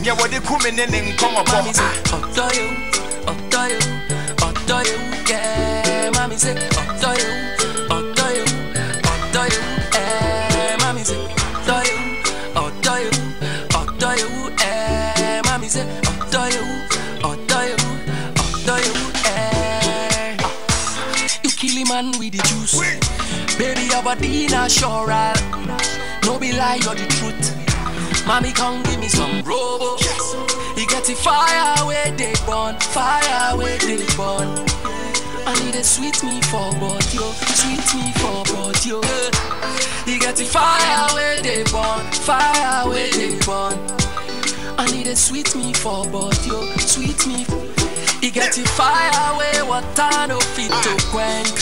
Nya what they come in and come up. Mommy say, oh do you, yeah. Mommy say, oh do you, yeah. Mommy Baby, your body natural. No be lie, you're the truth. Mommy, come give me some robo. You get the fire where they burn, fire where they burn. I need a sweet me for but yo, sweet me for but yo. You get the fire where they burn, fire where they burn. I need a sweet me for but yo, sweet me. You get the fire where water no fit to quench.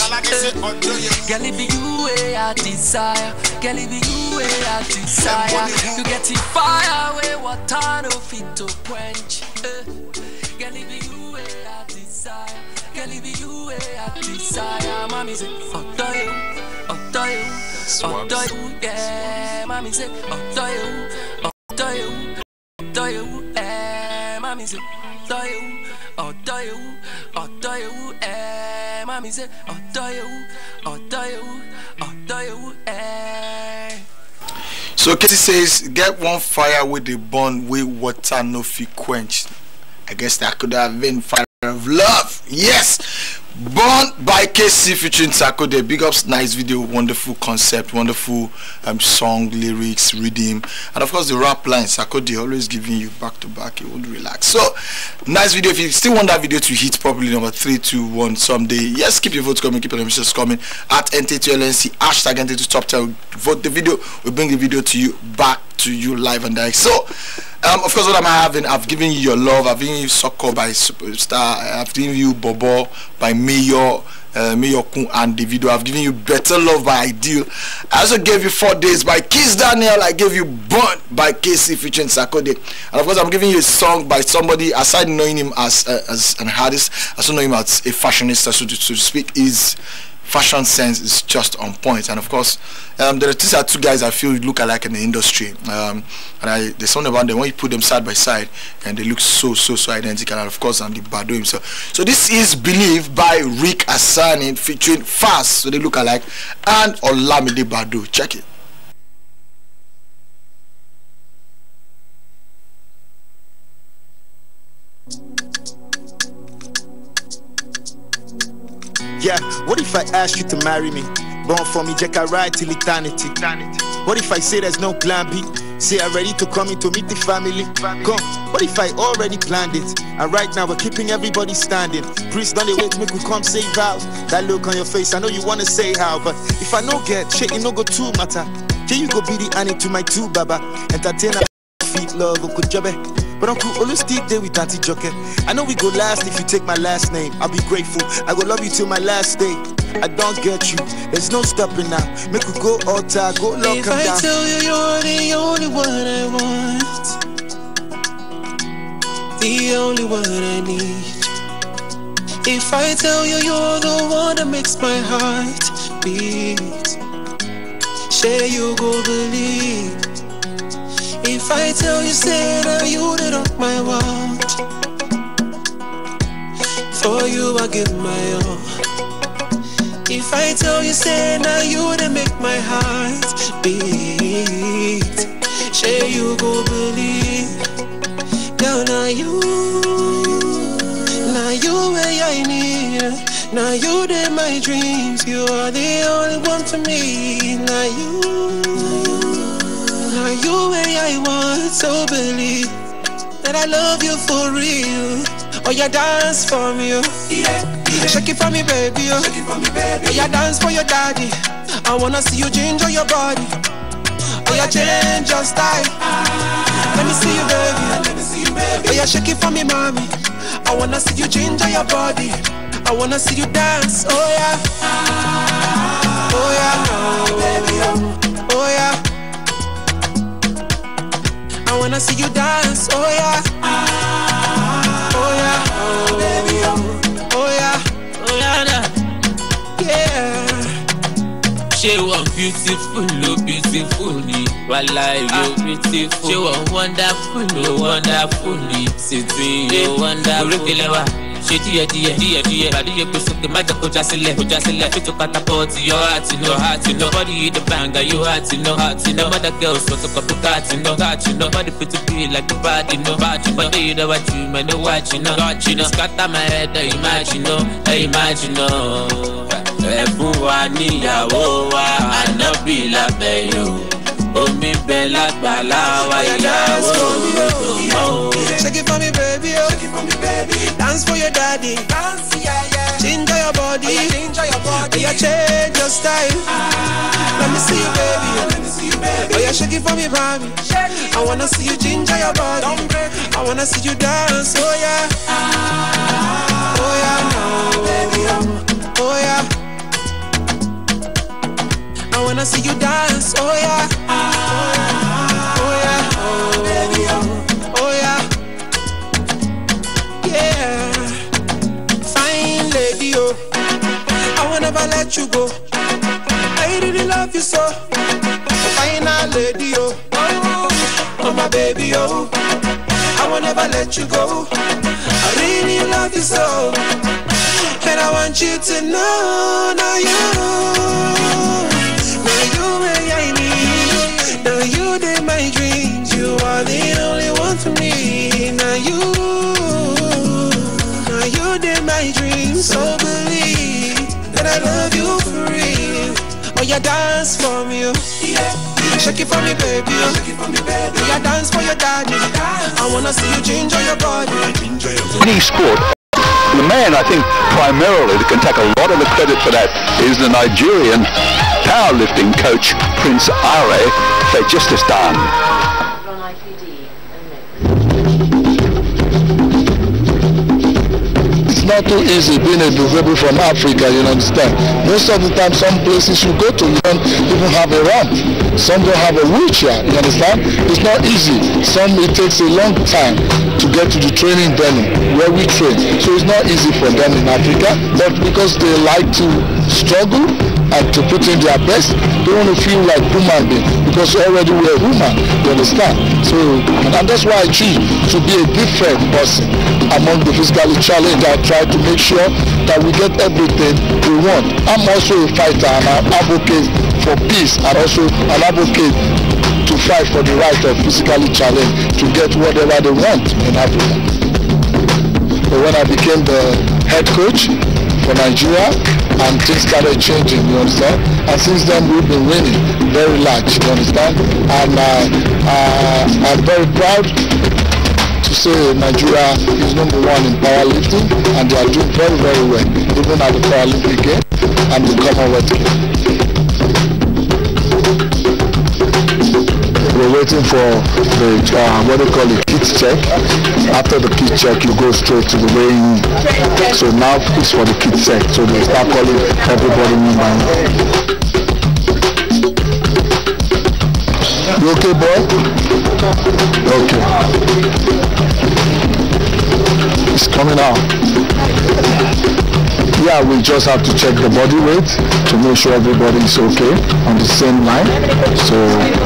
Girl, it be you where I desire. Girl, it be you where I desire. You get the fire where water no fit to quench. Girl, it be you where I desire. Girl, it be you where I desire. Mommy say, Odo you, yeah. Mommy say, Odo you, mommy say, Odo you, mommy say, Odo you, So Casey says, get one fire with the burn with water no fit quench. I guess that could have been fire of love. Yes. Born by KC featuring Sakode. Big ups, nice video, wonderful concept, wonderful song, lyrics, rhythm, and of course the rap line. Sakode always giving you back to back, you would relax. So nice video. If you still want that video to hit properly, number 3, 2, 1 someday, yes, keep your votes coming, keep your messages coming at NTA2LNC, hashtag NTA2 Top 10. Vote the video, we bring the video to you, back to you live and direct. So of course, what am I having? I've given you your love. I've given you Soccer by Superstar. I've given you Bobo by Mayor Kun and the video. I've given you Better Love by Ideal. I also gave you 4 Days by Kiss Daniel. I gave you Burn by KC featuring Sakode. And of course, I'm giving you a song by somebody, aside knowing him as an artist, I also know him as a fashionista, so to speak. His fashion sense is just on point. And of course, these are 2 guys I feel look alike in the industry, and there's something about them when you put them side by side and they look so identical. And of course, I'm the Bado himself. So this is Believe by Rick Asani featuring Fast, so they look alike, and Olamide Bado. Check it. Yeah, what if I ask you to marry me? Born for me, Jack, I ride till eternity. What if I say there's no plan B? Say I'm ready to come in to meet the family. Come, what if I already planned it? And right now we're keeping everybody standing. Priest don't they wait, make we come save vows. That look on your face, I know you wanna say how, but if I no get, shit, it no go too matter. Here you go be the Annie to my 2 baba. Entertainer, feet love, Okujabe. But Uncle always still there with Auntie Joker. I know we go last if you take my last name. I'll be grateful, I go love you till my last day. I don't get you, there's no stopping now. Make we go altar, go lock if them down. I tell you you're the only one I want, the only one I need. If I tell you you're the one that makes my heart beat, say you go believe. If I tell you, say that you did on my want, for you I give my all. If I tell you, say now you did make my heart beat, say you go believe. Now you where I need. Now you did my dreams. You are the only one for me. Now you where I want, so believe that I love you for real. Oh, you dance for me, oh. Yeah. Shake it for me, baby, oh. Oh, you dance for your daddy. I wanna see you ginger your body. Oh, you change your style. Let me see you, baby. Oh, you shake it for me, mommy. I wanna see you ginger your body. I wanna see you dance. Oh yeah. Oh yeah. Oh, baby, oh. Oh yeah. I wanna see you dance, oh yeah. Oh yeah, oh baby, oh yeah, oh yeah, yeah. She was beautiful, oh beautifully. While you beautiful. She was wonderful, oh wonderfully. Sitting, you wonderful. She dear, body you put something magic, just fit to catapult your heart, nobody the banger, you heart, no other girls, but to couple cards, nobody fit to be like the body, but you know what you man, no watch, scatter my head, imagine, ẹ̀bùn wa níyàwó wa ànábì lábẹ́ yòó. Omi bẹ lágbàlá wa ìyàwó òdòdó. Shake it for me, baby, oh. Shake it for me, baby. Dance for your daddy. Dance, yeah, yeah. Ginger your body. Oh, yeah, ginger your body. Yeah, change your style. Let me see you, baby. Let me see you, baby. Oh, yeah, shake it for me, baby. I wanna see you ginger your body. I wanna see you dance, oh yeah. Oh yeah, oh, baby, oh. Oh yeah. I wanna see you dance, oh yeah. Oh yeah, oh baby, oh yeah. Yeah, fine lady, oh. I will never let you go. I really love you so. Fine lady, oh. Oh my baby, oh. I will never let you go. I really love you so. And I want you to know now you. Now you may I need. Now you did my dreams. You are the only one for me. Now you did my dreams. So believe that I love you for real. Oh, you dance for me, yeah. Shake it for me, baby. Shake it for me, baby. Oh, you dance for your daddy. I wanna see you ginger your body. Any sport. The man, I think, primarily that can take a lot of the credit for that is the Nigerian powerlifting coach, Prince Are Fejististan. It's not too easy being a disabled from Africa, you understand. Most of the time, some places you go to, you don't even have a ramp. Some don't have a wheelchair, you understand. It's not easy. Some, it takes a long time to get to the training venue where we train. So it's not easy for them in Africa, but because they like to struggle and to put in their best, they want to feel like human being, because already we're human, you understand. So, and that's why I choose to be a different person among the physically challenged. I try to make sure that we get everything we want. I'm also a fighter and an advocate for peace, and also an advocate to fight for the right of physically challenged to get whatever they want in Africa. But when I became the head coach for Nigeria, and things started changing, you understand? And since then we've been winning very large, you understand? And I'm very proud to say Nigeria is #1 in powerlifting, and they are doing very, very well, even at the Paralympic Games and the Commonwealth Games. We're waiting for the, what do you call it, kids check. After the kids check, you go straight to the weighing. So now it's for the kids check. So they start calling everybody one by one. You okay, boy? Okay. It's coming out. Yeah, we just have to check the body weight to make sure everybody is okay on the same line. So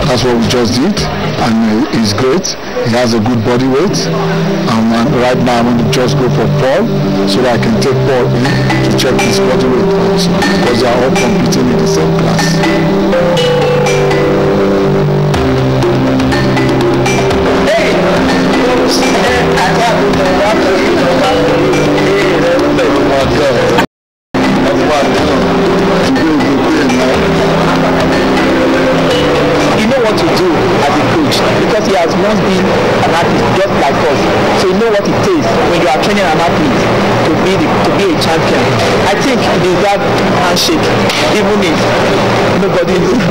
that's what we just did, and he's great. He has a good body weight. And right now I'm going to just go for Paul so that I can take Paul in to check his body weight also, because they are all competing in the same class. You know what to do as a coach, because he has once been an athlete just like us. So you know what it takes when you are training an athlete to be a champion. I think the that handshake, even if nobody knows.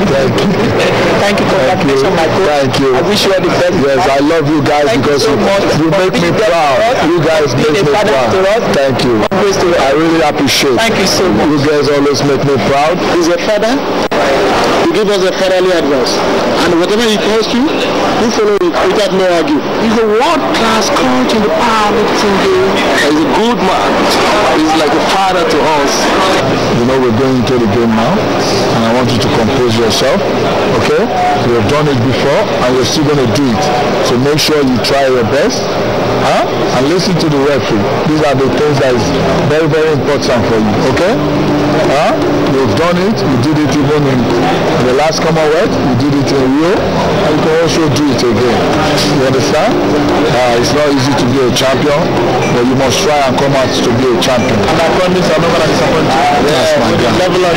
Thank you, congratulations, my coach. Thank you. I wish you all the best. Yes, I love you guys. Thank because you, so you make me proud. You guys make me proud. Thank you. I really appreciate it. Thank you so much. You guys always make me proud. Is your father? You give us a fatherly advice. And whatever he calls you, you follow it without no argue. He's a world-class coach in the powerlifting game. He's a good man. He's like a father to us. You know, we're going into the game now, and I want you to compose yourself, okay? You have done it before, and you're still going to do it. So make sure you try your best, and listen to the referee. These are the things that is very, very important for you, okay? You've done it. You did it even in the last Commonwealth. You did it in Rio. you can also do it again. You understand? It's not easy to be a champion, but you must try and come out to be a champion. And I promise I'm not going to disappoint you. The level of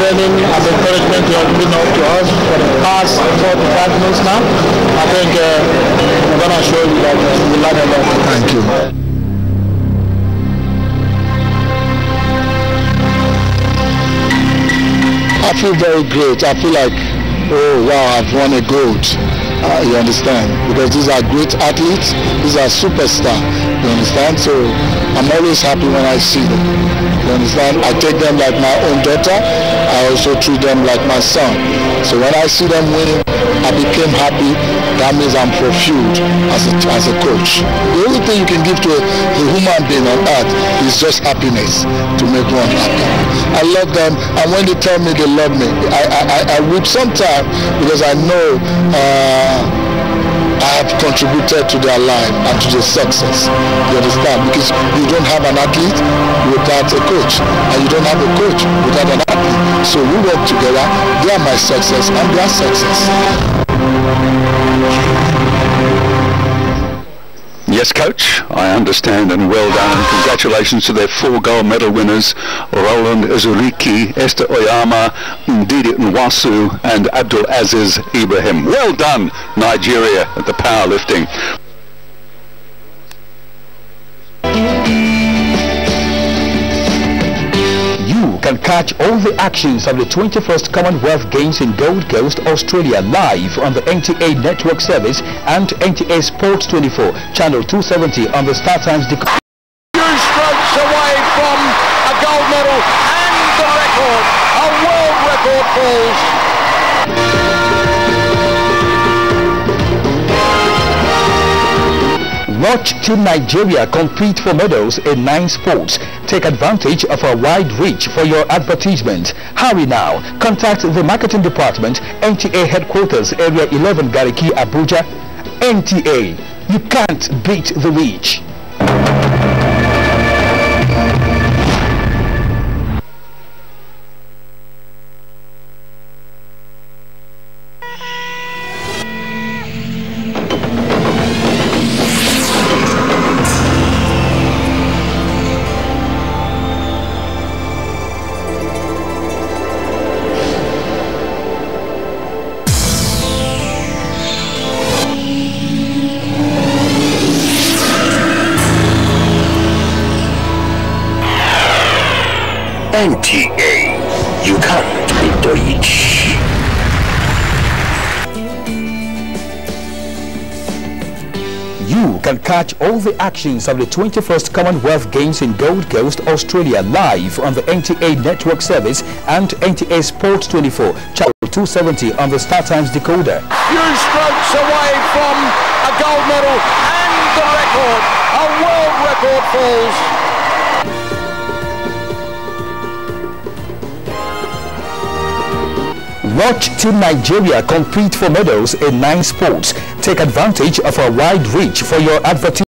training and encouragement you have given up to us for the past 45 minutes now, I think I'm going to show you that you learn a lot. Thank you. I feel very great. I feel like, oh wow, I've won a gold. You understand? Because these are great athletes. These are superstars. You understand? So I'm always happy when I see them. You understand? I take them like my own daughter. I also treat them like my son. So when I see them winning, I became happy. That means I'm fulfilled as a coach. The only thing you can give to a human being on earth is just happiness, to make one happy. I love them, and when they tell me they love me, I weep sometimes because I know I have contributed to their life and to their success. You understand? Because you don't have an athlete without a coach, and you don't have a coach without an athlete. So we work together. They are my success and their success. Yes, coach, I understand, and well done, and congratulations to their 4 gold medal winners, Roland Azuriki, Esther Oyama, Ndidi Nwasu, and Abdul Aziz Ibrahim. Well done, Nigeria, at the powerlifting. You can catch all the actions of the 21st Commonwealth Games in Gold Coast, Australia live on the NTA Network Service and NTA Sports 24, Channel 270 on the Star Times. 2 strokes away from a gold medal and the record, a world record falls. Watch Team Nigeria compete for medals in 9 sports. Take advantage of our wide reach for your advertisement. Hurry now. Contact the marketing department, NTA headquarters, Area 11, Gariki, Abuja. NTA. You can't beat the reach. NTA, you can't beat the reach. You can catch all the actions of the 21st Commonwealth Games in Gold Coast, Australia live on the NTA Network Service and NTA Sports 24, Channel 270 on the Star Times decoder. Few strokes away from a gold medal and the record, a world record falls. Watch Team Nigeria compete for medals in 9 sports. Take advantage of our wide reach for your advertising.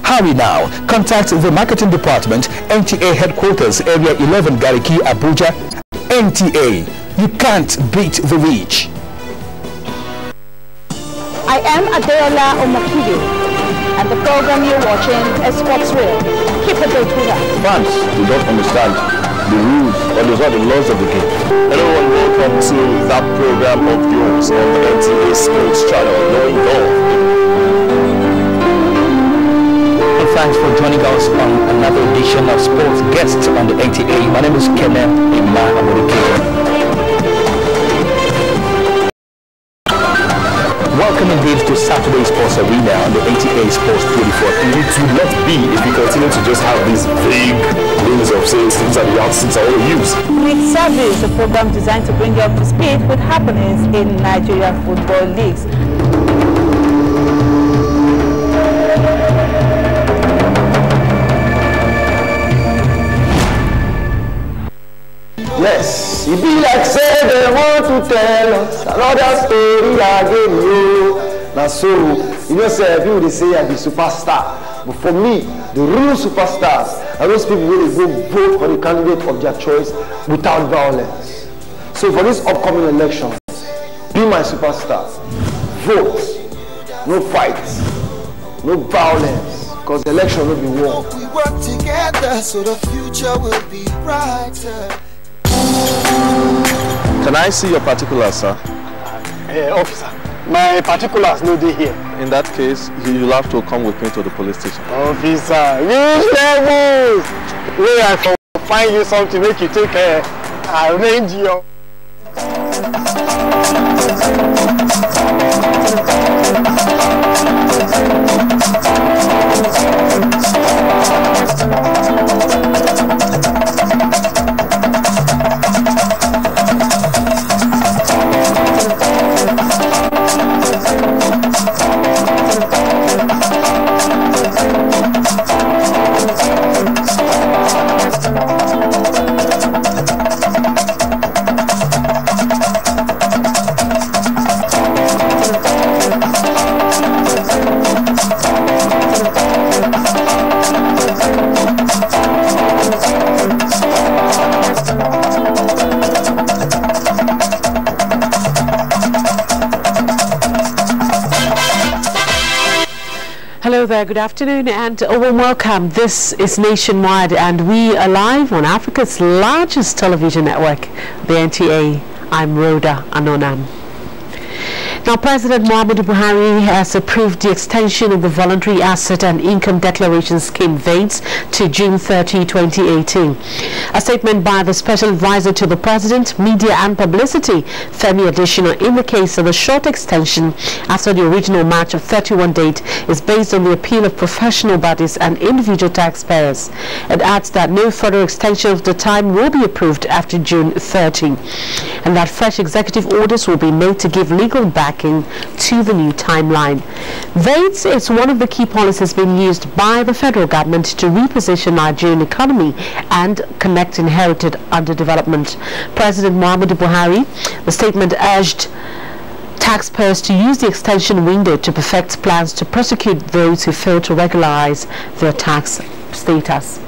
Hurry now. Contact the marketing department, NTA headquarters, Area 11, Gariki, Abuja. NTA. You can't beat the reach. I am Adeola Omokibi, and the program you're watching is Sports Real. Keep it there. Fans do not understand the rules or those are the laws of the game. Hello and welcome to that program of yours on the NTA Sports Channel, Knowing Golf. And thanks for joining us on another edition of Sports Guests on the NTA. My name is Kenneth Imma. Welcome indeed to Saturday Sports Arena on the NTA Sports 24. And it would not be if we continue to just have these vague names of saying things are the yardsticks I want to use. With Service, a program designed to bring you up to speed with happenings in Nigerian football leagues. Yes, it be like say they want to tell us another story again, yo. Now so, you know, say people they say I be superstar, but for me, the real superstars are those people who go vote for the candidate of their choice without violence. So for this upcoming election, Be my superstar. Vote. No fights. No violence. Because the election will be won. We work together so the future will be brighter. Can I see your particulars, sir? Officer, my particulars no dey here. In that case, you'll have to come with me to the police station. Officer, which levels? Where I can find you something make you take arrange your. Hello there, good afternoon and a warm welcome. This is Nationwide and we are live on Africa's largest television network, the NTA. I'm Rhoda Anonam. Now, President Muhammadu Buhari has approved the extension of the Voluntary Asset and Income Declaration Scheme (VADS) to June 30, 2018. A statement by the Special Advisor to the President, Media and Publicity, Femi Adesina, indicates that the short extension after the original March of 31 date is based on the appeal of professional bodies and individual taxpayers. It adds that no further extension of the time will be approved after June 30, and that fresh executive orders will be made to give legal backing to the new timeline. VADS is one of the key policies being used by the federal government to reposition Nigerian economy and connect inherited underdevelopment. President Muhammadu Buhari, the statement urged taxpayers to use the extension window to perfect plans to prosecute those who fail to regularize their tax status.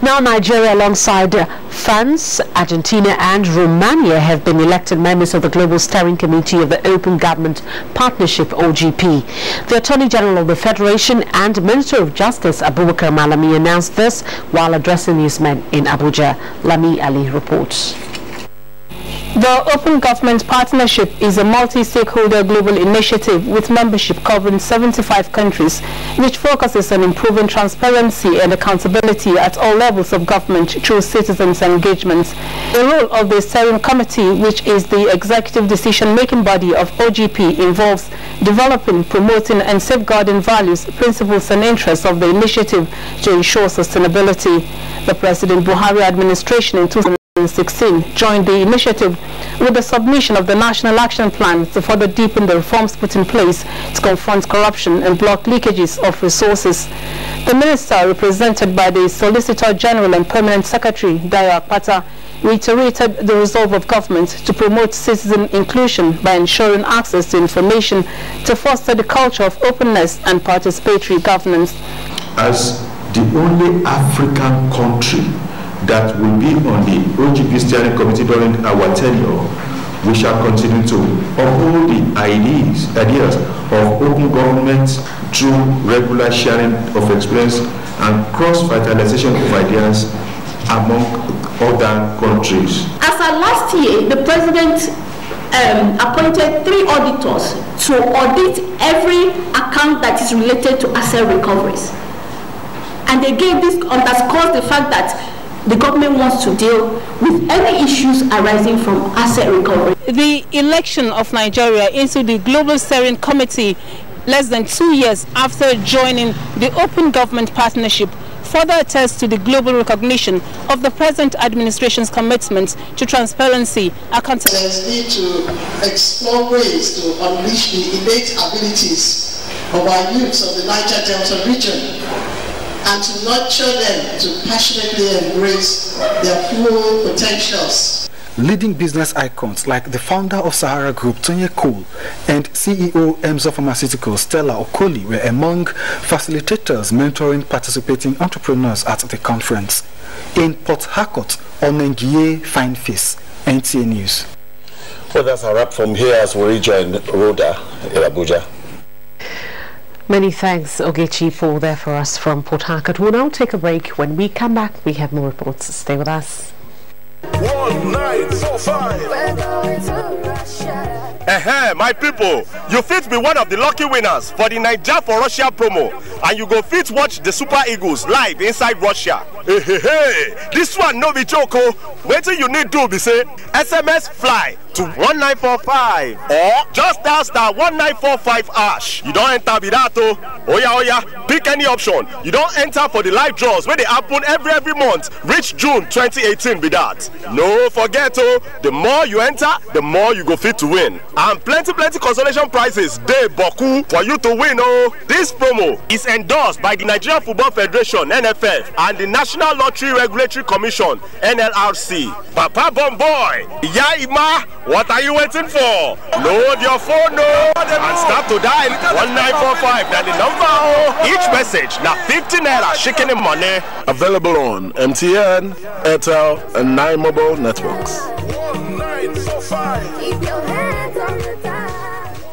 Now, Nigeria, alongside France, Argentina and Romania, have been elected members of the Global Steering Committee of the Open Government Partnership, OGP. The Attorney General of the Federation and Minister of Justice, Abubakar Malami, announced this while addressing newsmen in Abuja. Lami Ali reports. The Open Government Partnership is a multi-stakeholder global initiative with membership covering 75 countries, which focuses on improving transparency and accountability at all levels of government through citizens' engagement. The role of the steering committee, which is the executive decision-making body of OGP, involves developing, promoting and safeguarding values, principles and interests of the initiative to ensure sustainability. The President Buhari administration in 2016 joined the initiative with the submission of the National Action Plan to further deepen the reforms put in place to confront corruption and block leakages of resources. The minister, represented by the Solicitor General and Permanent Secretary, Dayo Akpata, reiterated the resolve of government to promote citizen inclusion by ensuring access to information to foster the culture of openness and participatory governance. As the only African country that will be on the OGP steering committee during our tenure, we shall continue to uphold the ideas of open government through regular sharing of experience and cross-fertilization of ideas among other countries. As of last year, the President appointed 3 auditors to audit every account that is related to asset recoveries. And again, this underscores the fact that the government wants to deal with any issues arising from asset recovery. The election of Nigeria into the Global Steering Committee less than 2 years after joining the Open Government Partnership further attests to the global recognition of the present administration's commitment to transparency, accountability. There's need to explore ways to unleash the innate abilities of our youths of the Niger Delta region, and to nurture them to passionately embrace their full potentials. Leading business icons like the founder of Sahara Group, Tonye Cole, and CEO Emzo Pharmaceuticals, Stella Okoli, were among facilitators mentoring participating entrepreneurs at the conference. In Port Harcourt, Onengie Fine Face, NTA News. Well, that's a wrap from here as we rejoin Rhoda in Abuja. Many thanks, Ogechi, for there for us from Port Harcourt. We'll now take a break. When we come back, we have more reports. Stay with us. 1945. We're going to Russia. My people, you fit be one of the lucky winners for the Niger for Russia promo, and you go fit watch the Super Eagles live inside Russia. This one no be joke. Wait till you need to be say SMS fly to 1945 or just dial star 1945 hash. You don't enter with that Oya, pick any option. You don't enter for the live draws where they happen every month. Reach June 2018 with that. No forget the more you enter, the more you go fit to win. And plenty consolation prizes dey boku for you to win. This promo is endorsed by the Nigerian Football Federation (NFF) and the National Lottery Regulatory Commission (NLRC). Papa Bomboy, Yaima, what are you waiting for? Load your phone and start to dial 1945. Now the number. Each message now 50 naira shaking in money. Available on MTN, Airtel, and 9 mobile networks. 1945.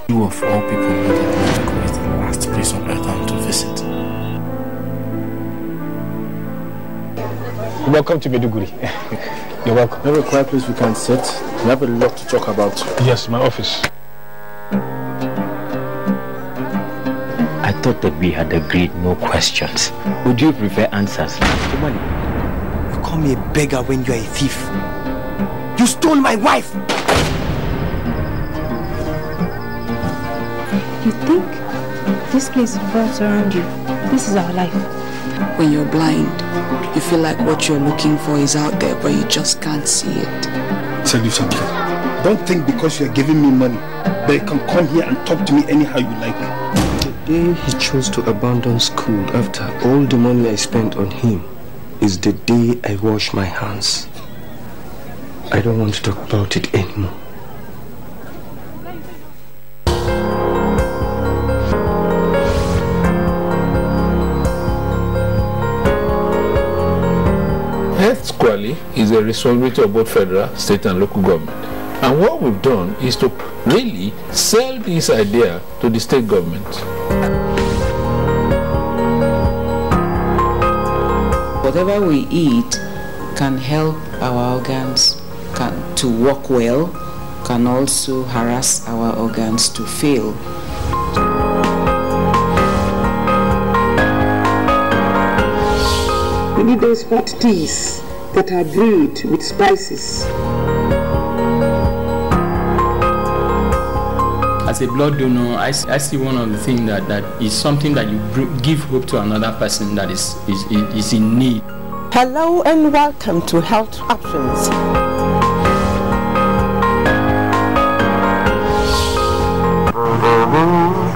You of all people know that Mexico is the last place on earth I want to visit. Welcome to Meduguri. You're welcome. Have a quiet place we can sit. We have a lot to talk about. Yes, my office. I thought that we had agreed no questions. Would you prefer answers? You call me a beggar when you're a thief. You stole my wife! You think this place revolves around you? This is our life. When you're blind, you feel like what you're looking for is out there, but you just can't see it. Tell you something. Don't think because you're giving me money that you can come here and talk to me anyhow you like. The day he chose to abandon school after all the money I spent on him is the day I wash my hands. I don't want to talk about it anymore. Health squarely is a responsibility of both federal, state and local government. And what we've done is to really sell this idea to the state government. Whatever we eat can help our organs to work well, can also harass our organs to fail. We need those hot teas that are brewed with spices. As a blood donor, I see one of the things that is something that you give hope to another person that is in need. Hello and welcome to Health Options.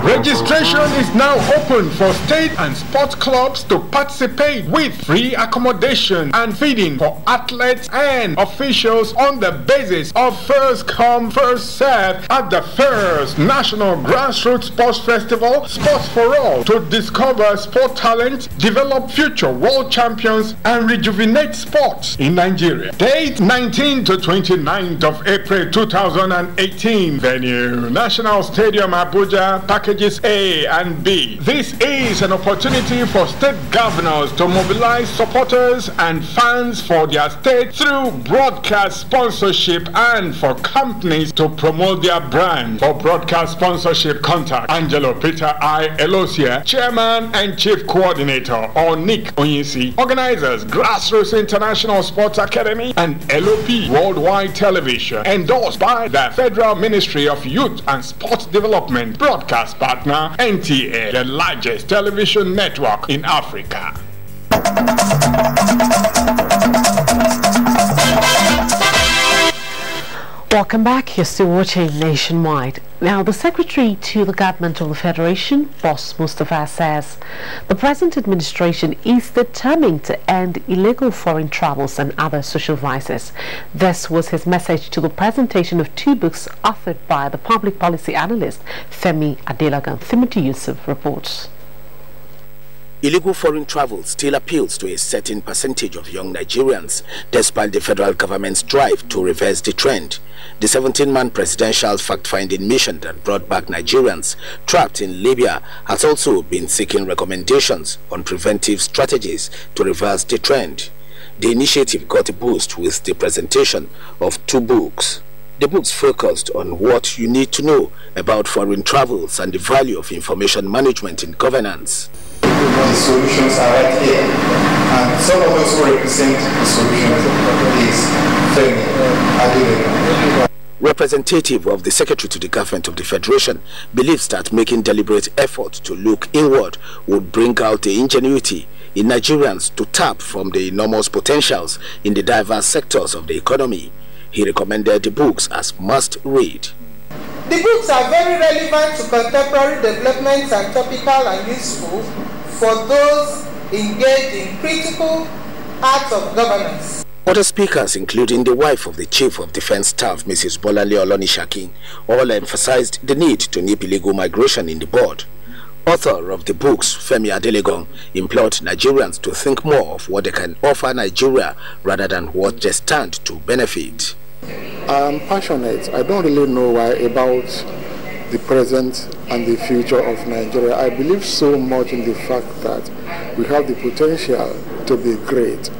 Registration is now open for state and sports clubs to participate with free accommodation and feeding for athletes and officials on the basis of first come, first served at the first National Grassroots Sports Festival, Sports for All, to discover sport talent, develop future world champions, and rejuvenate sports in Nigeria. Date 19 to 29th of April 2018. Venue National Stadium Abuja, packages A and B. This is an opportunity for state governors to mobilize supporters and fans for their state through broadcast sponsorship and for companies to promote their brand. For broadcast sponsorship, contact Angelo Peter I. Elosia, Chairman and Chief Coordinator, or Nick Onyisi. Organizers, Grassroots International Sports Academy and LOP Worldwide Television. Endorsed by the Federal Ministry of Youth and Sports Development. Broadcast partner NTA, the largest television network in Africa. Welcome back. You're still watching Nationwide. Now, the Secretary to the Government of the Federation, Boss Mustafa, says the present administration is determined to end illegal foreign travels and other social vices. This was his message to the presentation of two books authored by the public policy analyst Femi Adelagan. Timothy Yusuf reports. Illegal foreign travel still appeals to a certain percentage of young Nigerians, despite the federal government's drive to reverse the trend. The 17-man presidential fact-finding mission that brought back Nigerians trapped in Libya has also been seeking recommendations on preventive strategies to reverse the trend. The initiative got a boost with the presentation of 2 books. The books focused on what you need to know about foreign travels and the value of information management in governance. The solutions are right here, and some of those who represent the solutions is Femi Adeleke. Representative of the Secretary to the Government of the Federation believes that making deliberate effort to look inward would bring out the ingenuity in Nigerians to tap from the enormous potentials in the diverse sectors of the economy. He recommended the books as must-read. The books are very relevant to contemporary developments and topical and useful for those engaged in critical arts of governance. Other speakers, including the wife of the Chief of Defense Staff, Mrs. Bolanle Olonishakin, all emphasized the need to nip illegal migration in the bud. Author of the books, Femi Adeleke, implored Nigerians to think more of what they can offer Nigeria rather than what they stand to benefit. I'm passionate. I don't really know why about the present and the future of Nigeria. I believe so much in the fact that we have the potential to be great.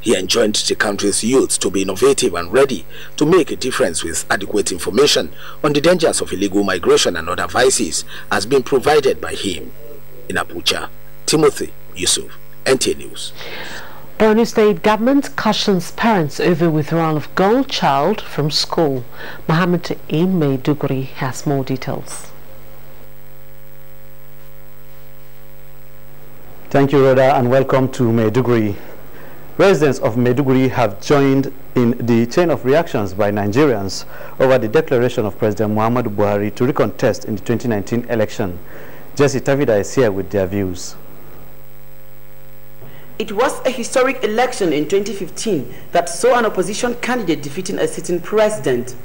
He enjoined the country's youth to be innovative and ready to make a difference with adequate information on the dangers of illegal migration and other vices as being provided by him. In Abuja, Timothy Yusuf, NTA News. Borno State government cautions parents over withdrawal of girl child from school. Mohammed in Maiduguri has more details. Thank you, Rhoda, and welcome to Maiduguri. Residents of Maiduguri have joined in the chain of reactions by Nigerians over the declaration of President Muhammadu Buhari to recontest in the 2019 election. Jesse Tavida is here with their views. It was a historic election in 2015 that saw an opposition candidate defeating a sitting president.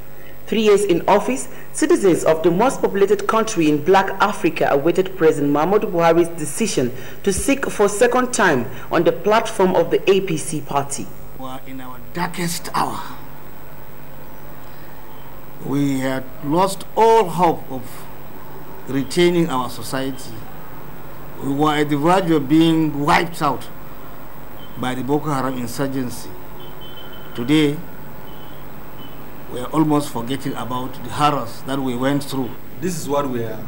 3 years in office, citizens of the most populated country in Black Africa awaited President Muhammadu Buhari's decision to seek for a second time on the platform of the APC party. We are in our darkest hour. We had lost all hope of retaining our society. We were at the verge of being wiped out by the Boko Haram insurgency. Today, we are almost forgetting about the horrors that we went through. This is what we are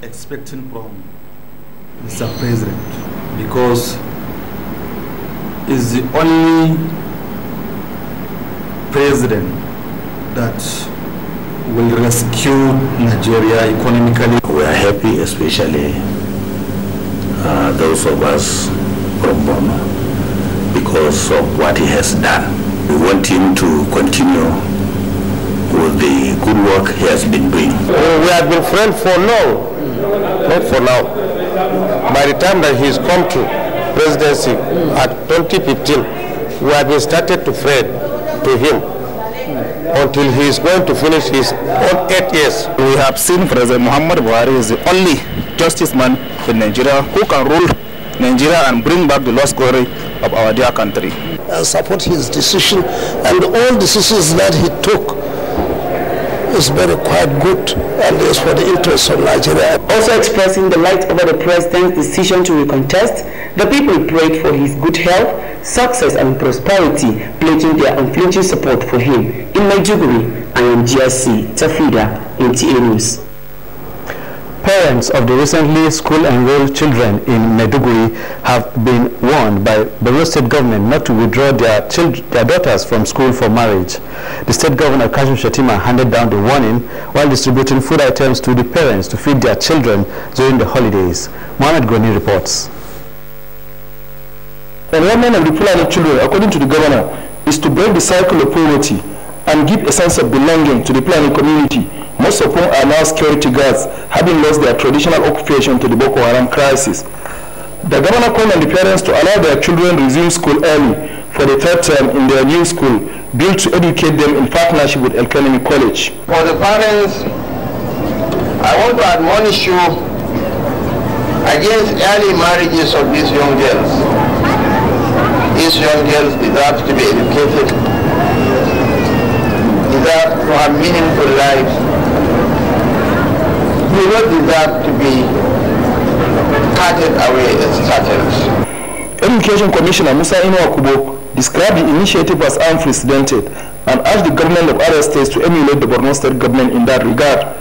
expecting from Mr. President, because he's the only president that will rescue Nigeria economically. We are happy, especially those of us from Borno, because of what he has done. We want him to continue with the good work he has been doing. We have been friends for long, not for now. By the time that he's come to presidency at 2015, we have been started to friend to him until he is going to finish his own 8 years. We have seen President Muhammad Buhari is the only justice man in Nigeria who can rule Nigeria and bring back the lost glory of our dear country. I support his decision, and all decisions that he took is very quite good, and is for the interests of Nigeria. Also expressing delight over the president's decision to recontest, the people prayed for his good health, success and prosperity, pledging their unflinching support for him. In Maiduguri, I am GSC Tafida, NTA News. Parents of the recently school-enrolled children in Maiduguri have been warned by the state government not to withdraw their daughters from school for marriage. The state governor, Kashim Shettima, handed down the warning while distributing food items to the parents to feed their children during the holidays. Mohamed Goni reports. The enrollment of the Fulani children, according to the governor, is to break the cycle of poverty and give a sense of belonging to the Fulani community, most of whom are now security guards, having lost their traditional occupation to the Boko Haram crisis. The governor called on the parents to allow their children to resume school early for the third term in their new school, built to educate them in partnership with El Kanemi College. For the parents, I want to admonish you against early marriages of these young girls. These young girls deserve to be educated, deserve to have meaningful lives, do not deserve to be carted away as chattels. Education Commissioner Musa Inowakubo described the initiative as unprecedented and urged the government of other states to emulate the Borno State government in that regard.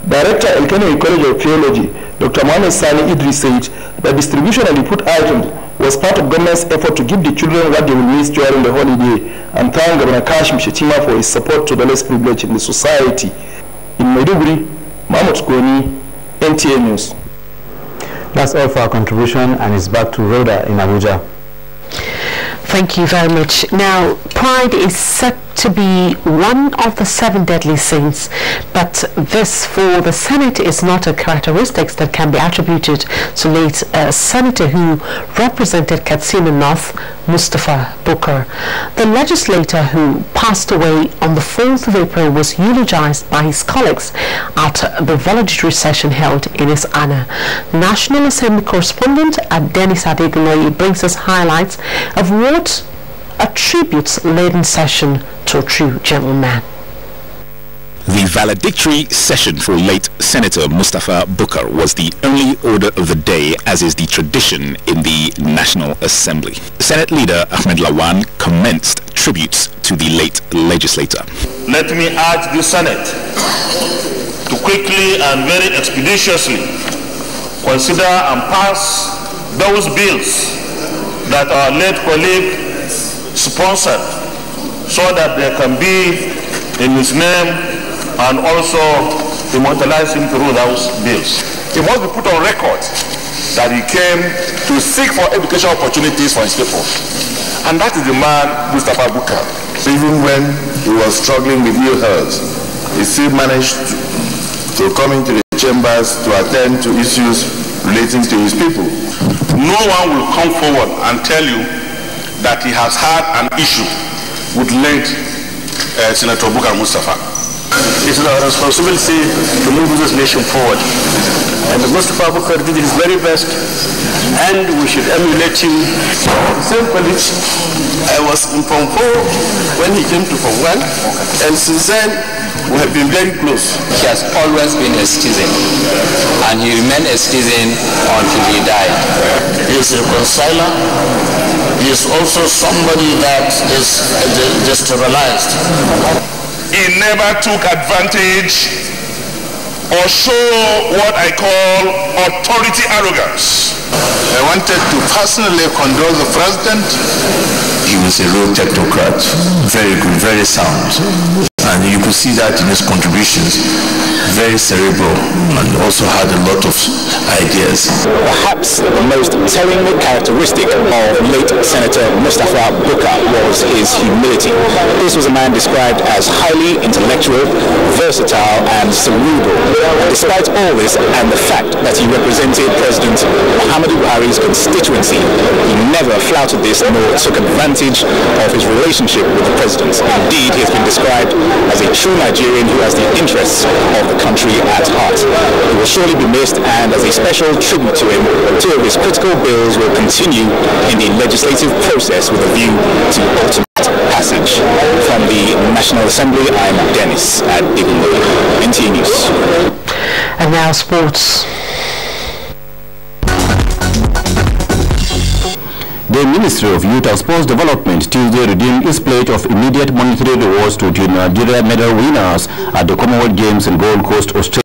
Director Elkenemi College of Theology, Dr. Mohamed Sani Idris, said the distribution of the food items was part of government's effort to give the children what they will miss during the holiday, and thank Governor Kashim Shettima for his support to the less privileged in the society. In Maiduguri, Mahmoud Skoni, NTA News. That's all for our contribution, and it's back to Rhoda in Abuja. Thank you very much. Now, pride is set to be one of the 7 deadly sins, but this for the Senate is not a characteristic that can be attributed to late senator who represented Katsina North, Mustafa Bukar. The legislator who passed away on the 4th of April was eulogized by his colleagues at the voluntary session held in his honor. National Assembly correspondent Dennis Adegunoye brings us highlights of what a tribute-laden session to a true gentleman. The valedictory session for late Senator Mustafa Bukar was the only order of the day, as is the tradition in the National Assembly. Senate leader Ahmed Lawan commenced tributes to the late legislator. Let me urge the Senate to quickly and very expeditiously consider and pass those bills that our late colleague sponsored, so that there can be in his name and also immortalize him through those bills. It must be put on record that he came to seek for educational opportunities for his people. And that is the man, Mustafa Bukar. Even when he was struggling with ill health, he still managed to come into the chambers to attend to issues relating to his people. No one will come forward and tell you that he has had an issue with late Senator Bukar Mustafa. It is our responsibility to move this nation forward. And Mustafa Bukar did his very best, and we should emulate him. The same college, I was in Form 4 when he came to Form 1, and since then we have been very close. He has always been a citizen, and he remained a citizen until he died. He is a reconciler. He is also somebody that is destabilized. He never took advantage or show what I call authority arrogance. I wanted to personally condole the president. He was a real technocrat, very good, very sound. And you could see that in his contributions, very cerebral, and also had a lot of ideas. Perhaps the most telling characteristic of late Senator Mustafa Bukar was his humility. This was a man described as highly intellectual, versatile, and cerebral. Despite all this and the fact that he represented President Muhammadu Buhari's constituency, he never flouted this nor took advantage of his relationship with the president. Indeed, he has been described as a true Nigerian who has the interests of the country at heart. He will surely be missed, and as a special tribute to him, 2 of his critical bills will continue in the legislative process with a view to ultimate passage. From the National Assembly, I'm Dennis at Adegunoye, NTA News. And now sports. The Ministry of Youth and Sports Development Tuesday redeemed its pledge of immediate monetary rewards to Nigeria medal winners at the Commonwealth Games in Gold Coast, Australia.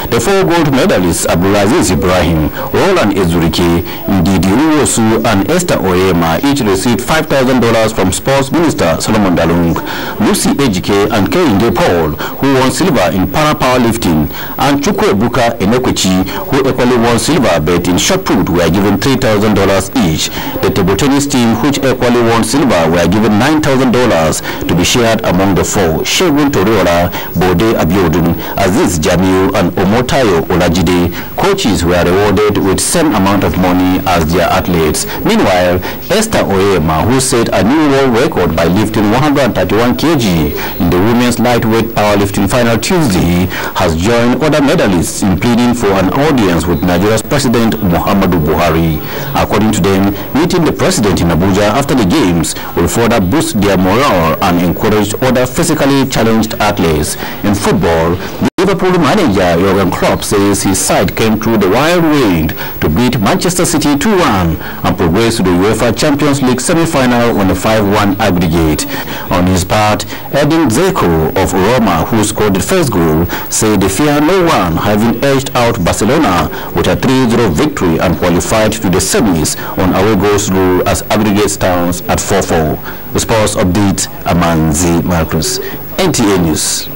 The 4 gold medalists, Abdulaziz Ibrahim, Roland Ezurike, Ndidi Uwosu, and Esther Oyema, each received $5,000 from Sports Minister Solomon Dalung. Lucy Ejike and Kehinde Paul, who won silver in para-powerlifting, and Chukwuebuka Enekwechi, who equally won silver but in shot put, were given $3,000 each. The table tennis team, which equally won silver, were given $9,000 to be shared among the four: Shegun Toriola, Bode Abiodun, Aziz Jamiu, and Omotayo Olajide. Coaches were rewarded with same amount of money as their athletes. Meanwhile, Esther Oyema, who set a new world record by lifting 131 kg in the women's lightweight powerlifting final Tuesday, has joined other medalists in pleading for an audience with Nigeria's President Muhammadu Buhari. According to them, meeting the president in Abuja after the games will further boost their morale and encourage other physically challenged athletes. In football, Liverpool manager Jurgen Klopp says his side came through the wild wind to beat Manchester City 2-1 and progress to the UEFA Champions League semi-final on a 5-1 aggregate. On his part, Edin Dzeko of Roma, who scored the first goal, said they fear no one, having edged out Barcelona with a 3-0 victory and qualified to the semis on away goals rule as aggregate stands at 4-4. The sports update, Amanzi Marcus, NTA News.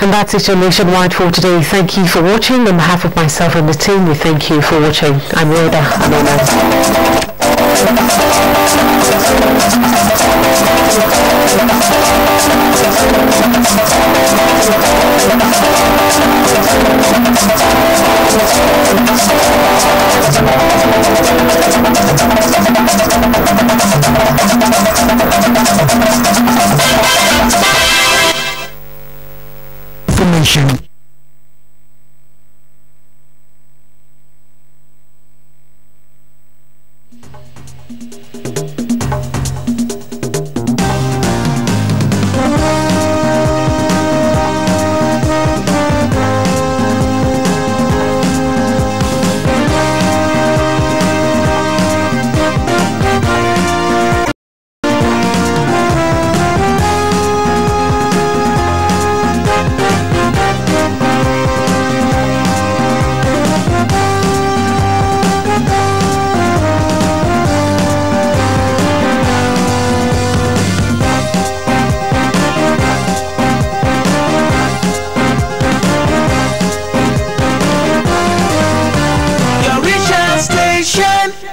And that's it on Nationwide for today. Thank you for watching. On behalf of myself and the team, we thank you for watching. I'm Rhoda Anona. Information.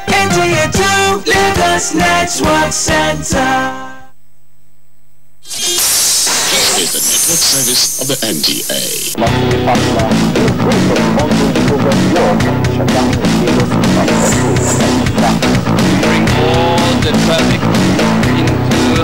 NTA2Lagos Network Center. This is the network service of the NTA. Bring all the traffic into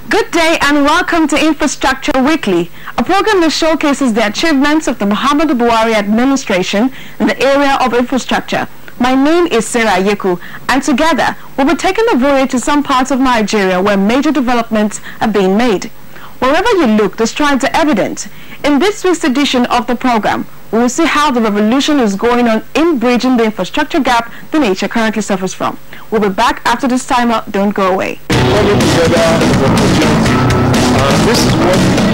Good day and welcome to Infrastructure Weekly, a program that showcases the achievements of the Muhammadu Buhari administration in the area of infrastructure. My name is Sarah Yeku, and together we'll be taking a voyage to some parts of Nigeria where major developments are being made. Wherever you look, the strides are evident. In this week's edition of the program, we will see how the revolution is going on in bridging the infrastructure gap the nation currently suffers from. We'll be back after this timer. Don't go away.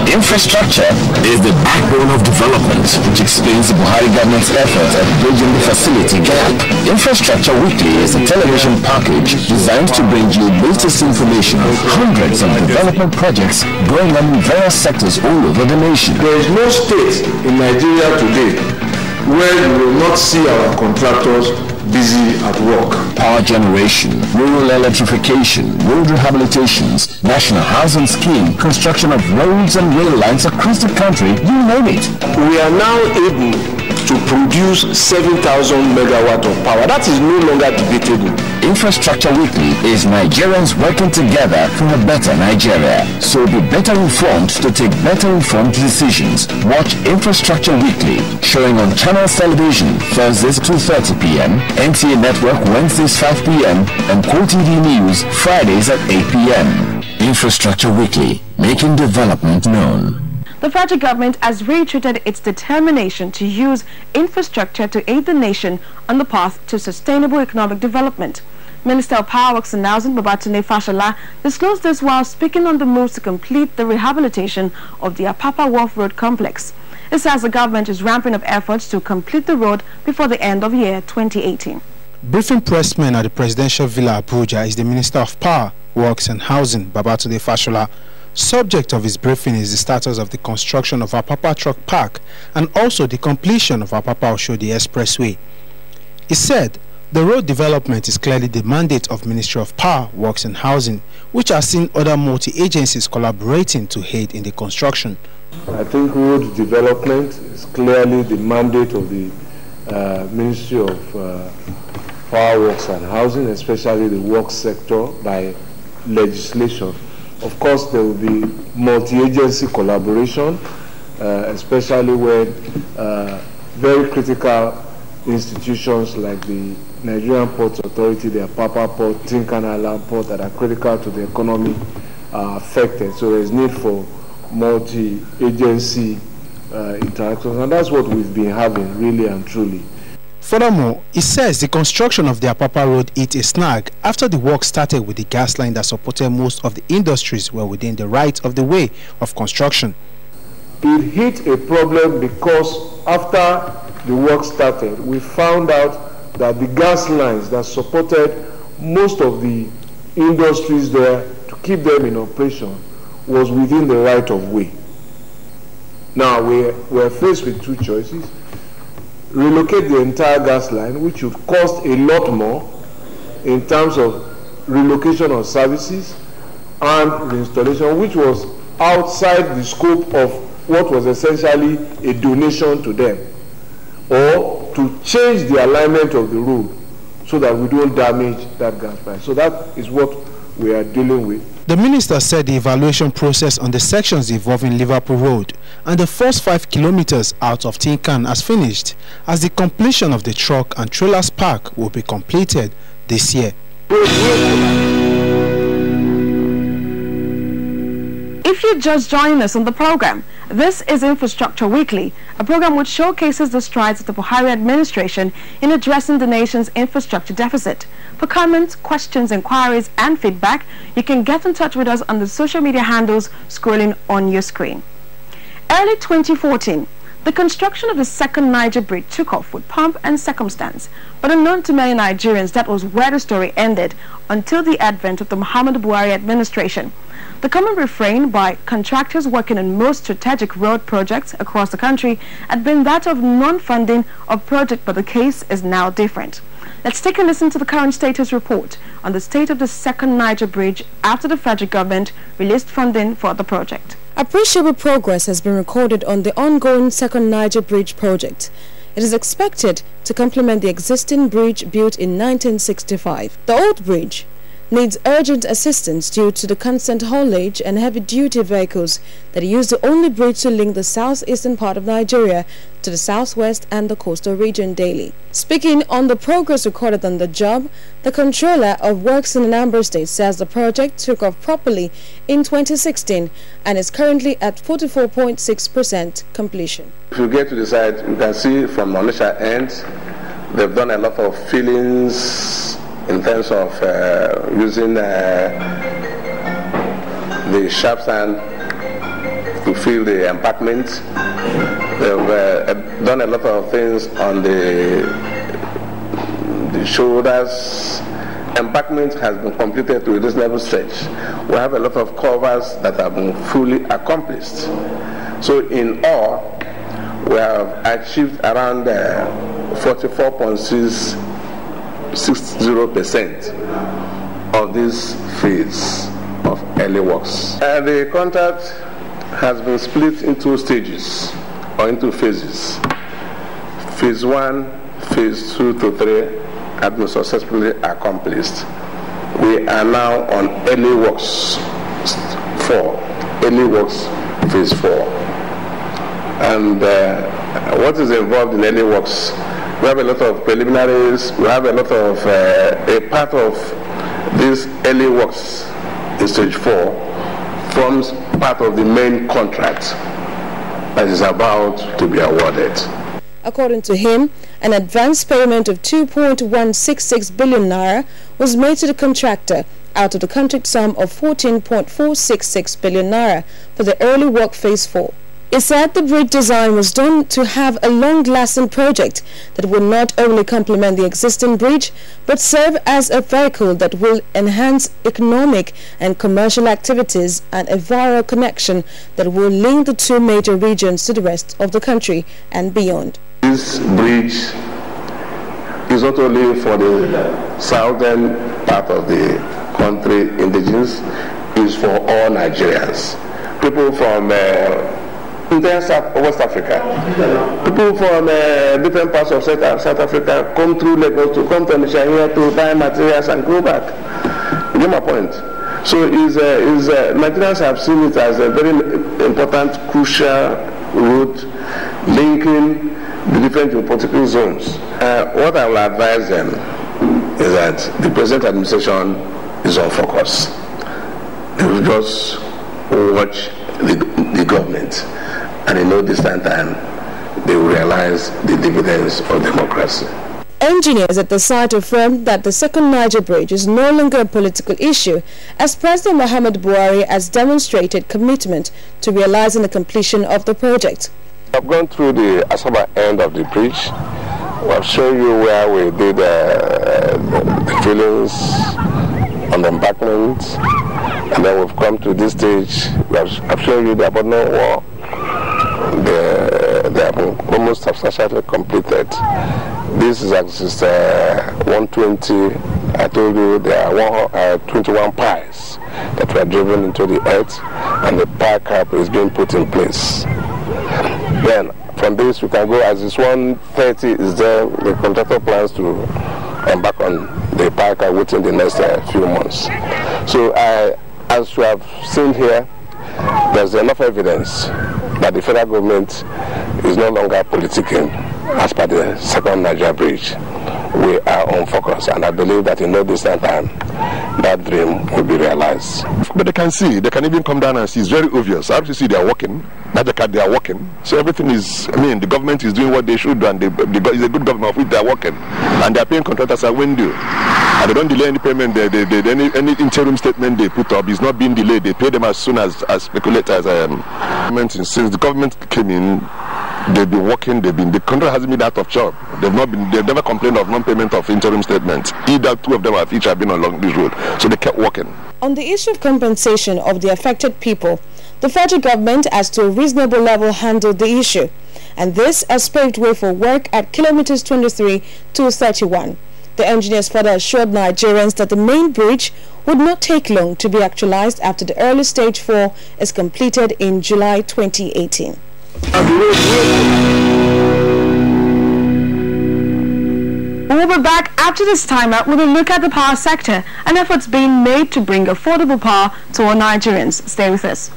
Infrastructure is the backbone of development, which explains the Buhari government's efforts at bridging the facility gap. Infrastructure Weekly is a television package designed to bring you latest information on hundreds of development projects going on in various sectors all over the nation. There is no state in Nigeria today where you will not see our contractors busy at work. Power generation, rural electrification, road rehabilitations, national housing scheme, construction of roads and rail lines across the country, you name it. We are now able to produce 7,000 megawatt of power. That is no longer debatable. Infrastructure Weekly is Nigerians working together for a better Nigeria. So be better informed to take better informed decisions. Watch Infrastructure Weekly, showing on Channels Television, Thursdays 2:30 p.m., NTA Network Wednesdays 5 p.m., and QuoTV News Fridays at 8 p.m. Infrastructure Weekly, making development known. The federal government has reiterated its determination to use infrastructure to aid the nation on the path to sustainable economic development. Minister of Power Works and Housing Babatunde Fashola disclosed this while speaking on the moves to complete the rehabilitation of the Apapa Wharf Road complex. It says the government is ramping up efforts to complete the road before the end of year 2018. Briefing pressmen at the Presidential Villa Abuja is the Minister of Power, Works and Housing, Babatunde Fashola. Subject of his briefing is the status of the construction of Apapa Truck Park and also the completion of Apapa Oshodi Expressway. He said the road development is clearly the mandate of Ministry of Power, Works and Housing, which has seen other multi-agencies collaborating to aid in the construction. I think road development is clearly the mandate of the Ministry of Power, Works and Housing, especially the works sector by legislation. Of course, there will be multi-agency collaboration, especially when very critical institutions like the Nigerian Ports Authority, the Apapa Port, Tinkan Island Port that are critical to the economy are affected. So there is need for multi-agency interactions, and that's what we've been having, really and truly. Furthermore, he says the construction of the Apapa Road hit a snag after the work started with the gas line that supported most of the industries were within the right of the way of construction. It hit a problem because after the work started, we found out that the gas lines that supported most of the industries there to keep them in operation was within the right of way. Now we're faced with two choices: relocate the entire gas line, which would cost a lot more in terms of relocation of services and reinstallation, which was outside the scope of what was essentially a donation to them, or to change the alignment of the road so that we don't damage that gas pipe. So that is what we are dealing with. The minister said the evaluation process on the sections involving Liverpool Road and the first 5 kilometers out of Tinkan has finished, as the completion of the truck and trailers park will be completed this year. If you just joined us on the program, this is Infrastructure Weekly, a program which showcases the strides of the Buhari administration in addressing the nation's infrastructure deficit. For comments, questions, inquiries, and feedback, you can get in touch with us on the social media handles scrolling on your screen. Early 2014, the construction of the second Niger Bridge took off with pomp and circumstance, but unknown to many Nigerians, that was where the story ended until the advent of the Muhammadu Buhari administration. The common refrain by contractors working on most strategic road projects across the country had been that of non-funding of project, but the case is now different. Let's take a listen to the current status report on the state of the second Niger Bridge after the federal government released funding for the project. Appreciable progress has been recorded on the ongoing second Niger Bridge project. It is expected to complement the existing bridge built in 1965. The old bridge needs urgent assistance due to the constant haulage and heavy-duty vehicles that use the only bridge to link the southeastern part of Nigeria to the southwest and the coastal region daily. Speaking on the progress recorded on the job, the Controller of Works in Anambra State says the project took off properly in 2016 and is currently at 44.6% completion. If you get to the site, you can see from Onisha end, they've done a lot of fillings in terms of using the sharp sand to fill the embankment. They've done a lot of things on the shoulders. Embankment has been completed to a reasonable stretch. We have a lot of covers that have been fully accomplished. So in all, we have achieved around 44.60% of this phase of early works. And the contract has been split into stages or into phases. Phase 1, phase 2 to 3 have been successfully accomplished. We are now on early works 4, early works phase 4. And what is involved in early works? We have a lot of preliminaries, we have a lot of, a part of this early works in stage 4 forms part of the main contract that is about to be awarded. According to him, an advance payment of 2.166 billion naira was made to the contractor out of the contract sum of 14.466 billion naira for the early work phase 4. He said the bridge design was done to have a long-lasting project that will not only complement the existing bridge but serve as a vehicle that will enhance economic and commercial activities and a viral connection that will link the two major regions to the rest of the country and beyond. This bridge is not only for the southern part of the country, indigenous, is for all Nigerians. People from West Africa, people from different parts of South Africa come through Lagos to come to Onitsha here to buy materials and go back. You get my point? So Nigerians have seen it as a very important, crucial route linking the different geopolitical zones. What I will advise them is that the present administration is on focus. They will just watch the government, and in no distant time they will realize the dividends of democracy. Engineers at the site affirmed that the second Niger Bridge is no longer a political issue, as President Muhammadu Buhari has demonstrated commitment to realizing the completion of the project. I've gone through the Asaba end of the bridge. I've shown you where we did the fillings on the embankment, and then we've come to this stage. I've shown you the abandoned wall. They have almost substantially completed. This is axis 120. I told you there are 21 piles that were driven into the earth, and the pile cap is being put in place. Then from this we can go, as this 130 is there, the contractor plans to embark on the pile cap within the next few months. So as you have seen here, there's enough evidence that the federal government is no longer politicking as per the second Niger Bridge. We are on focus, and I believe that in no distant time that dream will be realized. But they can see, they can even come down and see. It's very obvious. As you see, they are working. They are working. So everything is, the government is doing what they should do, and it's a good government of which they are working. And they are paying contractors at when due. And they don't delay any payment. Any interim statement they put up is not being delayed. They pay them as soon as speculators. Since the government came in, they've been working. The contract hasn't been out of job. They've never complained of non-payment of interim statements. Either two of them have each have been along this road, so they kept working. On the issue of compensation of the affected people, the federal government has to a reasonable level handled the issue, and this has paved way for work at kilometers 23 to 31. The engineers further assured Nigerians that the main bridge would not take long to be actualized after the early stage 4 is completed in July 2018. We'll be back after this timer with a look at the power sector and efforts being made to bring affordable power to all Nigerians. Stay with us.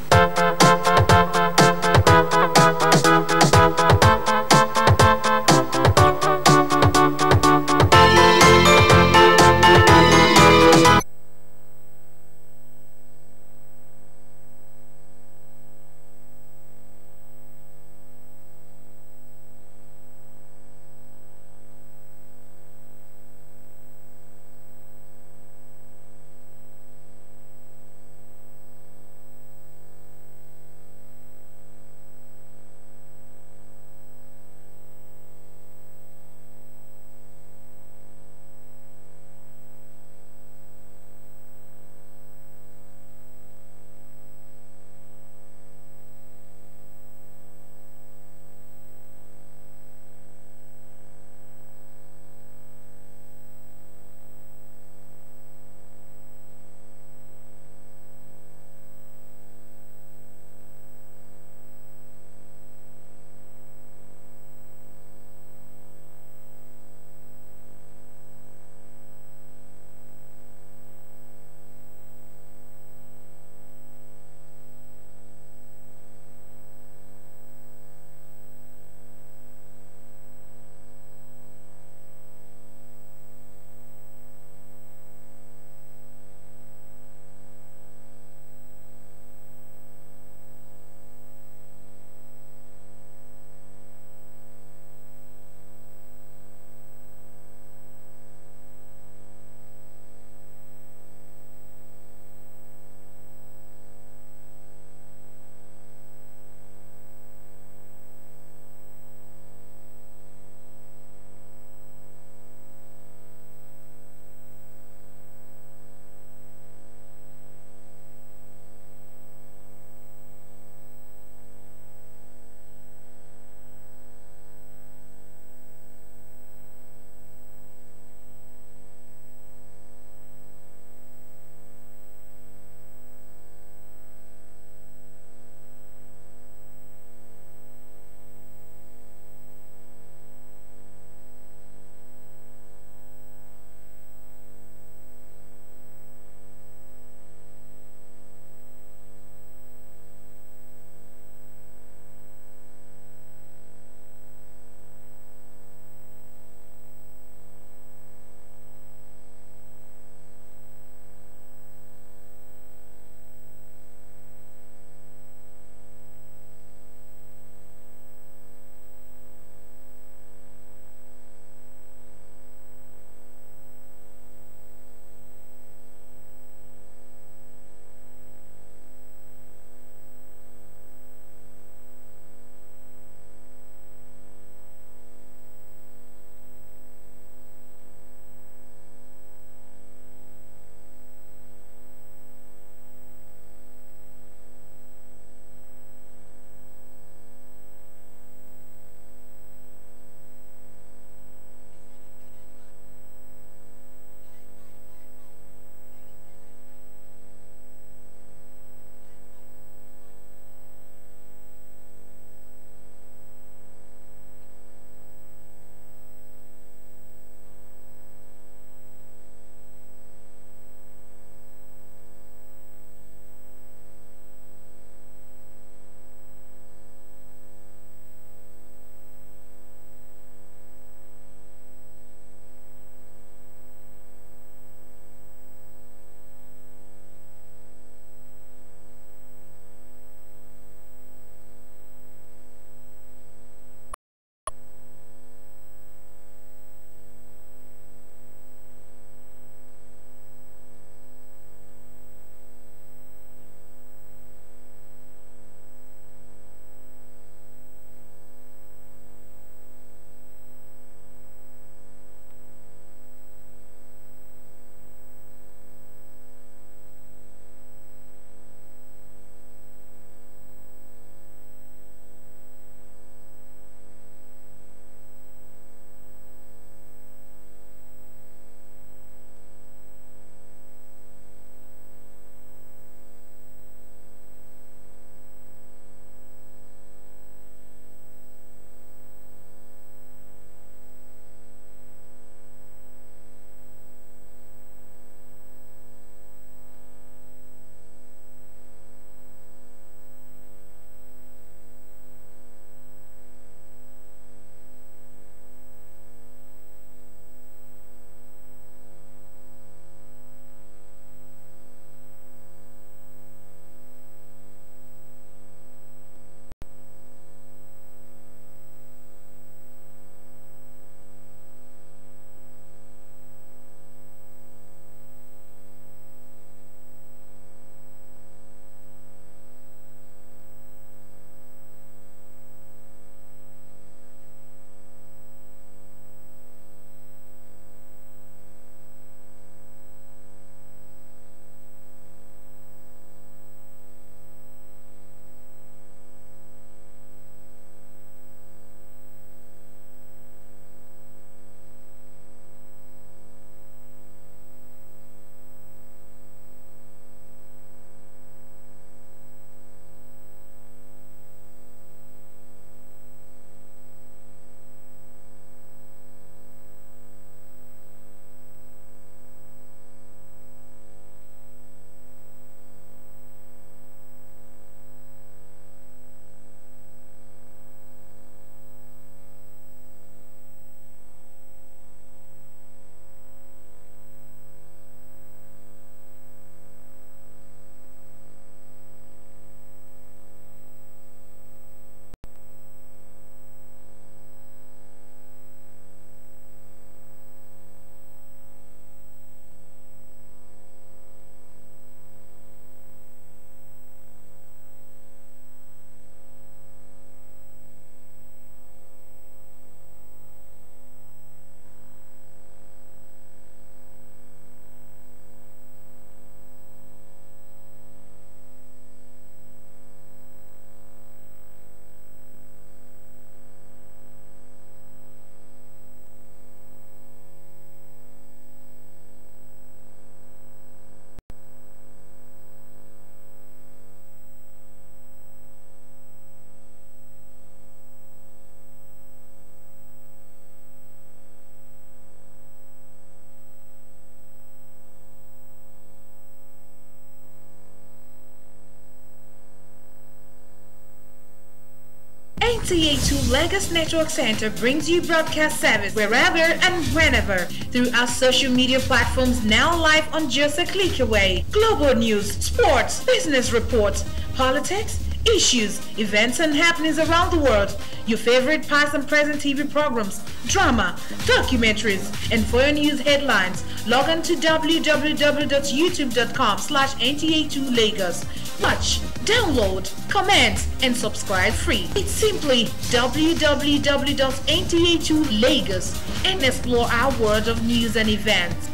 NTA2Lagos Network Center brings you broadcast service wherever and whenever through our social media platforms, now live on just a click away. Global news, sports, business reports, politics, issues, events and happenings around the world, your favorite past and present TV programs, drama, documentaries, and for your news headlines, log on to www.youtube.com/NTA2Lagos. Watch, download, comment, and subscribe free. It's simply www.NTA2Lagos and explore our world of news and events.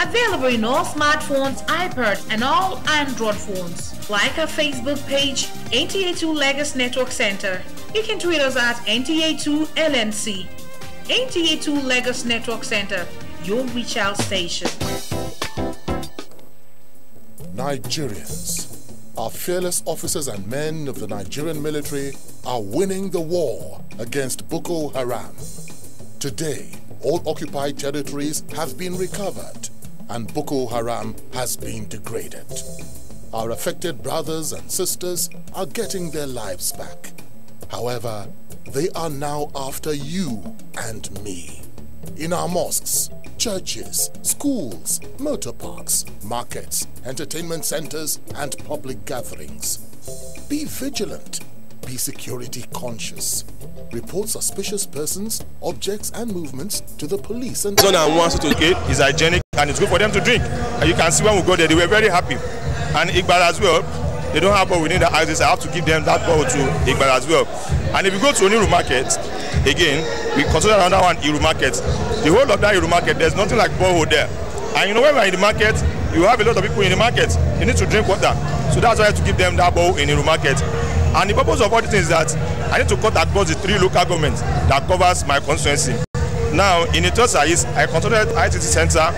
Available in all smartphones, iPads, and all Android phones. Like our Facebook page, NTA2Lagos Network Center. You can tweet us at NTA2LNC. NTA2Lagos Network Center, your reach out station. Nigerians, our fearless officers and men of the Nigerian military are winning the war against Boko Haram. Today, all occupied territories have been recovered and Boko Haram has been degraded. Our affected brothers and sisters are getting their lives back. However, they are now after you and me. In our mosques, churches, schools, motor parks, markets, entertainment centers, and public gatherings. Be vigilant. Be security conscious. Report suspicious persons, objects, and movements to the police. And zone and one certificate is hygienic and it's good for them to drink. And you can see when we go there, they were very happy. And Iqbal as well, they don't have ball within the houses. I have to give them that ball to Iqbal as well. And if you go to Oniru Market, again, we consider another one Iru Market. The whole of that Iru Market, there's nothing like borehole there. And you know when we're in the market, you have a lot of people in the market. You need to drink water. So that's why I have to give them that bowl in Iru Market. And the purpose of all this is that I need to cut across the 3 local governments that covers my constituency. Now, in Etosa East, I considered ITC Center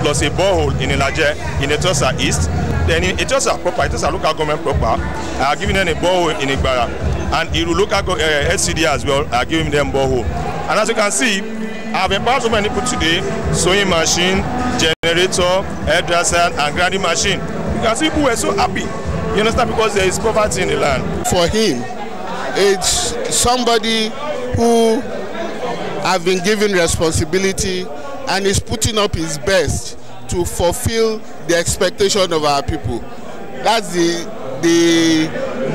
plus a borehole in Ilaje in Etosa East. Then in Etosa proper, Etosa local government proper, I have given them a borehole in Igbara. And Iru local SCD as well, I have given them borehole. And as you can see, I have empowered so many people today: sewing machine, generator, hairdresser, and grinding machine. You can see people were so happy. You understand, because there is poverty in the land. For him, it's somebody who have been given responsibility and is putting up his best to fulfill the expectation of our people. That's the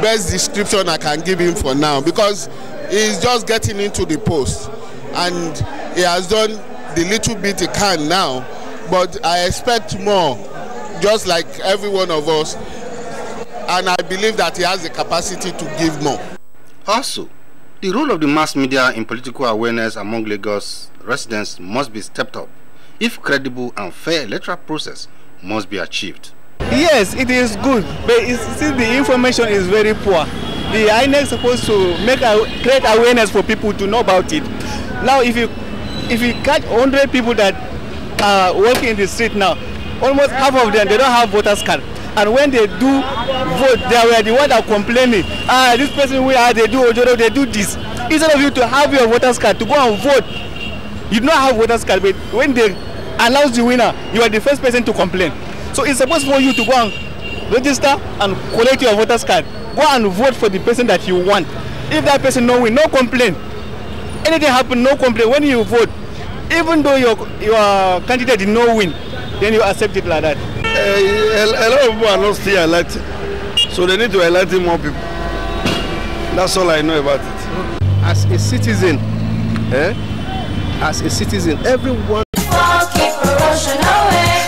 best description I can give him for now, because he's just getting into the post and he has done the little bit he can now, but I expect more, just like every one of us. And I believe that he has the capacity to give more. Also, the role of the mass media in political awareness among Lagos residents must be stepped up if credible and fair electoral process must be achieved. Yes, it is good, but still the information is very poor. The INEC is supposed to create awareness for people to know about it. Now, if you catch 100 people that are walking in the street now, almost half of them, they don't have voters card. And when they do vote, they were the one that are complaining. This person they do Ojoro, they do this. Instead of you to have your voters card to go and vote, you do not have voters card. But when they announce the winner, you are the first person to complain. So it's supposed for you to go and register and collect your voters card. Go and vote for the person that you want. If that person no win, no complain. Anything happen, no complain. When you vote, even though your candidate did not win, then you accept it like that. A lot of people are not still elected, so they need to elect more people. That's all I know about it. As a citizen, everyone.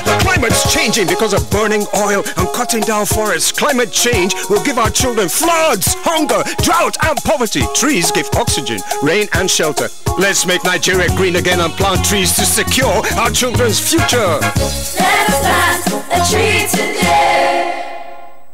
The climate's changing because of burning oil and cutting down forests. Climate change will give our children floods, hunger, drought, and poverty. Trees give oxygen, rain, and shelter. Let's make Nigeria green again and plant trees to secure our children's future. Let us plant a tree today.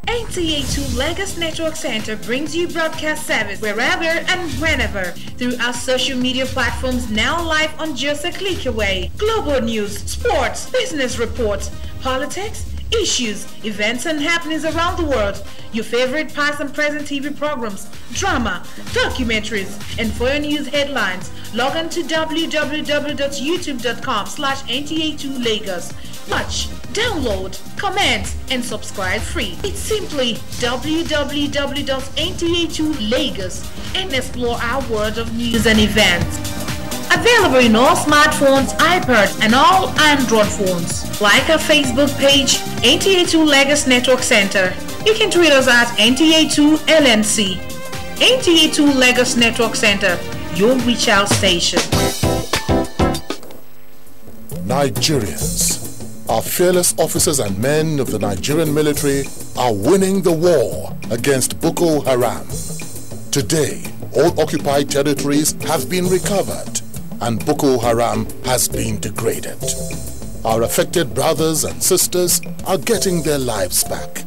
NTA2Lagos Network Center brings you broadcast service wherever and whenever through our social media platforms, now live on just a click away. Global news, sports, business reports, politics, issues, events and happenings around the world, your favorite past and present TV programs, drama, documentaries, and for your news headlines, log on to www.youtube.com/NTA2Lagos. Watch, download, comment, and subscribe free. It's simply www.NTA2Lagos and explore our world of news and events. Available in all smartphones, iPads, and all Android phones. Like our Facebook page, NTA2Lagos Network Center. You can tweet us at NTA2LNC. NTA2Lagos Network Center, your reach out station. Nigerians, our fearless officers and men of the Nigerian military are winning the war against Boko Haram. Today, all occupied territories have been recovered and Boko Haram has been degraded. Our affected brothers and sisters are getting their lives back.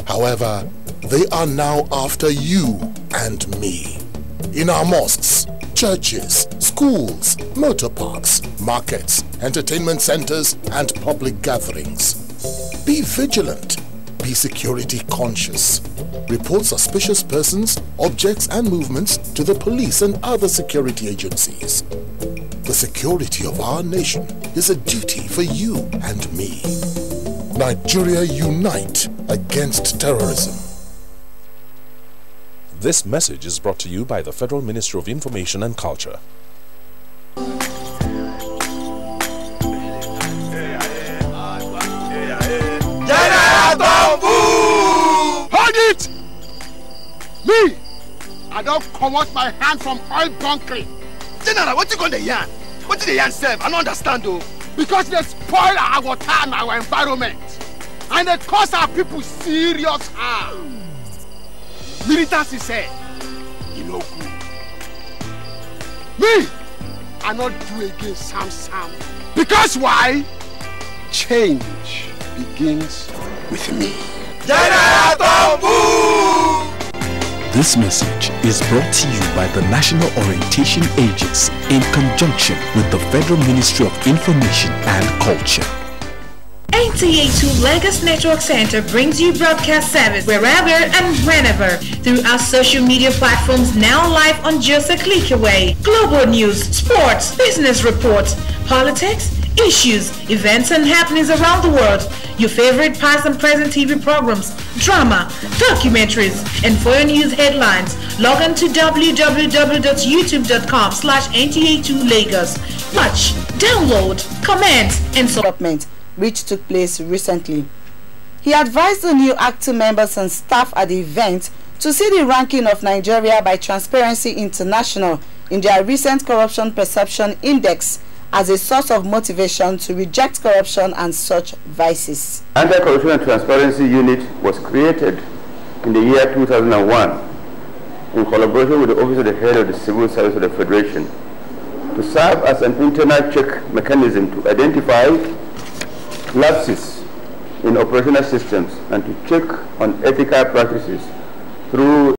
However, they are now after you and me. In our mosques, churches, schools, motor parks, markets, entertainment centers, and public gatherings. Be vigilant. Be security conscious. Report suspicious persons, objects, and movements to the police and other security agencies. The security of our nation is a duty for you and me. Nigeria, unite against terrorism. This message is brought to you by the Federal Ministry of Information and Culture. Hold it! Me! I don't come out my hand from oil bunkering. General, what you gonna yarn? What did the yarn say? I don't understand though. Because they spoil our water and our environment. And they cause our people serious harm. Militants said, you know good. Me, I not do again Sam. Because why? Change begins with me. This message is brought to you by the National Orientation Agency in conjunction with the Federal Ministry of Information and Culture. NTA2Lagos Network Center brings you broadcast service wherever and whenever through our social media platforms, now live on just a click away. Global news, sports, business reports, politics, issues, events and happenings around the world, your favorite past and present TV programs, drama, documentaries, and for your news headlines, log on to www.youtube.com/NTA2Lagos. Watch, download, comment, and development which took place recently. He advised the new acting members and staff at the event to see the ranking of Nigeria by Transparency International in their recent Corruption Perception Index as a source of motivation to reject corruption and such vices. Anti-Corruption and Transparency Unit was created in the year 2001 in collaboration with the Office of the Head of the Civil Service of the Federation to serve as an internal check mechanism to identify lapses in operational systems and to check on ethical practices through